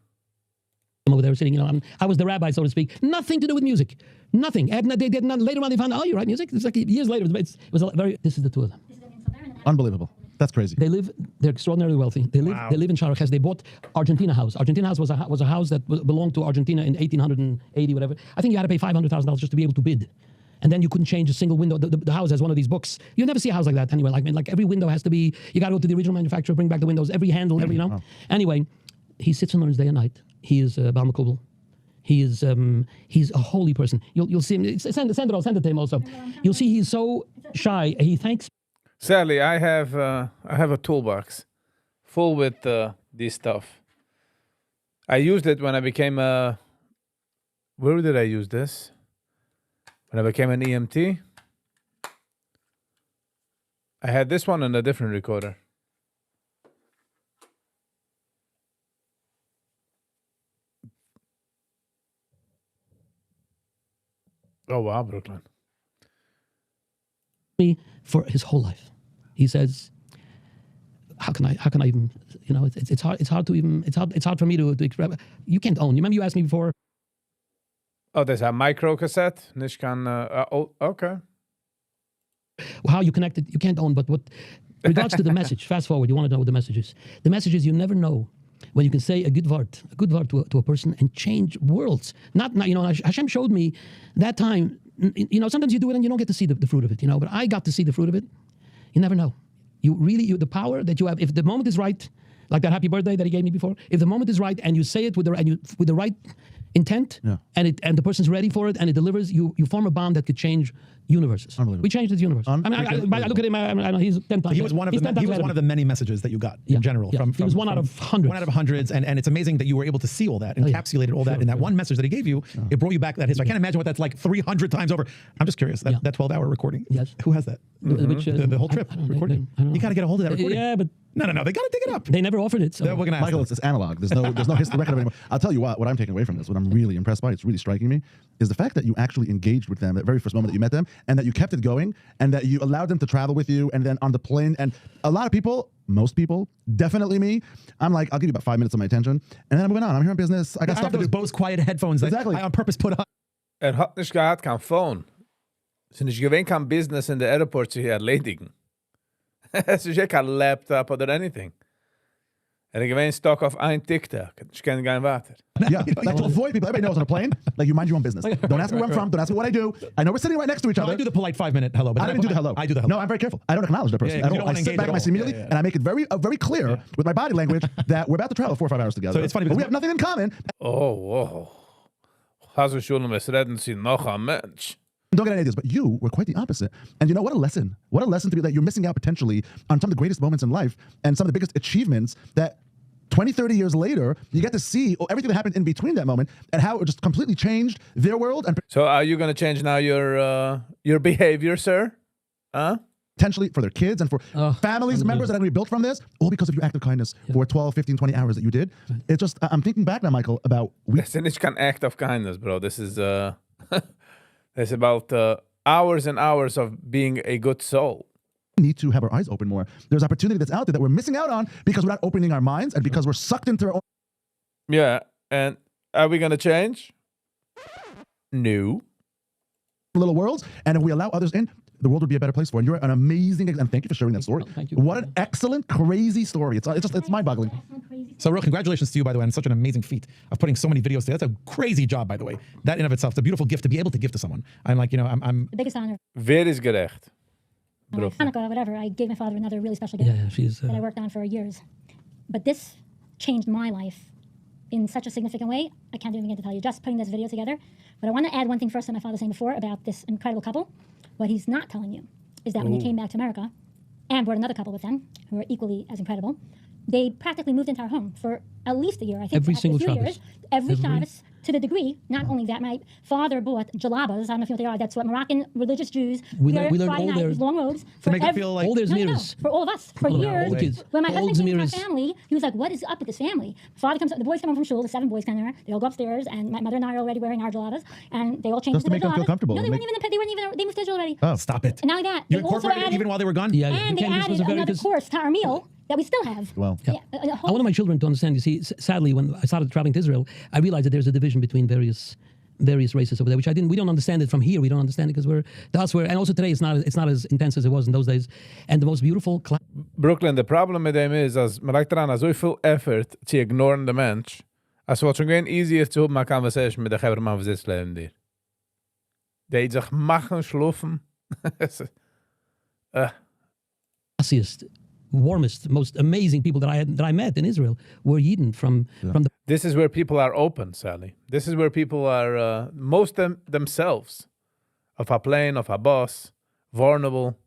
S11: Over there sitting, I was the rabbi, so to speak. Nothing to do with music. Nothing. And they did not. Later on, they found out, you write music? It's like years later. It was this is the 2 of them.
S12: Unbelievable. That's crazy.
S11: They're extraordinarily wealthy. They live in Sharjah. They bought Argentina House. Argentina House was a house that belonged to Argentina in 1880, whatever. I think you had to pay $500,000 just to be able to bid. And then you couldn't change a single window. The house has one of these books. You'll never see a house like that anywhere. Like every window has to be, you got to go to the original manufacturer, bring back the windows, every handle, Wow. Anyway, he sits and learns day and night. He is Baal Makubal. He's a holy person. You'll see him. Send it to him also. You'll see he's so shy. He thanks.
S1: Sadly, I have a toolbox full with this stuff. I used it when I became where did I use this? When I became an EMT, I had this one and a different recorder. Oh wow, Brooklyn.
S11: Me for his whole life. He says, how can I even, it's hard for me to express. You can't own. You remember you asked me before?
S1: Oh, there's a micro cassette. Nishkan. Okay.
S11: How you connect it, you can't own. But what regards to the message, fast forward, you want to know what the message is. The message is you never know when you can say a good word to a person and change worlds. Not Hashem showed me that time. Sometimes you do it and you don't get to see the fruit of it. But I got to see the fruit of it. You never know. The power that you have. If the moment is right, like that happy birthday that he gave me before. If the moment is right and you say it with the right intent, and the person's ready for it and it delivers, you form a bond that could change universes. We changed his universe. I look at him. I know he's 10 times.
S8: He was one of the many messages that you got in general.
S11: He was one out of hundreds.
S8: One out of hundreds, and it's amazing that you were able to see all that, encapsulated all that in that one message that he gave you. It brought you back that history. I can't imagine what that's like 300 times over. I'm just curious. That 12-hour recording.
S11: Yes.
S8: Who has that? The whole trip recording. You got to get a hold of that recording.
S11: Yeah, but.
S8: No. They got to dig it up.
S11: They never offered it. So.
S8: We're gonna
S12: Michael, it's analog. There's no history record of it anymore. I'll tell you what I'm taking away from this, what I'm really impressed by, it's really striking me, is the fact that you actually engaged with them at the very first moment that you met them, and that you kept it going, and that you allowed them to travel with you, and then on the plane, and a lot of people, most people, definitely me, I'm like, I'll give you about 5 minutes of my attention, and then I'm moving on. I'm here on business. I got stuff to do.
S8: Those Bose quiet headphones that I on purpose put on.
S1: Hat nicht gehabt kein Phone. Es ist nicht gewesen kein Business in der Airport zu erledigen. Es ist ja kein Laptop oder anything. Gewesen stuck auf ein TikTok. Ich kann gar nicht weiter.
S12: Yeah, like to avoid people. Everybody knows on a plane, like you mind your own business. Don't ask me where I'm from. Don't ask me what I do. I know we're sitting right next to each other.
S8: I do the polite 5-minute hello. But
S12: I don't even do the hello.
S8: I do the hello.
S12: No, I'm very careful. I don't acknowledge the person.
S8: Yeah,
S12: I sit back and I see immediately, and I make it very clear with my body language that we're about to travel 4 or 5 hours together.
S8: So it's funny
S12: but we have nothing in common.
S1: Oh. Hast du schon reden Sie noch ein Mensch?
S12: Don't get any ideas, but you were quite the opposite. And what a lesson. What a lesson to be that you're missing out potentially on some of the greatest moments in life and some of the biggest achievements that 20, 30 years later, you get to see everything that happened in between that moment and how it just completely changed their world. And
S1: so are you going to change now your behavior, sir?
S12: Potentially for their kids and for families, members that are going to be built from this, all because of your act of kindness for 12, 15, 20 hours that you did. It's just, I'm thinking back now, Michael, about...
S1: This is not an act of kindness, bro. This is it's about hours and hours of being a good soul.
S12: Need to have our eyes open more. There's opportunity that's out there that we're missing out on because we're not opening our minds and because we're sucked into our own...
S1: Yeah, and are we going to change? No.
S12: Little worlds, and if we allow others in, the world would be a better place for. And you're an amazing, and thank you for sharing that story.
S11: Thank you.
S12: What an excellent, crazy story. It's mind-boggling.
S8: So real congratulations to you, by the way, on such an amazing feat of putting so many videos together. That's a crazy job, by the way. That in of itself, it's a beautiful gift to be able to give to someone. I'm like, I'm
S14: the biggest honor.
S1: Wer is gerecht?
S14: Hanukkah, whatever. I gave my father another really special gift that I worked on for years. But this changed my life in such a significant way. I can't even begin to tell you. Just putting this video together. But I want to add one thing first that my father was saying before about this incredible couple. What he's not telling you is that when they came back to America and brought another couple with them who are equally as incredible, they practically moved into our home for at least a year. I think
S11: every single
S14: Shabbos. Every Shabbos, to the degree, not only that, my father bought jalabas. I don't know if you know what they are. That's what Moroccan religious Jews wear Friday night with long robes.
S8: To make it feel like
S11: all their mirrors.
S14: For all of us, for years.
S11: All the kids.
S14: When my husband came to our family, he was like, "What is up with this family?" The boys come home from shul. The 7 boys come there. They all go upstairs, and my mother and I are already wearing our jalabas, and they all changed
S12: just to make them feel comfortable.
S14: No, they weren't even. They moved to Israel already.
S8: Oh, stop it!
S14: And not only that,
S8: You
S14: they also
S8: incorporated
S14: added,
S8: even while they were gone.
S11: Yeah,
S14: and they added another course to our meal that we still have.
S12: Well,
S11: I wanted my children to understand. You see, sadly, when I started traveling to Israel, I realized that there's a division between various races over there, which we don't understand it from here. We don't understand it because and also today it's not as intense as it was in those days. And the most beautiful
S1: Brooklyn, the problem with them is, as man legt daran, so viel effort to ignore the Mensch, as what schon easier to have a conversation mit der Gebermann, was ist leben dir. Die sich machen, schlufen.
S11: classiest, warmest, most amazing people that I met in Israel were Yidden from the...
S1: This is where people are open, Sally. This is where people are most themselves. Auf a plane, auf a bus, vulnerable.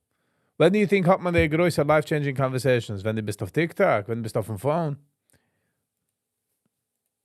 S1: When do you think hat man die größte life-changing conversations? Wenn du bist auf TikTok, wenn du bist auf dem Phone?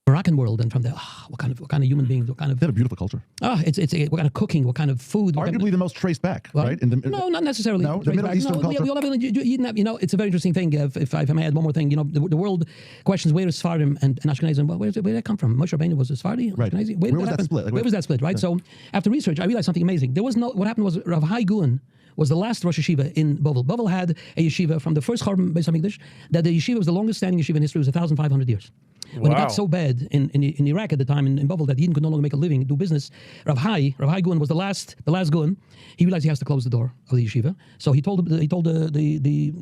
S11: Moroccan world, and from there, what kind of human beings, what kind of...
S12: They have a beautiful culture.
S11: It's what kind of cooking, what kind of food.
S12: Arguably the most traced back, right?
S11: No, not necessarily.
S12: No, the Middle Eastern culture.
S11: We all have, it's a very interesting thing. If I may add one more thing, the world questions where is Sephardim and Ashkenazim. Well, where did that come from? Moshe Rabbeinu was a Sephardi,
S12: right?
S11: Ashkenazi?
S12: Where was that split?
S11: Where was that split? Right. So after research, I realized something amazing. What happened was Rav Hai Guin was the last Rosh Yeshiva in Bovel. Bovel had a yeshiva from the first Chorban Beis Hamikdash. That the yeshiva was the longest standing yeshiva in history. It was 1,500 years. When it got so bad in Iraq at the time, in Babel, that he could no longer make a living, do business, Rav Hai Gun was the last Gun. He realized he has to close the door of the yeshiva. So he told the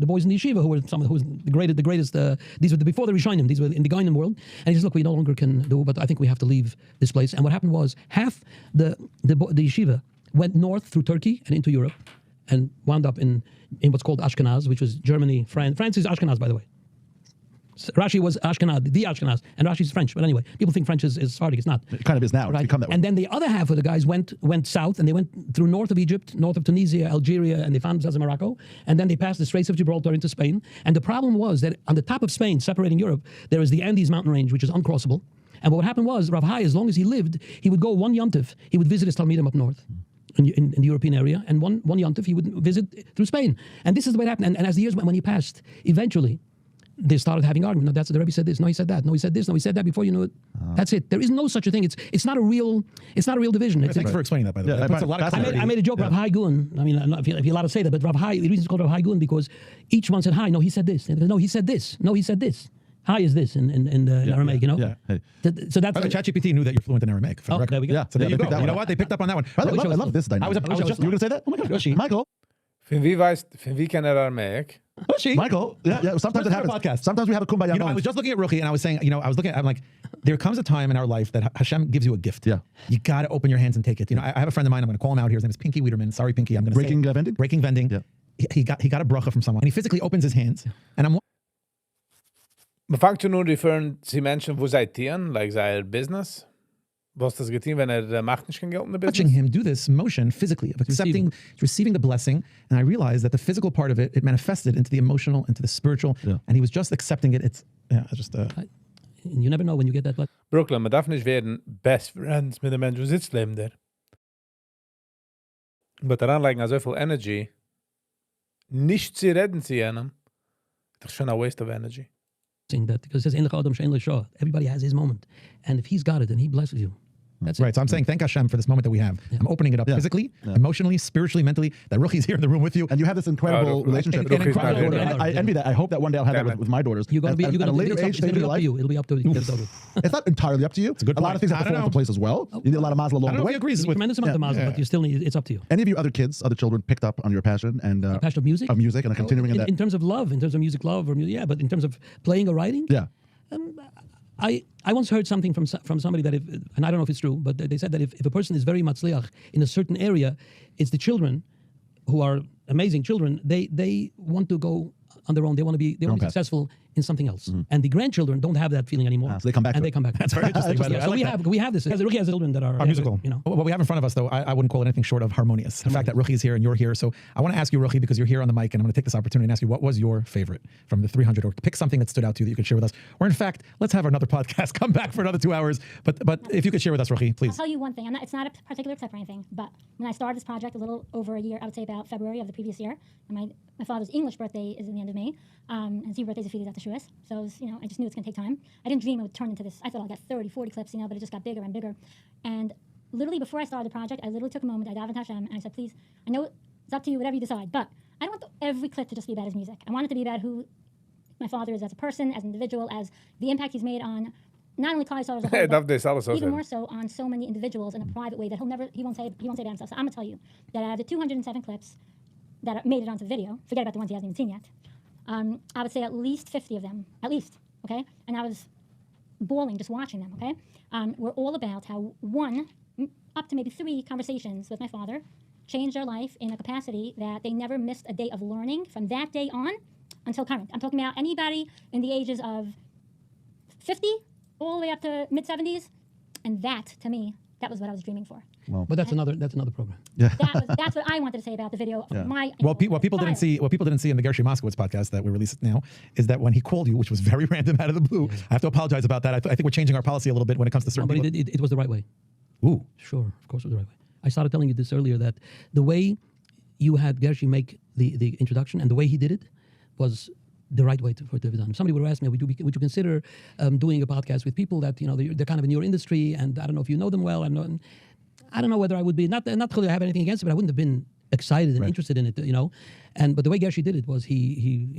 S11: boys in the yeshiva, who was the greatest. These were before the Rishonim. These were in the Gainim world. And he says, look, we no longer can do, but I think we have to leave this place. And what happened was half the yeshiva went north through Turkey and into Europe, and wound up in what's called Ashkenaz, which was Germany, France. France is Ashkenaz, by the way. Rashi was Ashkenaz, and Rashi is French. But anyway, people think French is Sephardic. It's not.
S12: It kind of is now.
S11: Right?
S12: It's become that way.
S11: And then the other half of the guys went south, and they went through north of Egypt, north of Tunisia, Algeria, and they found themselves in Morocco. And then they passed the Straits of Gibraltar into Spain. And the problem was that on the top of Spain, separating Europe, there is the Andes mountain range, which is uncrossable. And what happened was, Rav Hai, as long as he lived, he would go one yontif, he would visit his Talmidim up north. In the European area, and one yontif he would visit through Spain. And this is the way it happened. And as the years went, when he passed, eventually they started having arguments. No, that's the Rebbe said this. No, he said that. No, he said this. No, he said that. Before you knew it, that's it. There is no such a thing. It's not a real division.
S8: Thanks for explaining that. By the way, that puts a lot of clarity.
S11: I made a joke. Rav Hai Gun. I mean, if you're allowed to say that, but Rav Hai. The reason it's called Rav Hai Gun because each one said Hai. No, he said this. No, he said this. No, he said this. Hi is this in Aramaic, you know?
S12: Yeah. Hey.
S11: So that's...
S8: ChatGPT knew that you're fluent in Aramaic.
S11: Oh, there we go.
S8: Yeah, so there you go. You know what? They picked up on that one.
S12: I love this dynamic. You were going to say that? Oh my God. Michael.
S1: Von wie kann Aramaic?
S12: Michael. Yeah. Sometimes it happens.
S8: Podcast.
S12: Sometimes we have a kumbaya moment.
S8: I was just looking at Ruchi and I was saying, I'm like, there comes a time in our life that Hashem gives you a gift.
S12: Yeah.
S8: You got to open your hands and take it. I have a friend of mine, I'm going to call him out here. His name is Pinky Wiederman. Sorry, Pinky. I'm going to
S12: say Vending?
S8: Breaking Vending.
S12: Yeah.
S8: He got a bracha from someone. And he physically opens his hands. And I'm...
S1: Man fängt schon nur referren zu Menschen, wo sie tieren, like their business. Was das getan, wenn macht nicht kein Geld in der business?
S8: Watching him do this motion physically of receiving the blessing, and I realized that the physical part of it manifested into the emotional, into the spiritual, and he was just accepting it. It's
S11: you never know when you get that.
S1: Brooklyn, man darf nicht werden best friends mit dem Menschen, wo sitzt neben dir. Aber daran legen so viel Energy, nicht zu reden zu jenem, das ist schon a waste of energy.
S11: That because it says everybody has his moment, and if he's got it, then he blesses you. That's
S8: right. So I'm saying thank Hashem for this moment that we have. I'm opening it up physically, emotionally, spiritually, mentally. That Ruchi's here in the room with you,
S12: and you have this incredible relationship. I envy that. I hope that one day I'll have that with my daughters.
S11: You're going to be at a later age. It'll be up to you. It'll be up to you.
S12: It's not entirely up to you. It's a lot of things have to fall into place as well. You need a lot of mazel along the way.
S8: He agrees with
S11: tremendous amount of mazel, but you still need. It's up to you.
S12: Any of you other children picked up on your passion and
S11: passion of music,
S12: and are continuing in that.
S11: In terms of love, in terms of music love, but in terms of playing or writing, I once heard something from somebody that and I don't know if it's true, but they said that if a person is very matzliach in a certain area, it's the children who are amazing children. They want to go on their own. They want to be successful in something else. Mm-hmm. And the grandchildren don't have that feeling anymore.
S12: So they come back.
S11: That's
S8: very interesting.
S11: We have this. Because Ruchi has children that are
S8: musical. What we have in front of us, though, I wouldn't call it anything short of harmonious. The fact that Ruchi is here and you're here. So I want to ask you, Ruchi, because you're here on the mic, and I'm going to take this opportunity and ask you, what was your favorite from the 300? Or pick something that stood out to you that you could share with us. Or in fact, let's have another podcast. Come back for another 2 hours. But if you could share with us, Ruchi, please.
S14: I'll tell you one thing. It's not a particular tip or anything, but when I started this project a little over a year, I would say about February of the previous year, and my father's English birthday is in the end of May, and his Hebrew birthday is a few days after Shavuos. So it was, I just knew it's going to take time. I didn't dream it would turn into this. I thought I'll get 30, 40 clips, but it just got bigger and bigger. And literally before I started the project, I literally took a moment, I davened Hashem, and I said, please, I know it's up to you, whatever you decide, but I don't want every clip to just be about his music. I want it to be about who my father is as a person, as an individual, as the impact he's made on not only Klal Yisrael as a whole, but even more so on so many individuals in a private way that he won't say about himself. So I'm going to tell you that out of the 207 clips that made it onto the video, forget about the ones he hasn't even seen yet, I would say at least 50 of them, at least, okay? And I was bawling just watching them, okay? Were all about how one, up to maybe 3 conversations with my father changed their life in a capacity that they never missed a day of learning from that day on until current. I'm talking about anybody in the ages of 50 all the way up to mid-70s, and that, to me, that was what I was dreaming for.
S11: Well, but that's another program.
S12: Yeah.
S14: That's what I wanted to say about the video.
S12: Yeah.
S8: What people didn't see in the Gershie Moskowitz podcast that we released now is that when he called you, which was very random out of the blue, I have to apologize about that. I think we're changing our policy a little bit when it comes to certain people.
S11: But it was the right way.
S8: Ooh.
S11: Sure, of course it was the right way. I started telling you this earlier, that the way you had Gershie make the introduction and the way he did it was the right way for it to be done. If somebody would have asked me, would you consider doing a podcast with people that, they're kind of in your industry, and I don't know if you know them well. I don't know whether I would be, not that I have anything against it, but I wouldn't have been excited and interested in it, but the way Gershi did it was he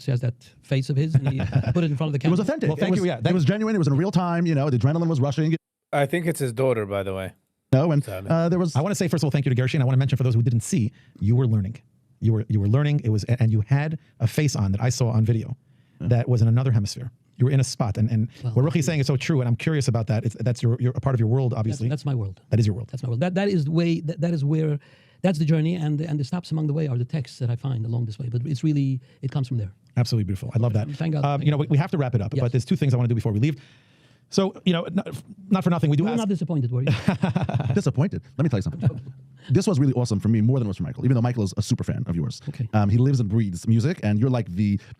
S11: has that face of his and he put it in front of the camera.
S12: It was authentic.
S8: Well, thank you. Yeah,
S12: it was genuine. It was in real time. The adrenaline was rushing.
S1: I think it's his daughter, by the way.
S12: No, and there was.
S8: I want to say first of all, thank you to Gershi, and I want to mention for those who didn't see, you were learning. You were learning. It was, and you had a face on that I saw on video that was in another hemisphere. You were in a spot, and what Ruchi's saying is so true, and I'm curious about that. That's you're a part of your world, obviously.
S11: That's my world.
S8: That is your world.
S11: That's my world. That is the way. That is where. That's the journey, and the stops along the way are the texts that I find along this way. But it's really it comes from there.
S8: Absolutely beautiful. I love that.
S11: Thank God.
S8: We have to wrap it up,
S11: Yes.
S8: but there's two things I want to do before we leave. So, not for nothing, we do
S11: You were
S8: ask.
S11: not disappointed, were you?
S12: Disappointed. Let me tell you something. This was really awesome for me, more than it was for Michael, even though Michael is a super fan of yours.
S11: Okay.
S12: He lives and breathes music, and you're like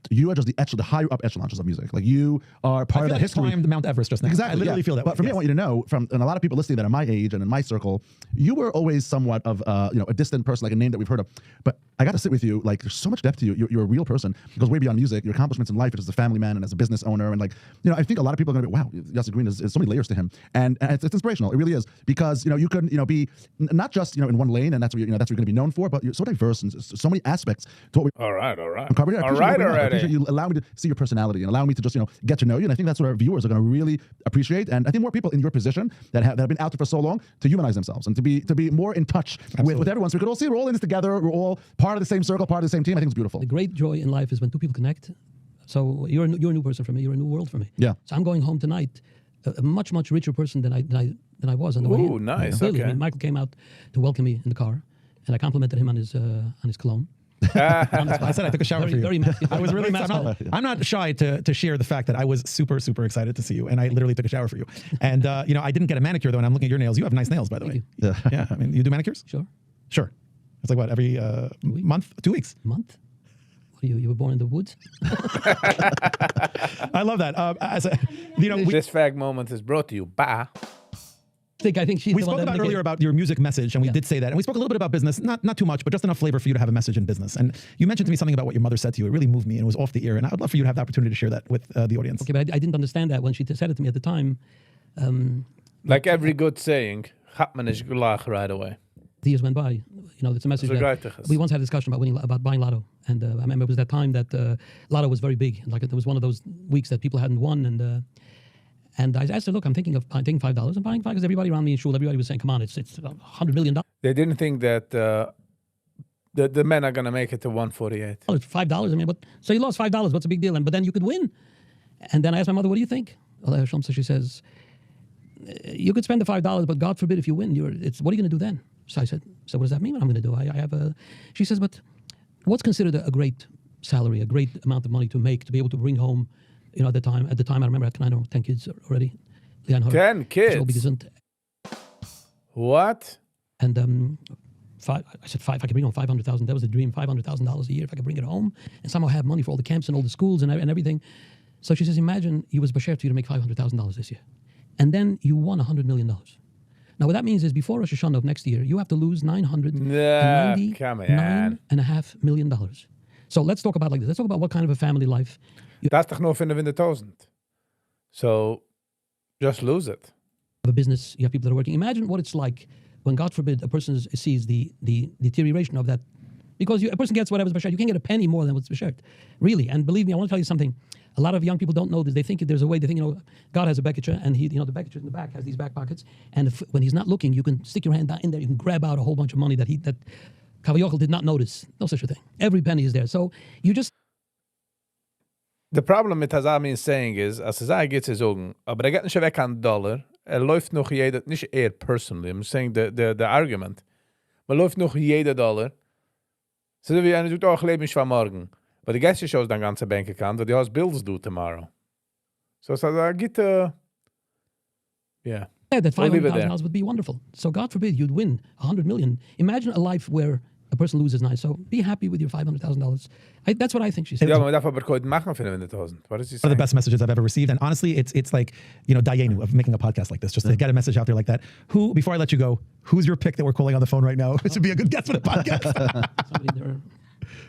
S12: you are just the higher up echelons of music. Like you are part of that history.
S8: I climbed Mount Everest just now.
S12: Exactly.
S8: I literally feel that
S12: But
S8: way.
S12: for me, I want you to know, and a lot of people listening that are my age and in my circle, you were always somewhat of a distant person, like a name that we've heard of. But I got to sit with you. Like there's so much depth to you. You're a real person. It goes way beyond music. Your accomplishments in life as a family man and as a business owner, and I think a lot of people are going to be, wow, Yossi Green is so many layers to him, and it's inspirational. It really is, because you can be not just in one lane, and that's what you're going to be known for, but you're so diverse and so many aspects to what we.
S1: All right.
S12: Uncovered here. I appreciate you allowing me to see your personality and allowing me to just get to know you, and I think that's what our viewers are going to really appreciate. And I think more people in your position that have been out there for so long to humanize themselves and to be more in touch with everyone, so we could all see we're all in this together. We're all part of the same circle, part of the same team. I think it's beautiful.
S11: The great joy in life is when two people connect. So you're a new person for me. You're a new world for me.
S12: Yeah.
S11: So I'm going home tonight a much richer person than I was on the way in.
S1: Ooh, nice.
S11: Clearly,
S1: Okay.
S11: Michael came out to welcome me in the car, and I complimented him on his cologne.
S8: I said I took a shower for you.
S11: Very masculine.
S8: I was really. I'm not shy to share the fact that I was super excited to see you, and I literally took a shower for you. And I didn't get a manicure though, and I'm looking at your nails. You have nice nails, by the way. Yeah. I mean, you do manicures? Sure. It's like what, every month, 2 weeks?
S11: Month? You were born in the woods?
S8: I love that.
S1: This fag moment is brought to you by.
S11: I think she's
S8: we spoke about earlier about your music message, and we did say that, and we spoke a little bit about business, not too much, but just enough flavor for you to have a message in business. And you mentioned to me something about what your mother said to you. It really moved me, and it was off the ear. And I would love for you to have the opportunity to share that with the audience.
S11: Okay, but I didn't understand that when she said it to me at the time.
S1: Like every good saying, gaat men is gelach right away.
S11: The years went by. It's a message that we once had a discussion about buying lotto, and I remember it was that time that lotto was very big. Like it was one of those weeks that people hadn't won, and I asked her, look, I'm taking $5 and buying $5 because everybody around me in shul, everybody was saying, come on, it's $100 million.
S1: They didn't think that the men are going to make it to 148.
S11: It's $5. I mean, so you lost $5. What's the big deal? But then you could win. And then I asked my mother, what do you think? Well, she says, you could spend the $5, but God forbid if you win, what are you going to do then? So I said, so what does that mean? What I'm going to do? I have a. She says, but what's considered a great salary, a great amount of money to make to be able to bring home? At the time, I remember I had 10 kids already.
S1: 10 kids. What?
S11: And I said, if I could bring home $500,000, that was the dream. $500,000 a year. If I could bring it home and somehow have money for all the camps and all the schools and everything. So she says, imagine you was b'sher to you to make $500,000 this year, and then you won $100 million. Now, what that means is before Rosh Hashanah of next year, you have to lose $999.5 million. So let's talk about like this. Let's talk about what kind of a family life.
S1: That's toch nog 25,000. So just lose it.
S11: A business, you have people that are working. Imagine what it's like when, God forbid, a person sees the deterioration of that. Because a person gets whatever's b'sher. You can't get a penny more than what's b'sher. Really. And believe me, I want to tell you something. A lot of young people don't know this. They think there's a way. They think, God has a beketcher, and the beketcher in the back has these back pockets. And when he's not looking, you can stick your hand down in there. You can grab out a whole bunch of money that Kavayochel did not notice. No such a thing. Every penny is there. So you just.
S1: The problem mit Hazami is saying is, als geht zu sagen, aber geht nicht weg an $, läuft noch jeder, nicht personally, I'm saying the argument, läuft noch jeder $. So wie einer sagt, ich lebe nicht von morgen. But the guest shows dein ganze bank account, but you have bills due tomorrow. So get yeah.
S11: Yeah, that $500,000 would be wonderful. So God forbid you'd win $100 million. Imagine a life where a person loses nice. So be happy with your $500,000. That's what I think she said.
S1: Yeah, but man darf aber heute machen für 100,000. What is he saying?
S8: One of the best messages I've ever received, and honestly, it's like Dayenu of making a podcast like this, just to get a message out there like that. Before I let you go, who's your pick that we're calling on the phone right now? This would be a good guest for the podcast.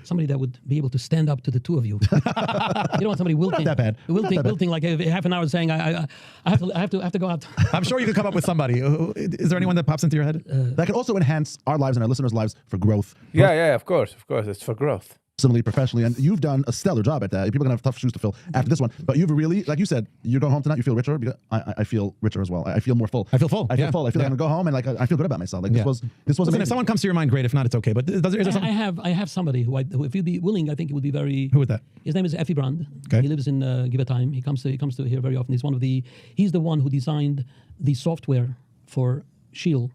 S11: somebody that would be able to stand up to the two of you. You don't want somebody wilting.
S12: Not that bad.
S11: Wilting like half an hour saying, I have to go out.
S8: I'm sure you could come up with somebody. Is there anyone that pops into your head?
S12: That could also enhance our lives and our listeners' lives for growth.
S1: Yeah, of course. It's for growth.
S12: Personally, professionally, and you've done a stellar job at that. People are gonna have tough shoes to fill after this one, but you've really, like you said, you're going home tonight. You feel richer because I feel richer as well. I feel more full.
S8: I feel full.
S12: I feel full. I feel like I'm gonna go home and like I feel good about myself. Like this was.
S8: Listen, if someone comes to your mind, great. If not, it's okay. But is there something?
S11: I have somebody who if you'd be willing, I think it would be very.
S8: Who is that?
S11: His name is Effie Brand.
S8: Okay.
S11: He lives in Give a Time. He comes to here very often. He's the one who designed the software for Shield,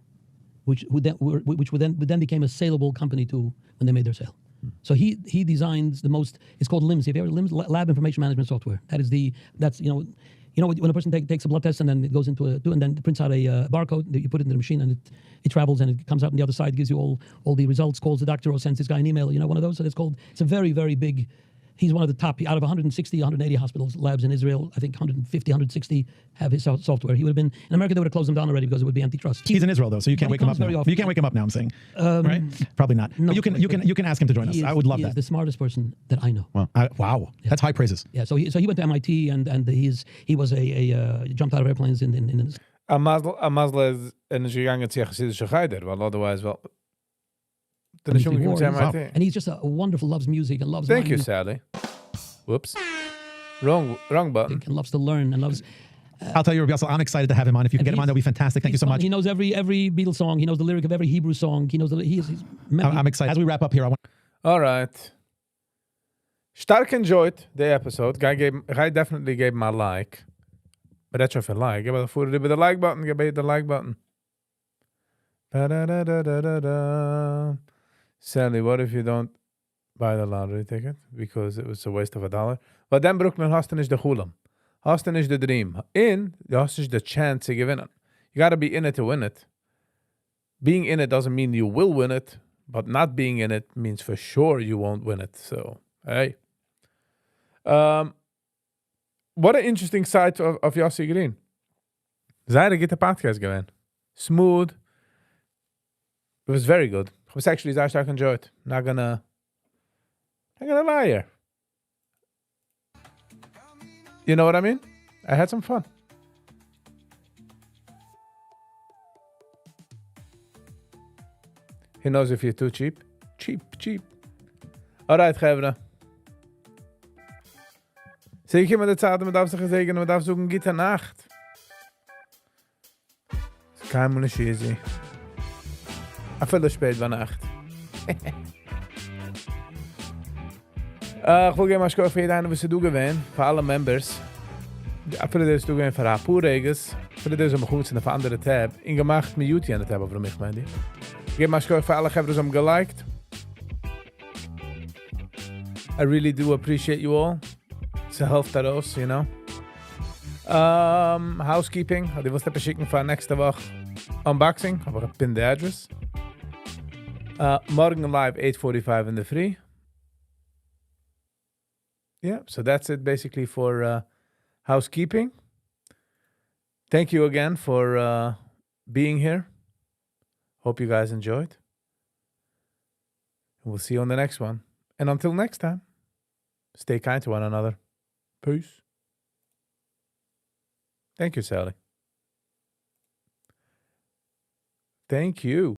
S11: which then became a saleable company too when they made their sale. So he designs the most. It's called LIMS. Have you ever LIMS? Lab Information Management Software. That's when a person takes a blood test and then it goes into and then it prints out a barcode. You put it in the machine and it travels and it comes out on the other side, gives you all the results, calls the doctor or sends this guy an email. One of those. So it's a very, very big. He's one of the top, out of 160, 180 hospitals, labs in Israel. I think 150, 160 have his software. He would have been, in America, they would have closed him down already because it would be antitrust.
S8: He's in Israel, though, so you can't wake him up now. You can't wake him up now, I'm saying. Right? Probably not.
S11: No,
S8: but you can ask him to join us. I would love that.
S11: He is the smartest person that I know.
S8: Wow. Wow. Yeah. That's high praises.
S11: Yeah, so he went to MIT and he was jumped out of airplanes in
S1: A Masla is niet gegaan to Chassidische Geider, well, otherwise, well.
S11: And he's just a wonderful, loves music and loves.
S1: Thank you, Sally. Whoops. Wrong button.
S11: And loves to learn and loves.
S8: I'll tell you, Rabbi Yossi, I'm excited to have him on. If you can get him on, that'll be fantastic. Thank you so much.
S11: He knows every Beatles song. He knows the lyric of every Hebrew song. He knows
S8: I'm excited. As we wrap up here, I want.
S1: All right. Stark enjoyed the episode. Guy definitely gave him a like. But that's if you like. Give it the like button. Give it the like button. Sally, what if you don't buy the lottery ticket? Because it was a waste of $1. But then Brooklyn Hostin is the chulam. Hostin is the dream. Hostin is the chance to win it. You got to be in it to win it. Being in it doesn't mean you will win it, but not being in it means for sure you won't win it. So, hey. What an interesting side of Yossi Green. Zij get the podcast going. Smooth. It was very good. I was actually I enjoyed. Not gonna lie here. You know what I mean? I had some fun. He knows if you're too cheap. Cheap. Alright, Gevra. Zeker met het zaten met afzeggen zeker met afzoeken gita nacht. Kein Munde Schiesi. A viel spät bei Nacht. Ich will gerne mal schauen, für jeden, was du gewähnt, für alle Members. A viel das du gewähnt für ein paar Reges. Für das ist gut sind auf andere Tab. Ingemacht mit YouTube an der Tab, aber mich meine ich. Ich gebe mal schauen, für alle Gevers geliked. I really do appreciate you all. It's a help that us, you know. Housekeeping. Die was steppen schicken für nächste Woche Unboxing. Aber ich pin the address. Morgen live 8:45 in the free. Yeah, so that's it basically for housekeeping. Thank you again for being here. Hope you guys enjoyed. We'll see you on the next one. And until next time, stay kind to one another. Peace. Thank you, Sally. Thank you.